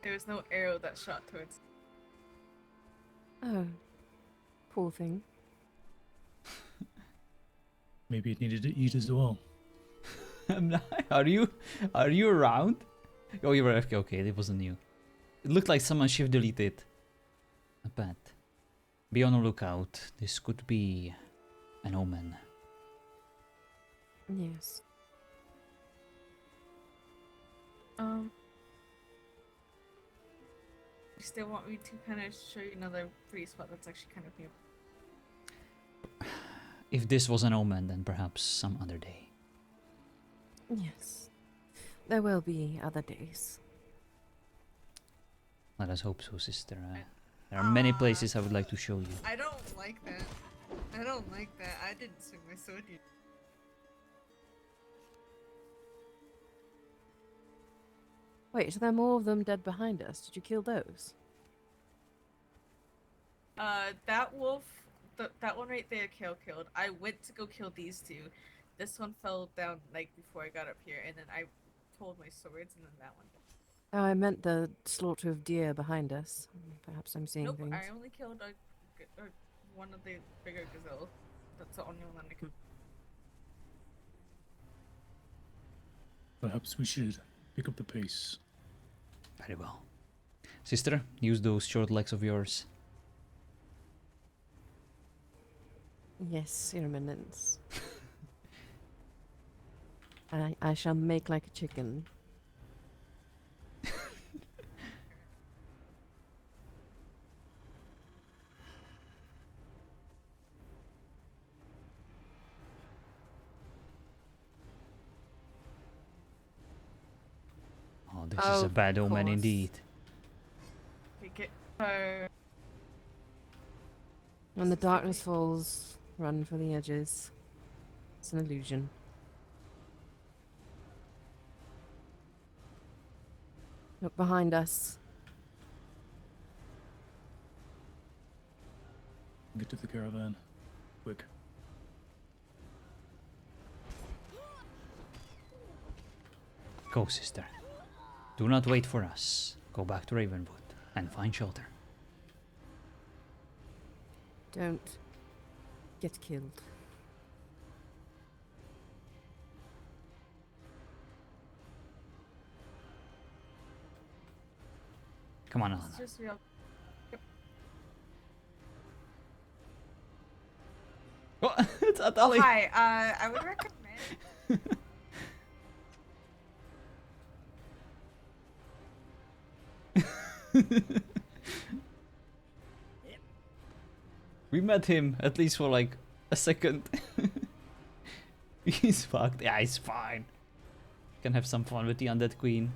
There was no arrow that shot towards. oh, poor thing. Maybe it needed to eat as well. M9. Are you around? Oh, you were AFK. Okay, it wasn't you. It looked like someone shift deleted. Not bad. Be on the lookout. This could be an omen. Yes. You still want me to kind of show you another pretty spot that's actually kind of new? If this was an omen, then perhaps some other day. Yes. There will be other days. Let us hope so, sister. There are many places I would like to show you. I don't like that. I don't like that. I didn't swing my sword yet. Wait, so there are more of them dead behind us. Did you kill those? That wolf, that one right there, Kale killed. I went to go kill these two. This one fell down like before I got up here, and then I pulled my swords, and then that one. Oh, I meant the slaughter of deer behind us. Perhaps I'm seeing Nope, things. I only killed one of the bigger gazelles. That's the only one I killed. Perhaps we should pick up the pace. Very well. Sister, use those short legs of yours. Yes, Your Eminence. I shall make like a chicken. Oh, this is a bad omen indeed. When the darkness falls, run for the edges. It's an illusion. Look behind us. Get to the caravan. Quick. Go, sister. Do not wait for us. Go back to Ravenwood and find shelter. Don't get killed. Come on, Alana. It's just real. Oh, it's Atali. Hi, I would recommend. We met him at least for like a second. He's fucked. Yeah, he's fine. Can have some fun with the undead queen.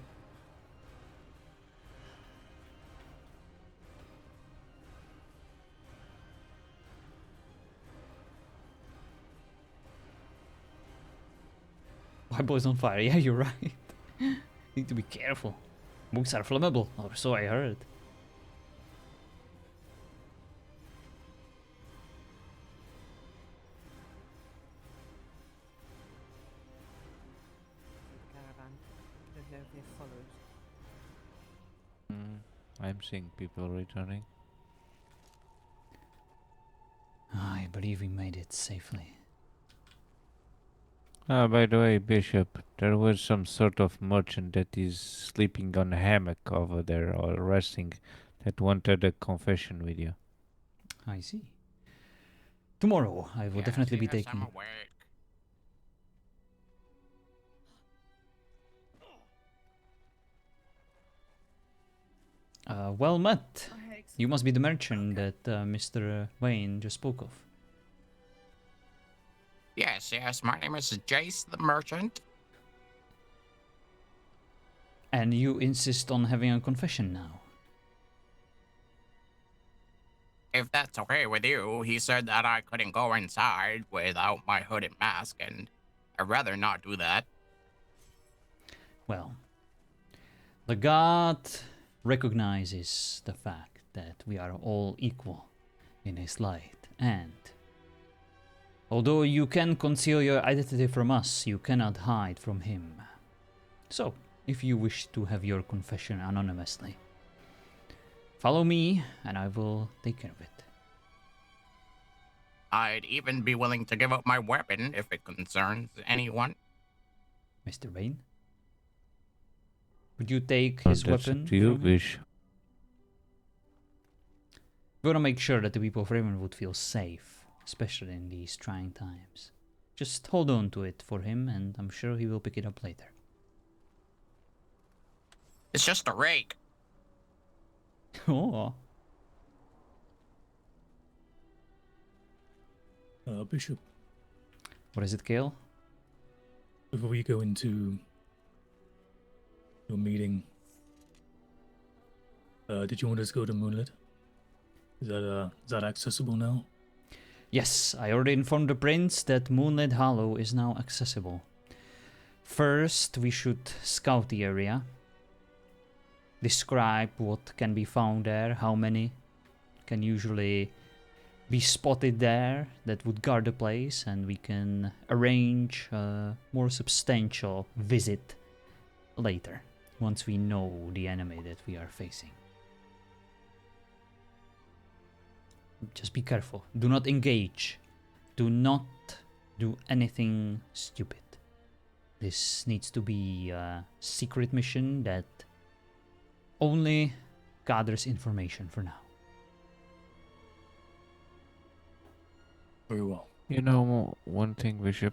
My boy's on fire. Yeah, you're right. Need to be careful. Books are flammable, or so I heard. Caravan. Don't know if they've followed. I'm seeing people returning. I believe we made it safely. Ah, by the way, Bishop, there was some sort of merchant that is sleeping on a hammock over there or resting that wanted a confession with you. I see. Tomorrow, I will definitely be yes, taking. I'm awake. Well met. You must be the merchant that Mr. Wayne just spoke of. Yes, my name is Jace the Merchant. And you insist on having a confession now. If that's okay with you, he said that I couldn't go inside without my hooded mask, and I'd rather not do that. Well, the god recognizes the fact that we are all equal in his light, and although you can conceal your identity from us, you cannot hide from him. So, if you wish to have your confession anonymously, follow me and I will take care of it. I'd even be willing to give up my weapon if it concerns anyone. Mr. Wayne? Would you take his That's weapon? up to you, from him? Bish. We want to make sure that the people of Ravenwood feel safe, especially in these trying times. Just hold on to it for him, and I'm sure he will pick it up later. It's just a rake. Oh. Bishop, What is it, Kale? before we go into your meeting, did you want us to go to Moonlit? Is that accessible now? Yes, I already informed the prince that Moonlit Hollow is now accessible. First, we should scout the area. Describe what can be found there, how many can usually be spotted there that would guard the place, and we can arrange a more substantial visit later, once we know the enemy that we are facing. Just be careful. Do not engage. Do not do anything stupid. This needs to be a secret mission that only gathers information for now. Very well. You know, one thing, Bishop.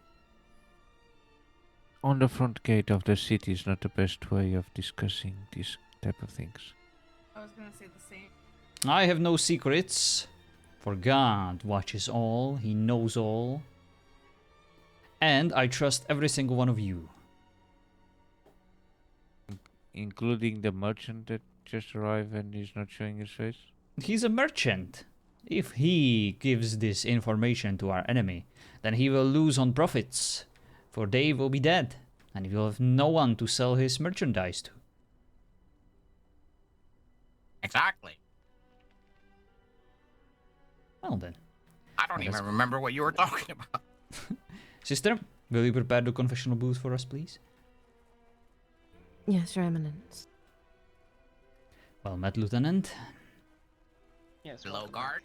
On the front gate of the city is not the best way of discussing these type of things. I was gonna say the same. I have no secrets, for God watches all, He knows all, and I trust every single one of you. Including the merchant that just arrived and is not showing his face? He's a merchant. If he gives this information to our enemy, then he will lose on profits, for they will be dead, and he will have no one to sell his merchandise to. Exactly. Well then. I don't even remember what you were talking about. Sister, will you prepare the confessional booth for us, please? Yes, Your Eminence. Well met, Lieutenant. Yes. Hello, guard.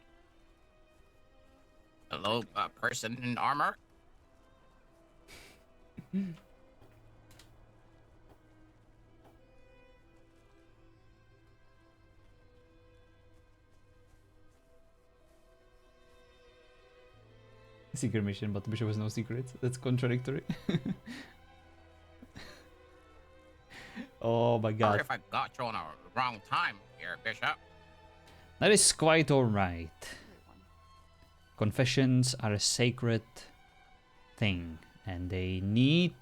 Hello, person in armor. Secret mission, but the bishop has no secrets. That's contradictory. Oh my god. Sorry if I got you on a wrong time here, Bishop. That is quite alright. Confessions are a sacred thing, and they need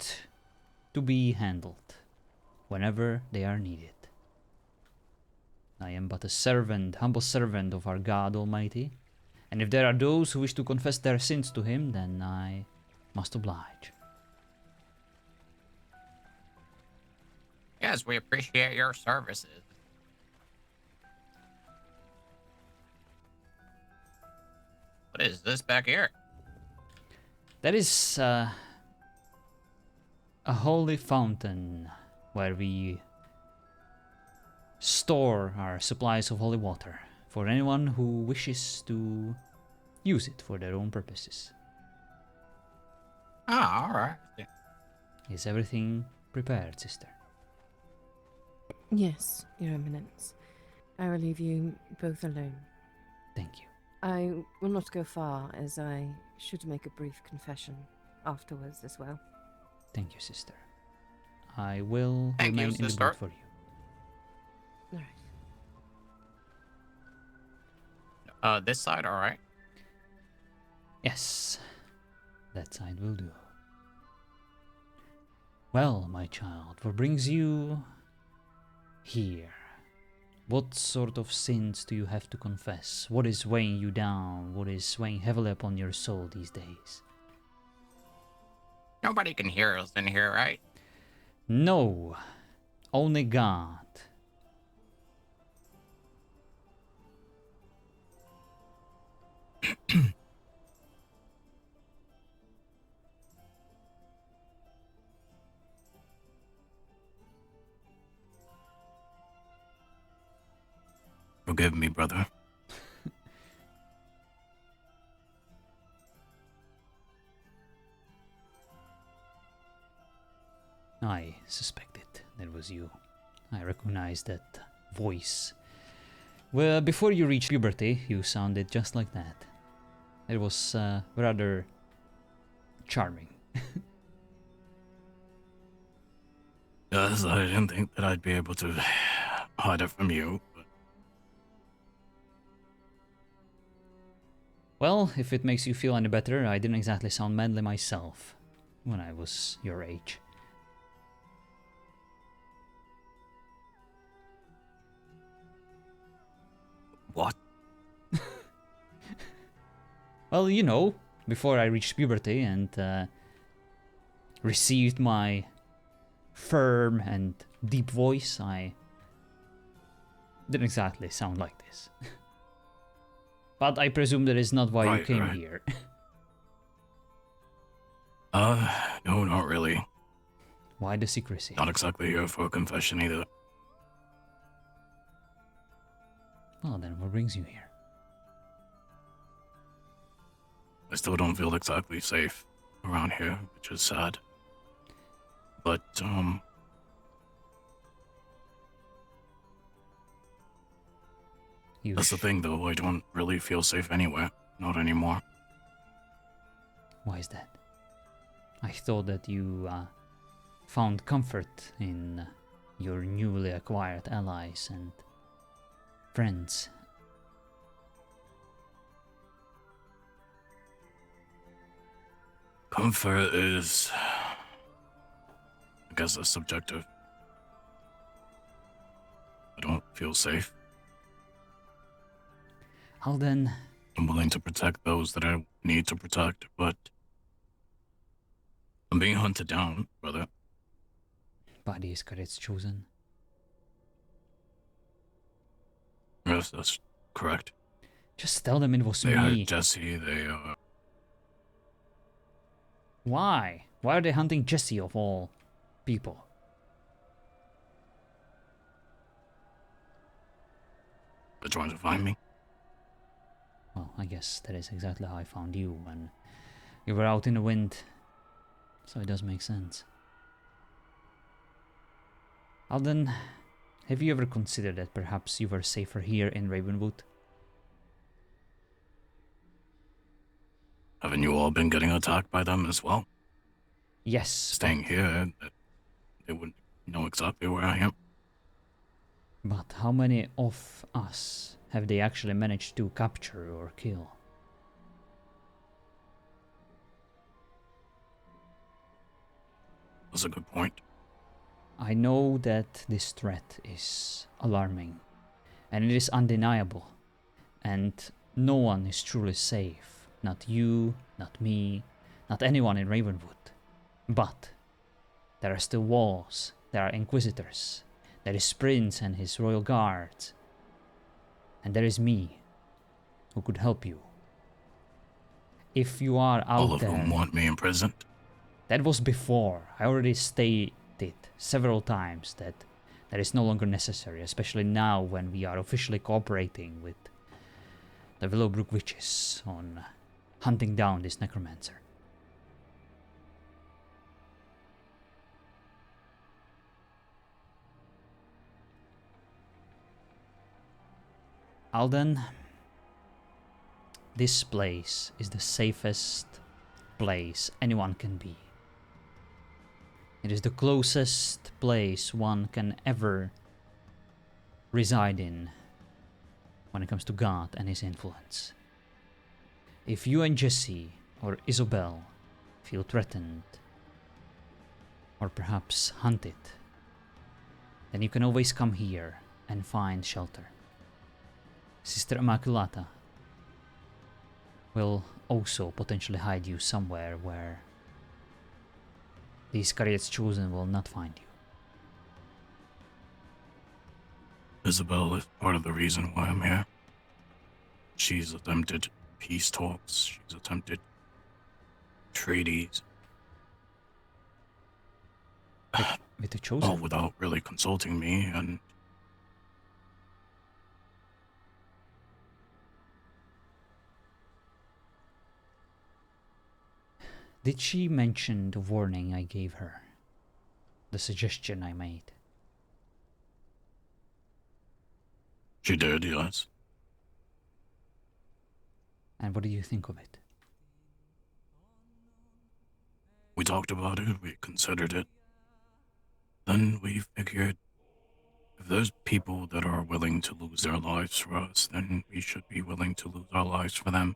to be handled whenever they are needed. I am but a servant, humble servant of our God Almighty, and if there are those who wish to confess their sins to Him, then I must oblige. Yes, we appreciate your services. What is this back here? That is a holy fountain where we store our supplies of holy water for anyone who wishes to use it for their own purposes. Ah, alright. Is everything prepared, sister? Yes, Your Eminence. I will leave you both alone. Thank you. I will not go far, as I should make a brief confession afterwards as well. Thank you, sister. I will Thank you, remain in the sister. boat for you. Alright. This side, alright? Yes, that side will do. Well, my child, what brings you here? What sort of sins do you have to confess? What is weighing you down? What is weighing heavily upon your soul these days? Nobody can hear us in here, right? No, only God. Forgive me, brother. I suspected that was you. I recognized that voice. Well, before you reached puberty, you sounded just like that. It was rather charming. Yes, I didn't think that I'd be able to hide it from you. Well, if it makes you feel any better, I didn't exactly sound manly myself when I was your age. What? Well, you know, before I reached puberty and received my firm and deep voice, I didn't exactly sound like this. But I presume that is not why you came here. No, not really. Why the secrecy? Not exactly here for a confession either. Well then, what brings you here? I still don't feel exactly safe around here, which is sad. But, that's the thing though, I don't really feel safe anywhere. Not anymore. Why is that? I thought that you found comfort in your newly acquired allies and friends. Comfort is, I guess, that's subjective. I don't feel safe. Alden. I'm willing to protect those that I need to protect, but I'm being hunted down, brother. By the Iscariot's chosen. Yes, that's correct. Just tell them it was They me. hurt Jesse, they, Why? Why are they hunting Jesse of all people? they're trying to find me. Well, I guess that is exactly how I found you when you were out in the wind. So it does make sense. Alden, have you ever considered that perhaps you were safer here in Ravenwood? Haven't you all been getting attacked by them as well? Yes. Staying here, they wouldn't know exactly where I am. But how many of us have they actually managed to capture or kill? That's a good point. I know that this threat is alarming, and it is undeniable, and no one is truly safe. Not you, not me, not anyone in Ravenwood. But there are still walls, there are inquisitors, there is Prince and his royal guards, and there is me, who could help you. If you are out All of there... whom want me imprisoned? That was before. I already stated several times that that is no longer necessary, especially now when we are officially cooperating with the Willowbrook witches on hunting down this necromancer. Alden, this place is the safest place anyone can be. It is the closest place one can ever reside in when it comes to God and his influence. If you and Jesse or Isobel feel threatened or perhaps hunted, then you can always come here and find shelter. Sister Immaculata will also potentially hide you somewhere where the Iscariot's chosen will not find you. Isabel is part of the reason why I'm here. She's attempted peace talks, she's attempted treaties. With the chosen? All without really consulting me, and did she mention the warning I gave her? The suggestion I made? she did, yes. And what do you think of it? We talked about it, we considered it. Then we figured, if there's people that are willing to lose their lives for us, then we should be willing to lose our lives for them.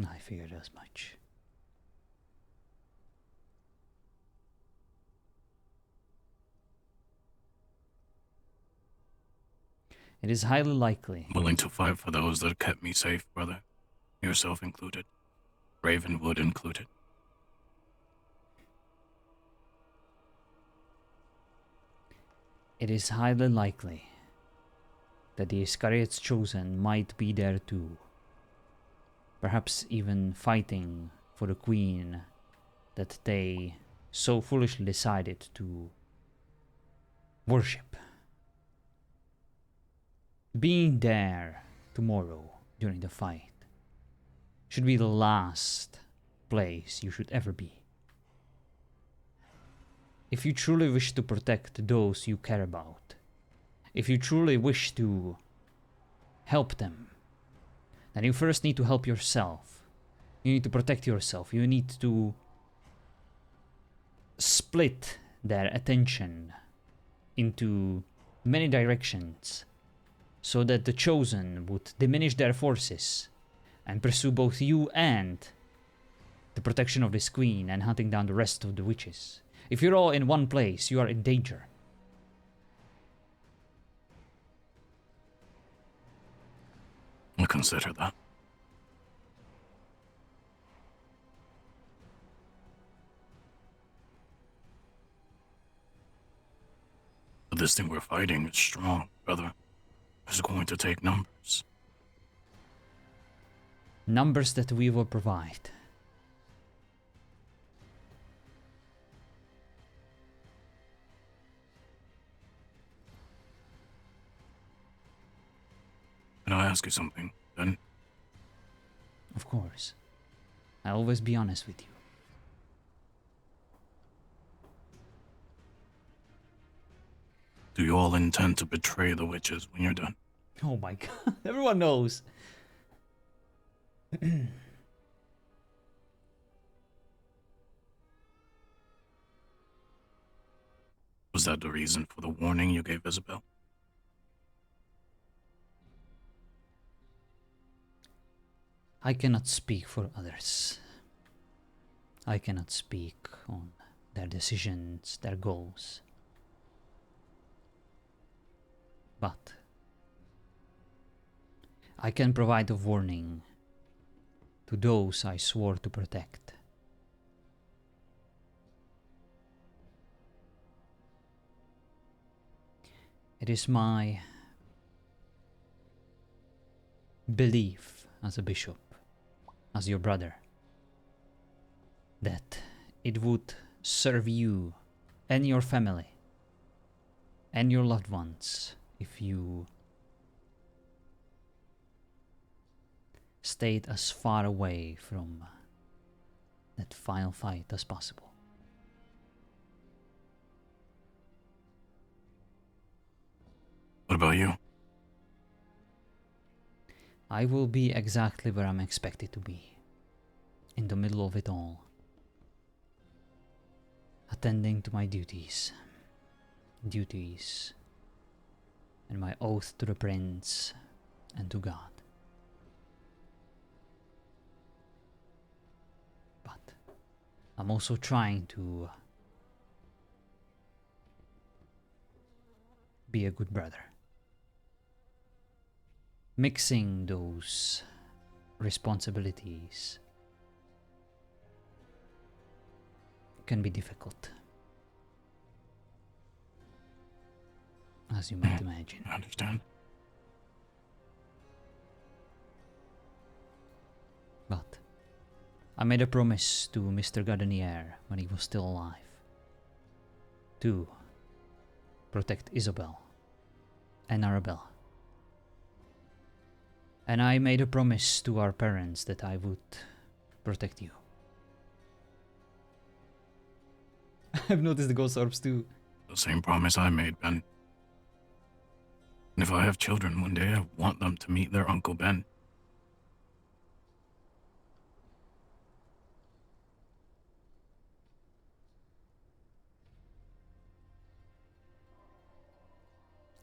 I figured as much. It is highly likely. Willing to fight for those that kept me safe, brother. Yourself included. Ravenwood included. It is highly likely that the Iscariot's chosen might be there too. Perhaps even fighting for the queen that they so foolishly decided to worship. Being there tomorrow during the fight should be the last place you should ever be. if you truly wish to protect those you care about, if you truly wish to help them, then you first need to help yourself. You need to protect yourself. You need to split their attention into many directions so that the Chosen would diminish their forces and pursue both you and the protection of this queen and hunting down the rest of the witches. If you're all in one place, you are in danger. I'll consider that. But this thing we're fighting is strong, brother. It's going to take numbers. Numbers that we will provide. Can I ask you something, Ben? Of course. I'll always be honest with you. Do you all intend to betray the witches when you're done? Oh my god, everyone knows. Was that the reason for the warning you gave Isabel? I cannot speak for others. I cannot speak on their decisions, their goals. But I can provide a warning to those I swore to protect. It is my belief as a bishop, as your brother, that it would serve you and your family and your loved ones if you stayed as far away from that final fight as possible. What about you? I will be exactly where I'm expected to be, in the middle of it all, attending to my duties, and my oath to the prince and to God. But I'm also trying to be a good brother. Mixing those responsibilities can be difficult, as you might imagine. I understand. But I made a promise to Mr. Gardenier when he was still alive to protect Isabel and Arabella. And I made a promise to our parents that I would protect you. I've noticed the ghost orbs too. The same promise I made, Ben. And if I have children one day, I want them to meet their Uncle Ben.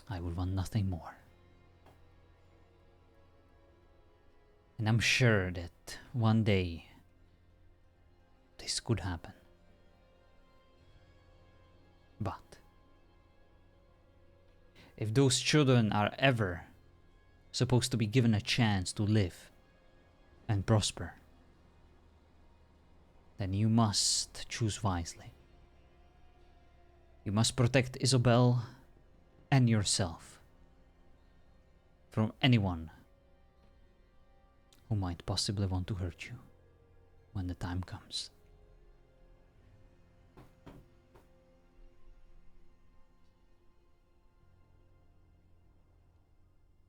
I would want nothing more. And I'm sure that one day this could happen. But if those children are ever supposed to be given a chance to live and prosper, then you must choose wisely. You must protect Isabel and yourself from anyone who might possibly want to hurt you when the time comes.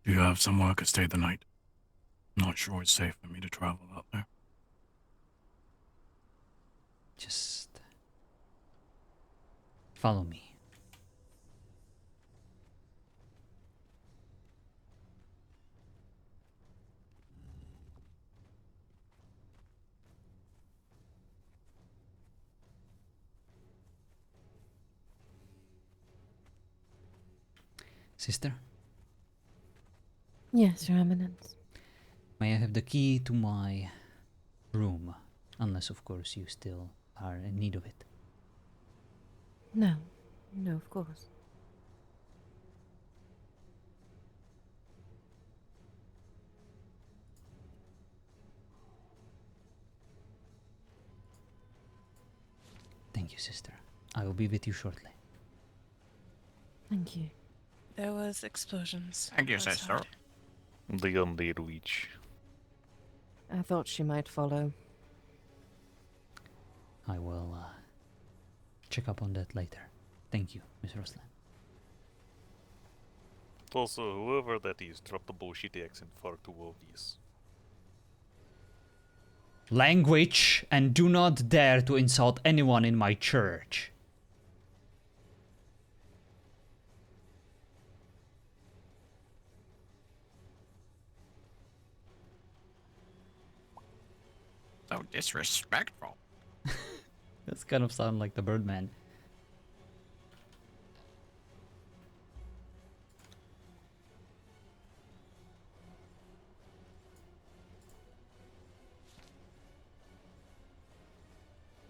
Do you have somewhere I could stay the night? I'm not sure it's safe for me to travel out there. Just Follow me. Sister, Yes, Your Eminence. may I have the key to my room? Unless, of course, you still are in need of it. No. No, of course. Thank you, sister. I will be with you shortly. Thank you. There was explosions. Thank you, sister. outside. The undead witch. I thought she might follow. I will check up on that later. Thank you, Miss Ruslan. Also, whoever that is, drop the bullshit accent for too obvious. Language, and do not dare to insult anyone in my church. So disrespectful. That's kind of sound like the Birdman.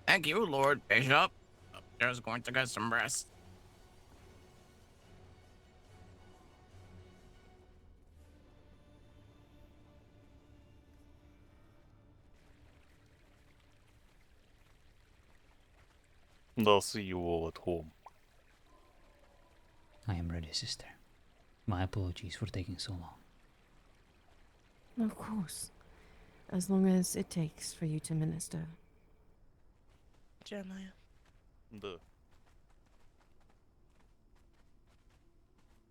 Thank you, Lord Bishop. Upstairs going to get some rest. And I'll see you all at home. I am ready, sister. My apologies for taking so long. Of course. As long as it takes for you to minister. Jeremiah. The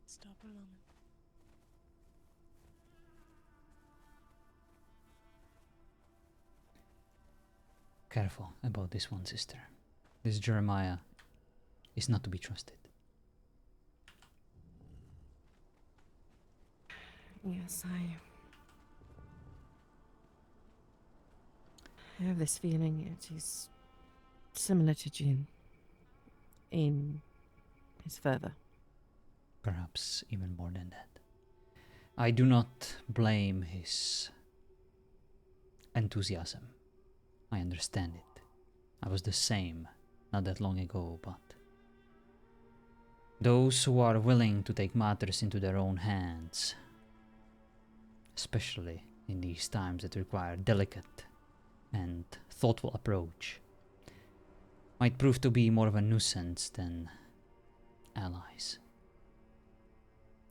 Stop a moment. Careful about this one, sister. This Jeremiah is not to be trusted. Yes, I have this feeling it is similar to Jin. In his fervor. Perhaps even more than that. I do not blame his enthusiasm. I understand it. I was the same not that long ago, but those who are willing to take matters into their own hands, especially in these times that require delicate and thoughtful approach, might prove to be more of a nuisance than allies.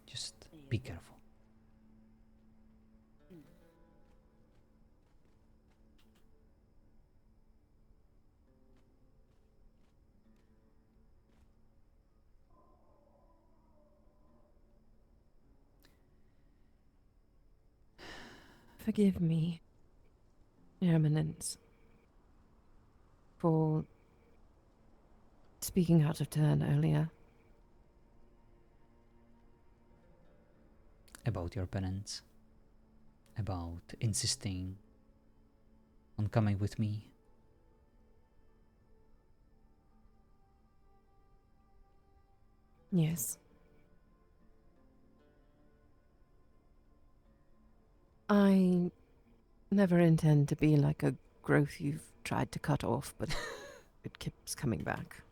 Just be careful. Forgive me, Your Eminence, for speaking out of turn earlier. About your penance, about insisting on coming with me. Yes. I never intend to be like a growth you've tried to cut off, but it keeps coming back.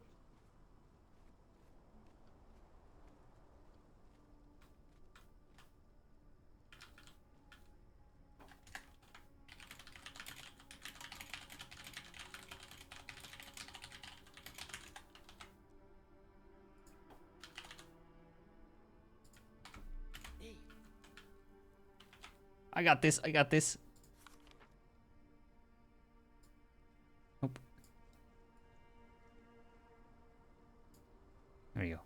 I got this, I got this. Nope. There you go.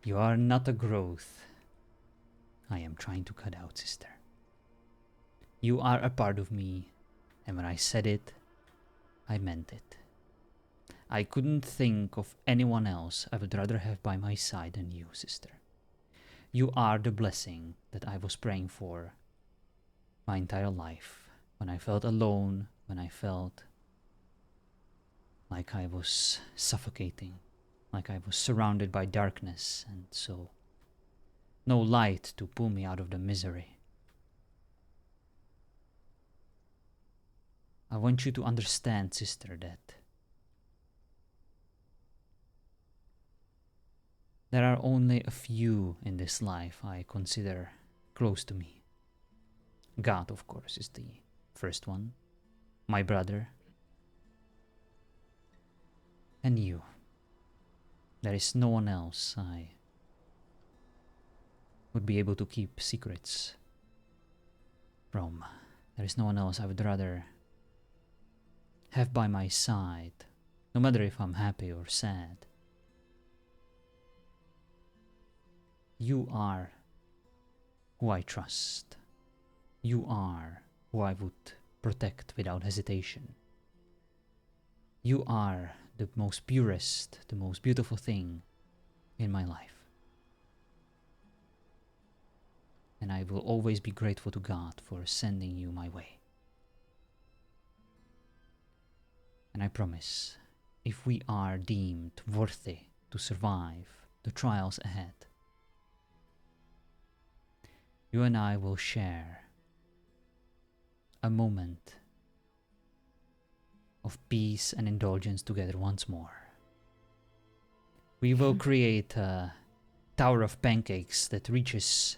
You are not a growth I am trying to cut out, sister. You are a part of me, And when I said it, I meant it. I couldn't think of anyone else I would rather have by my side than you, sister. You are the blessing that I was praying for my entire life. When I felt alone, when I felt like I was suffocating, like I was surrounded by darkness, and so no light to pull me out of the misery. I want you to understand, sister, that there are only a few in this life I consider close to me. God, of course, is the first one, my brother, and you. There is no one else I would be able to keep secrets from. There is no one else I would rather have by my side, no matter if I'm happy or sad. You are who I trust. You are who I would protect without hesitation. You are the most purest, the most beautiful thing in my life. And I will always be grateful to God for sending you my way. And I promise, if we are deemed worthy to survive the trials ahead, you and I will share a moment of peace and indulgence together once more. We will create a tower of pancakes that reaches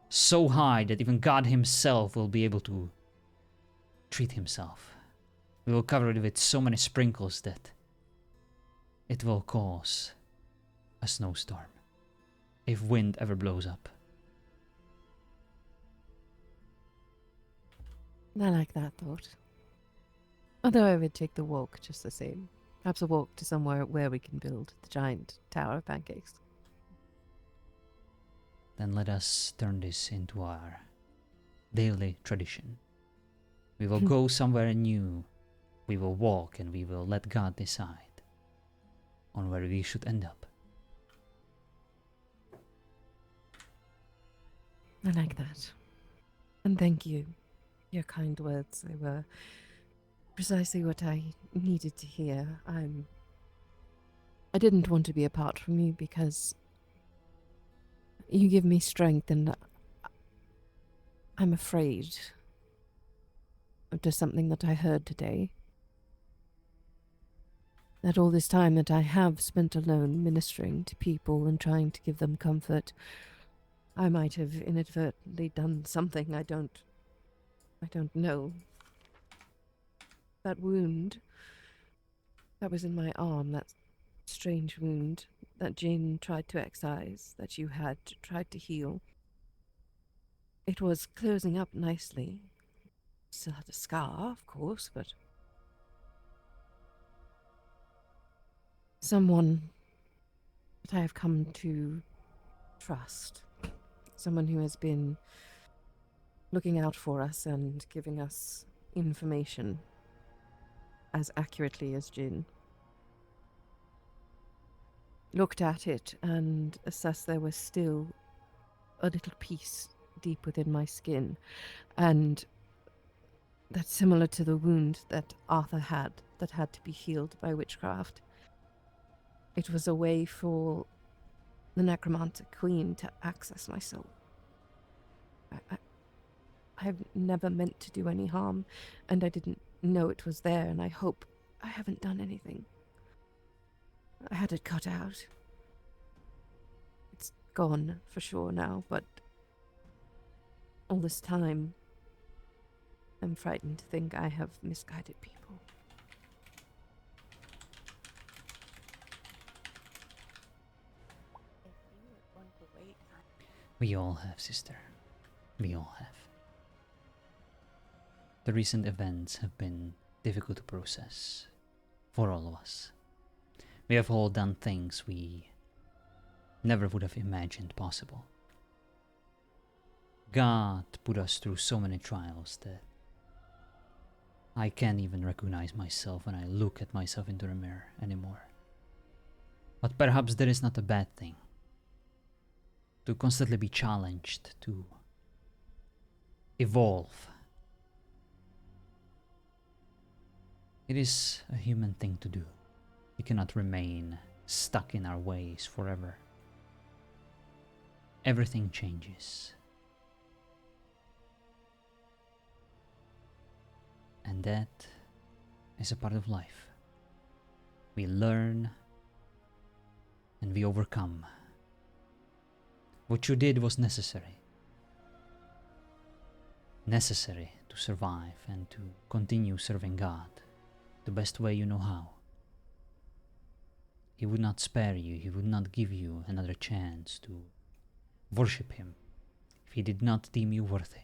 so high that even God himself will be able to treat himself. We will cover it with so many sprinkles that it will cause a snowstorm if wind ever blows up. I like that thought. Although I would take the walk just the same. Perhaps a walk to somewhere where we can build the giant tower of pancakes. Then let us turn this into our daily tradition. We will go somewhere new. We will walk and we will let God decide on where we should end up. I like that. And thank you. Your kind words, they were precisely what I needed to hear. I didn't want to be apart from you because you give me strength, and I'm afraid of just something that I heard today. That all this time that I have spent alone ministering to people and trying to give them comfort, I might have inadvertently done something I don't know. That wound that was in my arm, that strange wound that Jane tried to excise, that you had tried to heal. It was closing up nicely. Still had a scar, of course, but someone that I have come to trust. Someone who has been looking out for us and giving us information as accurately as Jin. Looked at it and assessed there was still a little piece deep within my skin, and that's similar to the wound that Arthur had that had to be healed by witchcraft. It was a way for the necromancer queen to access my soul. I've never meant to do any harm, and I didn't know it was there, and I hope I haven't done anything. I had it cut out. It's gone for sure now, but all this time, I'm frightened to think I have misguided people. We all have, sister. We all have. The recent events have been difficult to process for all of us. We have all done things we never would have imagined possible. God put us through so many trials that I can't even recognize myself when I look at myself into the mirror anymore. But perhaps that is not a bad thing. To constantly be challenged, to evolve. It is a human thing to do. We cannot remain stuck in our ways forever. Everything changes. And that is a part of life. We learn and we overcome. What you did was necessary. Necessary to survive and to continue serving God the best way you know how. He would not spare you, He would not give you another chance to worship Him if He did not deem you worthy.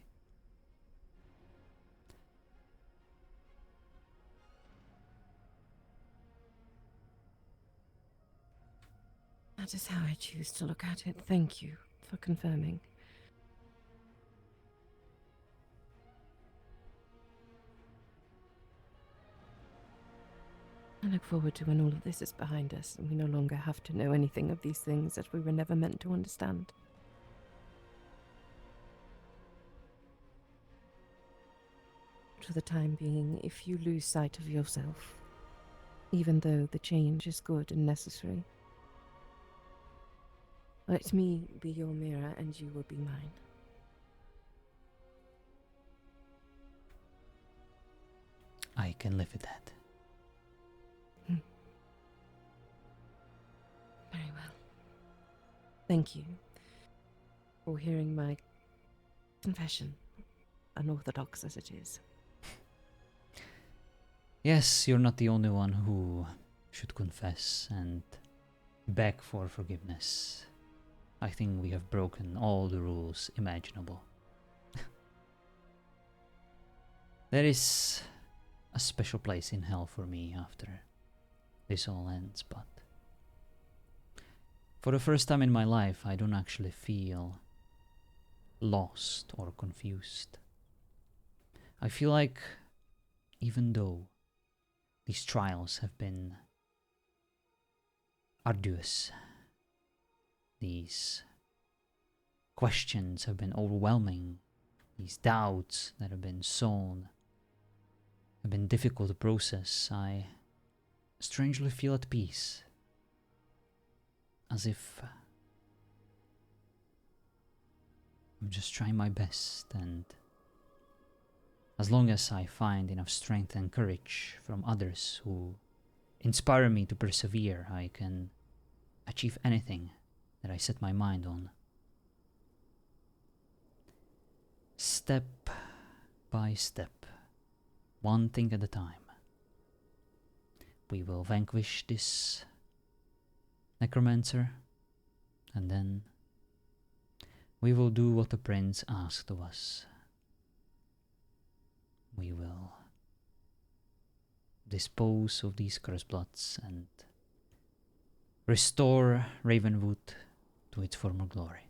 That is how I choose to look at it. Thank you for confirming. I look forward to when all of this is behind us and we no longer have to know anything of these things that we were never meant to understand. For the time being, if you lose sight of yourself, even though the change is good and necessary, let me be your mirror and you will be mine. I can live with that. Very well. Thank you for hearing my confession, unorthodox as it is. Yes, you're not the only one who should confess and beg for forgiveness. I think we have broken all the rules imaginable. There is a special place in hell for me after this all ends, but for the first time in my life, I don't actually feel lost or confused. I feel like even though these trials have been arduous, these questions have been overwhelming, these doubts that have been sown have been difficult to process, I strangely feel at peace. As if I'm just trying my best, and as long as I find enough strength and courage from others who inspire me to persevere, I can achieve anything that I set my mind on. Step by step, one thing at a time, we will vanquish this necromancer, and then we will do what the prince asked of us. We will dispose of these cursebloods and restore Ravenwood to its former glory.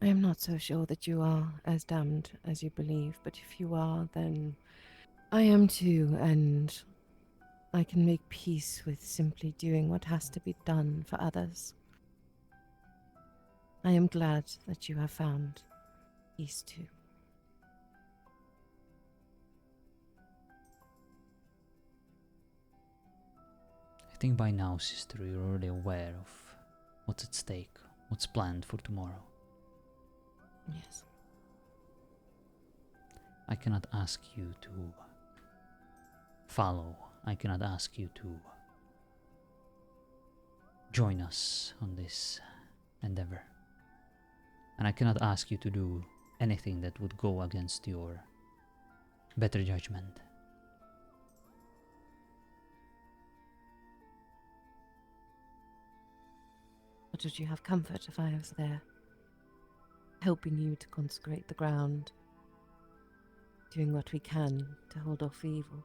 I am not so sure that you are as damned as you believe, but if you are, then I am too, and I can make peace with simply doing what has to be done for others. I am glad that you have found peace too. I think by now, sister, you're already aware of what's at stake, what's planned for tomorrow. Yes. I cannot ask you to follow. I cannot ask you to join us on this endeavor. And I cannot ask you to do anything that would go against your better judgment. But would you have comfort if I was there, helping you to consecrate the ground, doing what we can to hold off evil?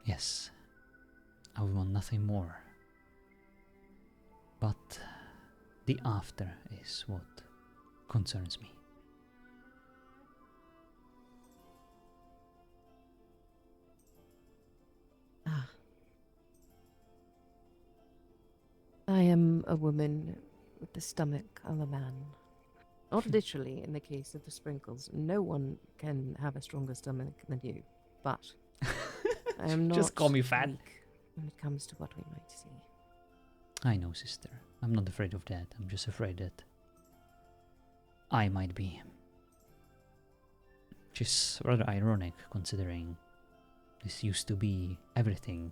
Yes, I would want nothing more. But The after is what concerns me. Ah. I am a woman with the stomach of a man. Not literally in the case of the sprinkles. No one can have a stronger stomach than you. But I am not Just call me fat. weak when it comes to what we might see. I know, sister. I'm not afraid of that. I'm just afraid that I might be. Which is rather ironic, considering this used to be everything.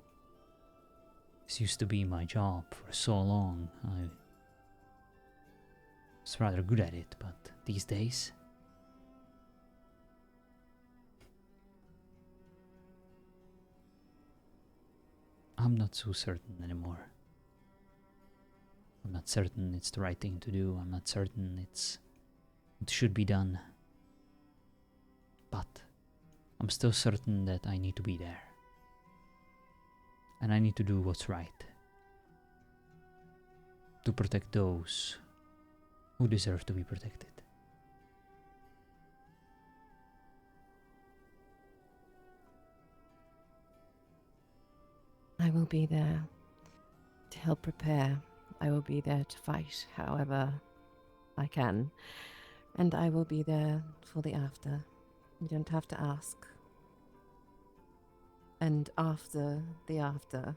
This used to be my job for so long. I was rather good at it, but these days... I'm not so certain anymore. I'm not certain it's the right thing to do. I'm not certain it should be done. But I'm still certain that I need to be there. And I need to do what's right. To protect those who deserve to be protected. I will be there to help prepare. I will be there to fight however I can. And I will be there for the after. You don't have to ask. And after the after,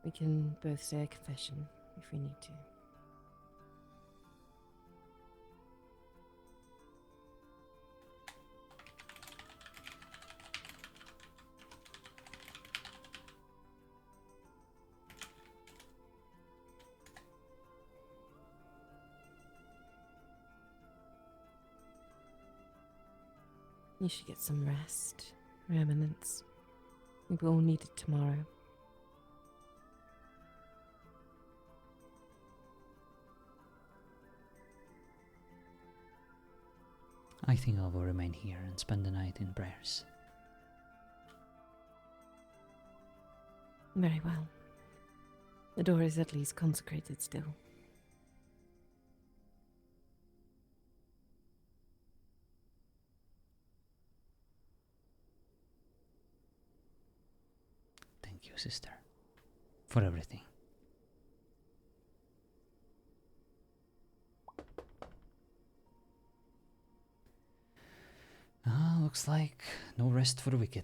we can both say a confession if we need to. You should get some rest, Your Eminence. We will all need it tomorrow. I think I will remain here and spend the night in prayers. Very well. The door is at least consecrated still. Thank you, sister, for everything. Looks like no rest for the wicked.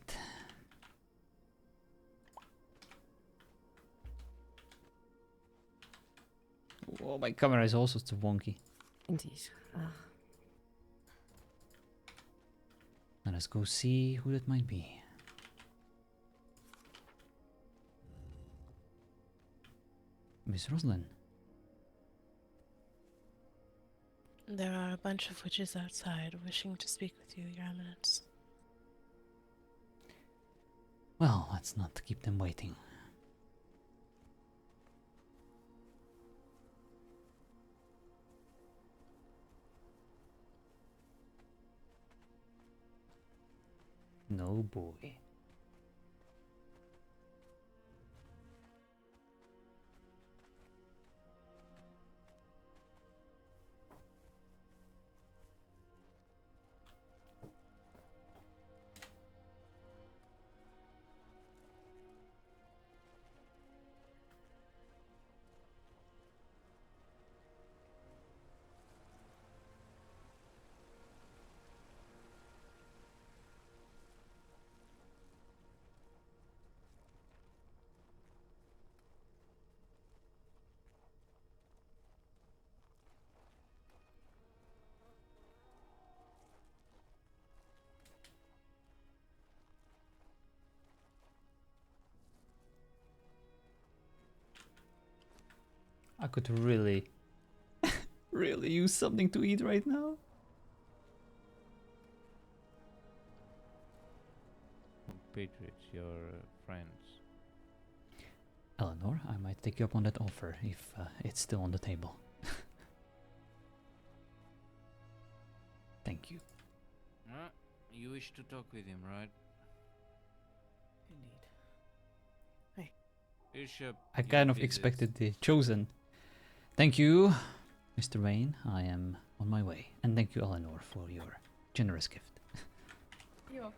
Oh, my camera is also too wonky. Indeed. Let us go see who that might be. Miss Roslyn. There are a bunch of witches outside wishing to speak with you, Your Eminence. Well, let's not keep them waiting. No boy. I could really, really use something to eat right now. Compatriots, your friends. Eleanor, I might take you up on that offer if it's still on the table. Thank you. You wish to talk with him, right? Indeed. Bishop, I kind of expected the chosen. Thank you, Mr. Wayne. I am on my way. And thank you, Eleanor, for your generous gift. Yo.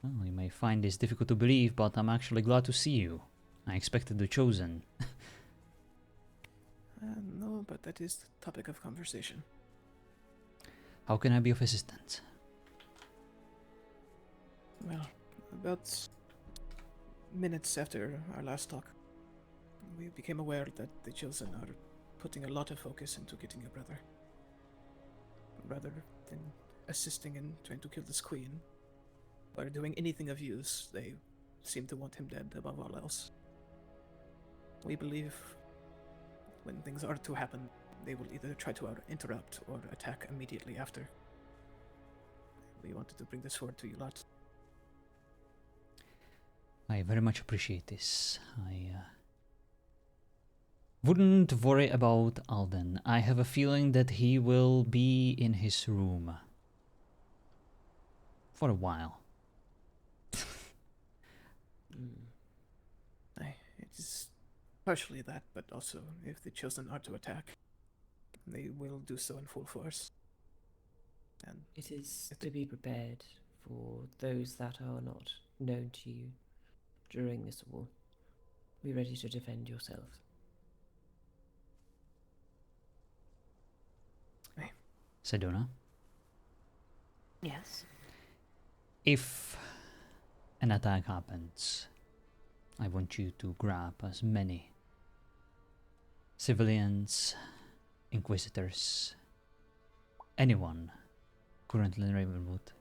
Well, you may find this difficult to believe, but I'm actually glad to see you. I expected the chosen. No, but that is the topic of conversation. How can I be of assistance? Well, about minutes after our last talk, we became aware that the Chosen are putting a lot of focus into getting your brother. Rather than assisting in trying to kill this queen, or doing anything of use, they seem to want him dead above all else. We believe when things are to happen, they will either try to interrupt or attack immediately after. We wanted to bring this forward to you lot. I very much appreciate this. I wouldn't worry about Alden. I have a feeling that he will be in his room for a while. It is partially that, but also if the Chosen are to attack, they will do so in full force. And it is to be prepared for those that are not known to you during this war. Be ready to defend yourself. Sedona? Yes. If an attack happens, I want you to grab as many civilians, inquisitors, anyone currently in Ravenwood,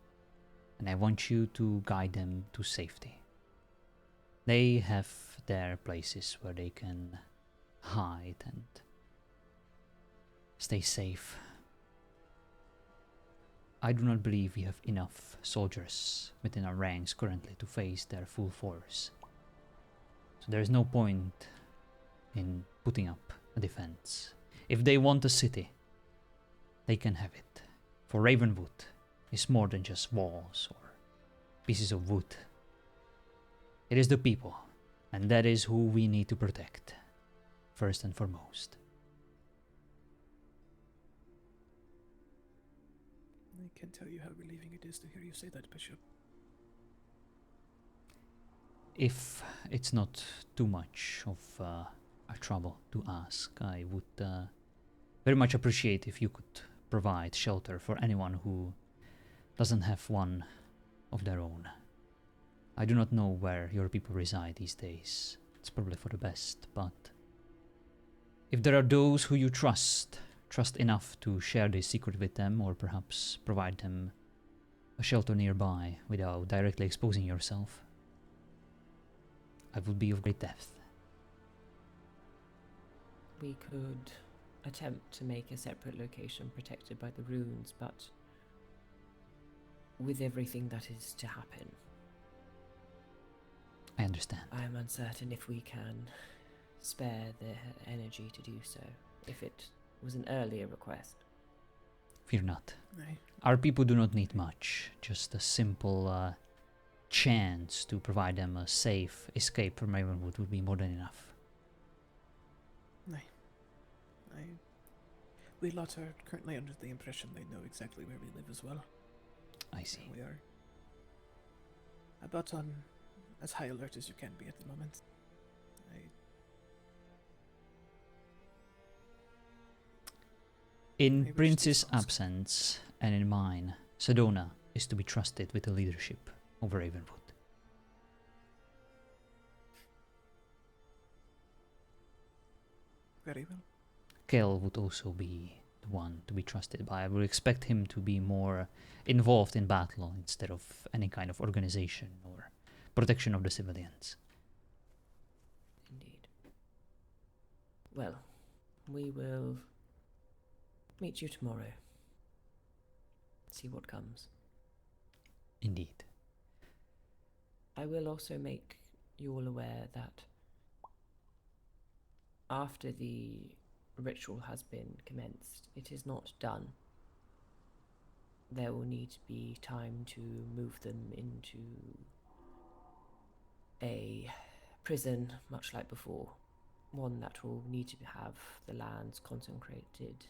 and I want you to guide them to safety. They have their places where they can hide and stay safe. I do not believe we have enough soldiers within our ranks currently to face their full force. So there is no point in putting up a defense. If they want a city, they can have it. For Ravenwood is more than just walls or pieces of wood. It is the people, and that is who we need to protect, first and foremost. I can't tell you how relieving it is to hear you say that, Bishop. If it's not too much of a trouble to ask, I would very much appreciate if you could provide shelter for anyone who doesn't have one of their own. I do not know where your people reside these days. It's probably for the best, but if there are those who you trust enough to share this secret with them, or perhaps provide them a shelter nearby without directly exposing yourself, I would be of great depth. We could attempt to make a separate location protected by the runes, but with everything that is to happen, I understand. I am uncertain if we can spare the energy to do so, if it was an earlier request. Fear not. Right. Our people do not need much, just a simple chance to provide them a safe escape from Ravenwood would be more than enough. We lot are currently under the impression they know exactly where we live as well. I see. We are about on as high alert as you can be at the moment. In Prince's absence, and in mine, Sedona is to be trusted with the leadership over Ravenwood. Very well. Kel would also be the one to be trusted by. I would expect him to be more involved in battle instead of any kind of organization or protection of the civilians. Indeed. Well, we will meet you tomorrow. See what comes. Indeed. I will also make you all aware that after the ritual has been commenced, it is not done. there will need to be time to move them into a prison, much like before. One that will need to have the lands consecrated,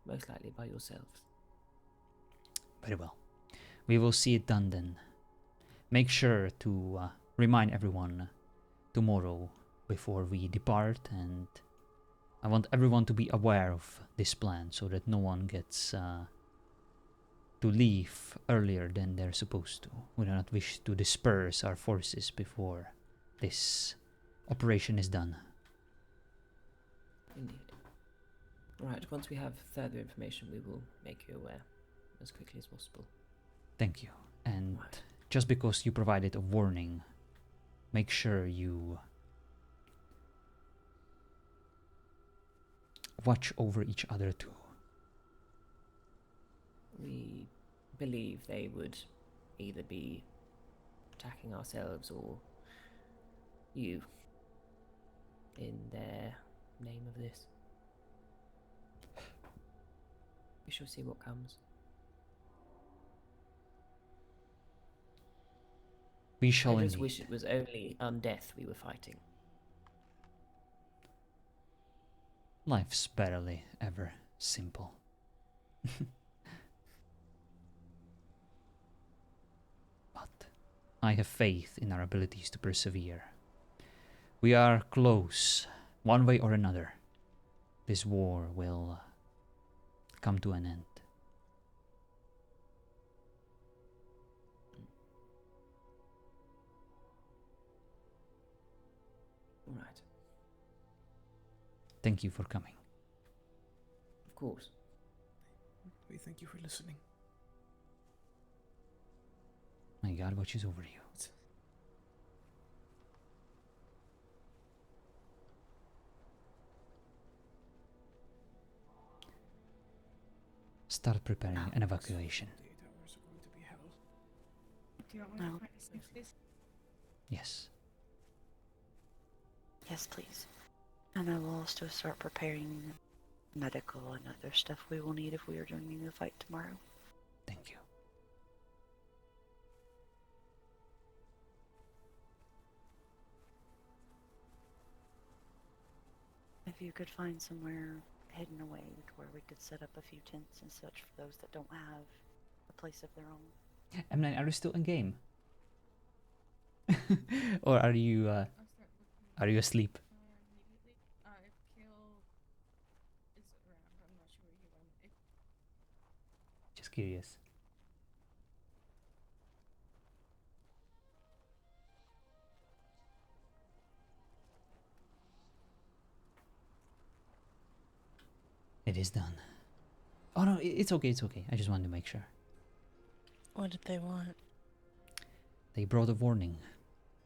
most likely by yourselves. Very well. We will see it done then. Make sure to remind everyone tomorrow before we depart, and I want everyone to be aware of this plan so that no one gets to leave earlier than they're supposed to. We do not wish to disperse our forces before this operation is done. Indeed. Right, once we have further information, we will make you aware as quickly as possible. Thank you. And just because you provided a warning, make sure you watch over each other too. We believe they would either be attacking ourselves or you in their name of this. We shall see what comes. We shall I just indeed. wish it was only undeath we were fighting. Life's barely ever simple. But I have faith in our abilities to persevere. We are close, one way or another. This war will come to an end. All right. Thank you for coming. Of course. We thank you for listening. My God, watches over you. Start preparing an evacuation. Do you want me to find a safe space? Yes. Yes, please. And I will also start preparing medical and other stuff we will need if we are joining the fight tomorrow. Thank you. If you could find somewhere hidden away to where we could set up a few tents and such for those that don't have a place of their own. M9, are you still in game? Or are you asleep? If Kale is around, I'm not sure where he went. Just curious. It is done. Oh no, it's okay, it's okay. I just wanted to make sure. What did they want? They brought a warning.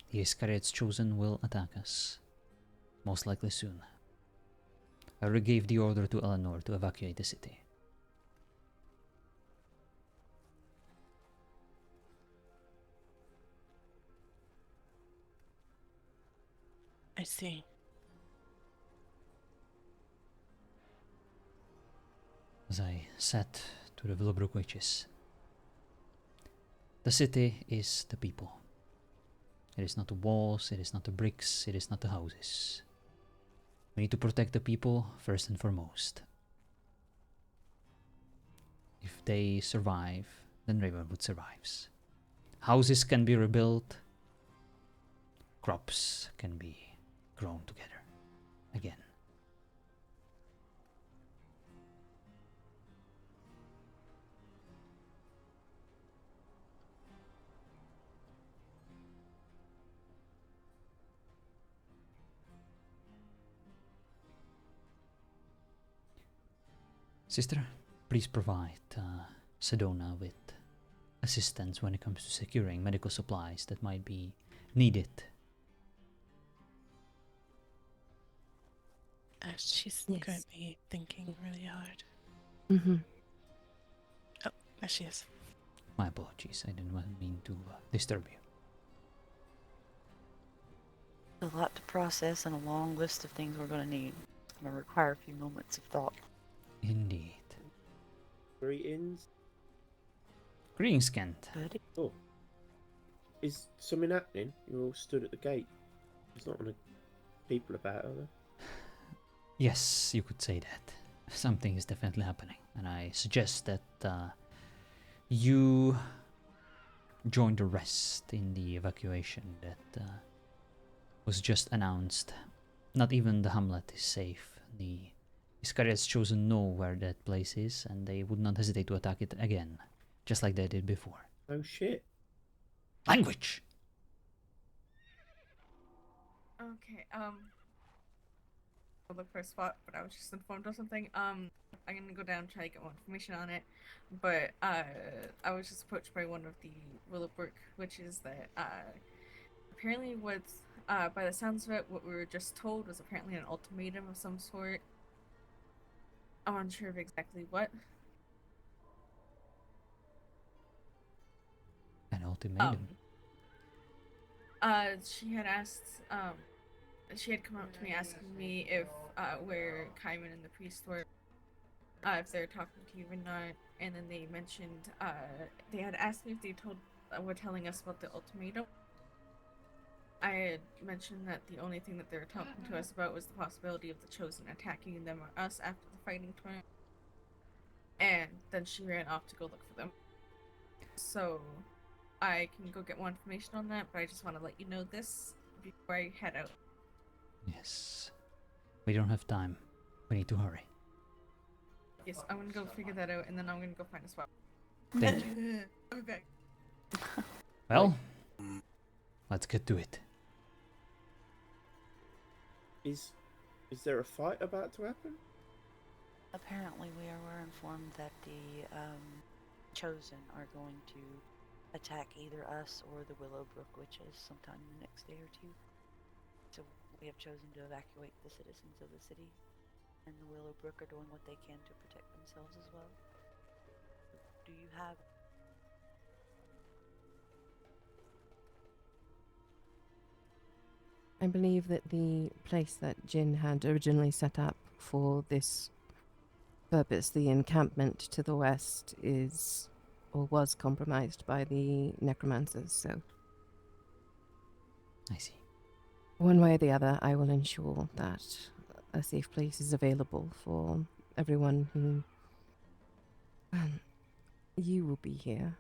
The Iscariot's chosen will attack us. Most likely soon. I gave the order to Eleanor to evacuate the city. I see. As I said to the Willowbrook witches, the city is the people. It is not the walls, it is not the bricks, it is not the houses. We need to protect the people first and foremost. If they survive, then Ravenwood survives. Houses can be rebuilt, crops can be grown together again. Sister, please provide Sedona with assistance when it comes to securing medical supplies that might be needed. She's going to be thinking really hard. Mm-hmm. Oh, there she is. My apologies, I didn't mean to disturb you. A lot to process and a long list of things we're going to need. It's going to require a few moments of thought. Indeed. Greetings. Greetings, Kent. Oh. Is something happening? You're all stood at the gate. There's not many people about, are there? Yes, you could say that. Something is definitely happening, and I suggest that you join the rest in the evacuation that was just announced. Not even the hamlet is safe. The Iscariot's chosen know where that place is, and they would not hesitate to attack it again, just like they did before. Oh shit. Language! Okay, I'll look for a spot, but I was just informed of something. I'm gonna go down and try to get more information on it. But I was just approached by one of the Willowbrook witches that apparently what's by the sounds of it, what we were just told was apparently an ultimatum of some sort. I'm unsure of exactly what. An ultimatum? She had asked, she had come up to me asking me if, where Kaiman and the priest were, if they were talking to you or not, and then they mentioned, they had asked me if they were telling us about the ultimatum. I had mentioned that the only thing that they were talking to us about was the possibility of the Chosen attacking them or us after the fighting tournament. And then she ran off to go look for them. So, I can go get more information on that, but I just want to let you know this before I head out. Yes. We don't have time. We need to hurry. Yes, I'm gonna go figure that out, and then I'm gonna go find a spot. Thank you. I'll be back. Well, let's get to it. Is there a fight about to happen? Apparently, we were informed that the Chosen are going to attack either us or the Willowbrook witches sometime in the next day or two. So we have chosen to evacuate the citizens of the city, and the Willowbrook are doing what they can to protect themselves as well. Do you have... I believe that the place that Jin had originally set up for this purpose, the encampment to the west, is or was compromised by the necromancers, so I see. one way or the other, I will ensure that a safe place is available for everyone who... you will be here.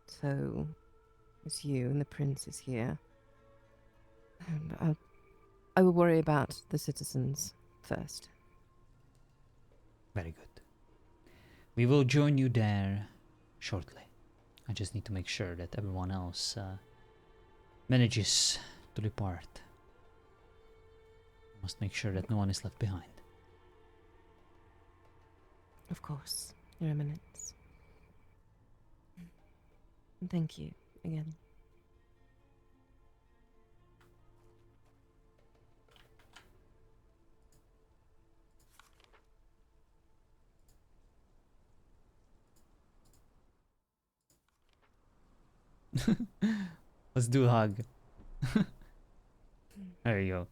So, it's you and the prince is here. And I will worry about the citizens first. Very good. We will join you there shortly. I just need to make sure that everyone else manages to depart. Must make sure that no one is left behind. Of course, Your Eminence. Thank you again. Let's do a hug. There you go.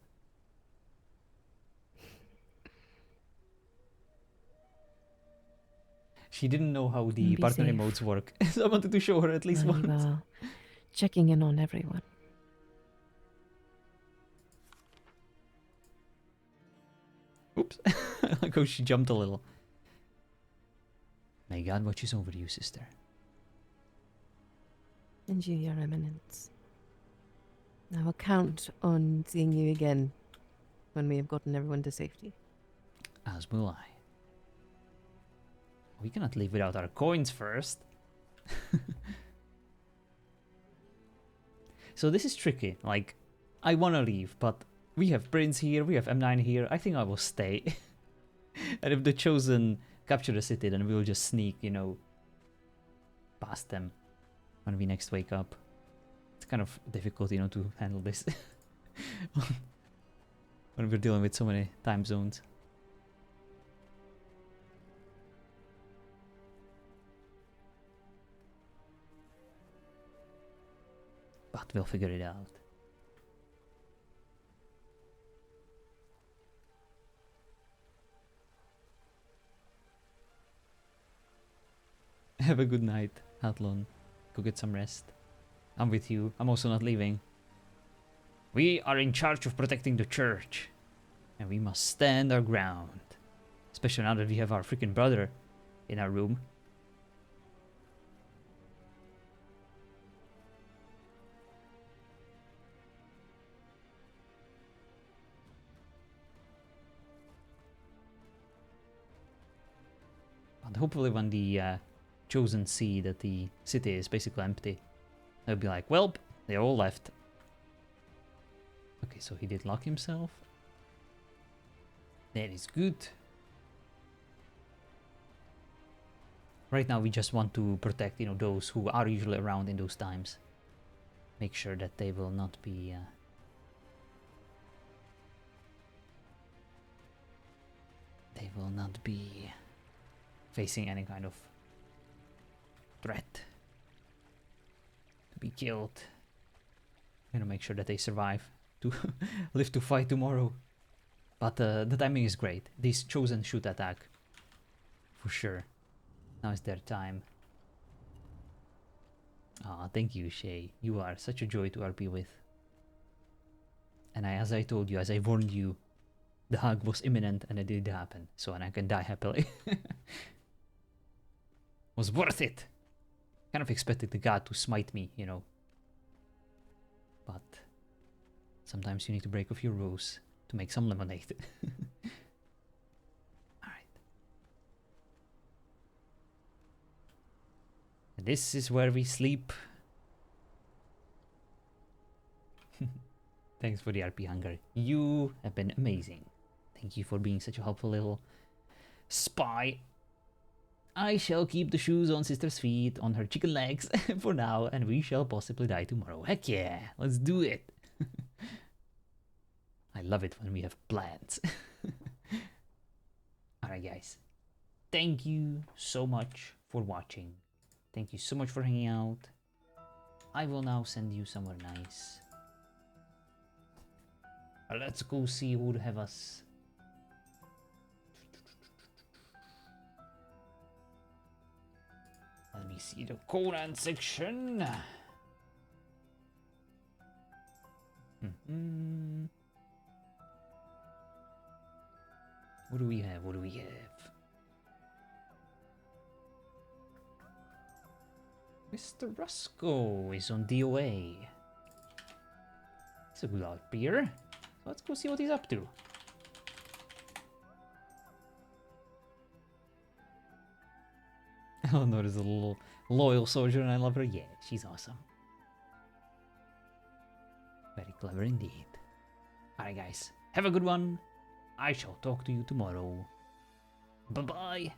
She didn't know how the Be partner safe. emotes work, so I wanted to show her at least Well, once. you are checking in on everyone. Oops. Like how she jumped a little. May God watches over you, sister. And you, Your Eminence. I will count on seeing you again when we have gotten everyone to safety. As will I. We cannot leave without our coins first. So this is tricky. Like, I want to leave, but we have Prince here, we have M9 here. I think I will stay. And if the Chosen capture the city, then we will just sneak, you know, past them when we next wake up. It's kind of difficult, you know, to handle this when we're dealing with so many time zones. But we'll figure it out. Have a good night, Athlon. Go get some rest. I'm with you. I'm also not leaving. We are in charge of protecting the church. And we must stand our ground. Especially now that we have our freaking brother in our room. And hopefully when the Chosen see that the city is basically empty, they'll be like, well, they all left. Okay, so he did lock himself. That is good. Right now we just want to protect, those who are usually around in those times. Make sure that they will not be... they will not be facing any kind of threat to be killed. Make sure that they survive to live to fight tomorrow. But the timing is great. These Chosen should attack for sure. Now is their time. Ah, thank you, Shay. You are such a joy to RP with. And as I told you, as I warned you, the hug was imminent and it did happen. So and I can die happily. Was worth it. Kind of expected the god to smite me, But sometimes you need to break off your rules to make some lemonade. Alright. This is where we sleep. Thanks for the RP hunger. You have been amazing. Thank you for being such a helpful little spy. I shall keep the shoes on sister's feet, on her chicken legs for now, and we shall possibly die tomorrow. Heck yeah, let's do it. I love it when we have plans. Alright guys, thank you so much for watching. Thank you so much for hanging out. I will now send you somewhere nice. Let's go see who would have us. Let me see the Conan section. What do we have? What do we have? Mr. Rusco is on DOA. It's a good RPer. Let's go see what he's up to. Oh no, there's a little loyal soldier and I love her. Yeah, she's awesome. Very clever indeed. Alright guys, have a good one. I shall talk to you tomorrow. Bye-bye.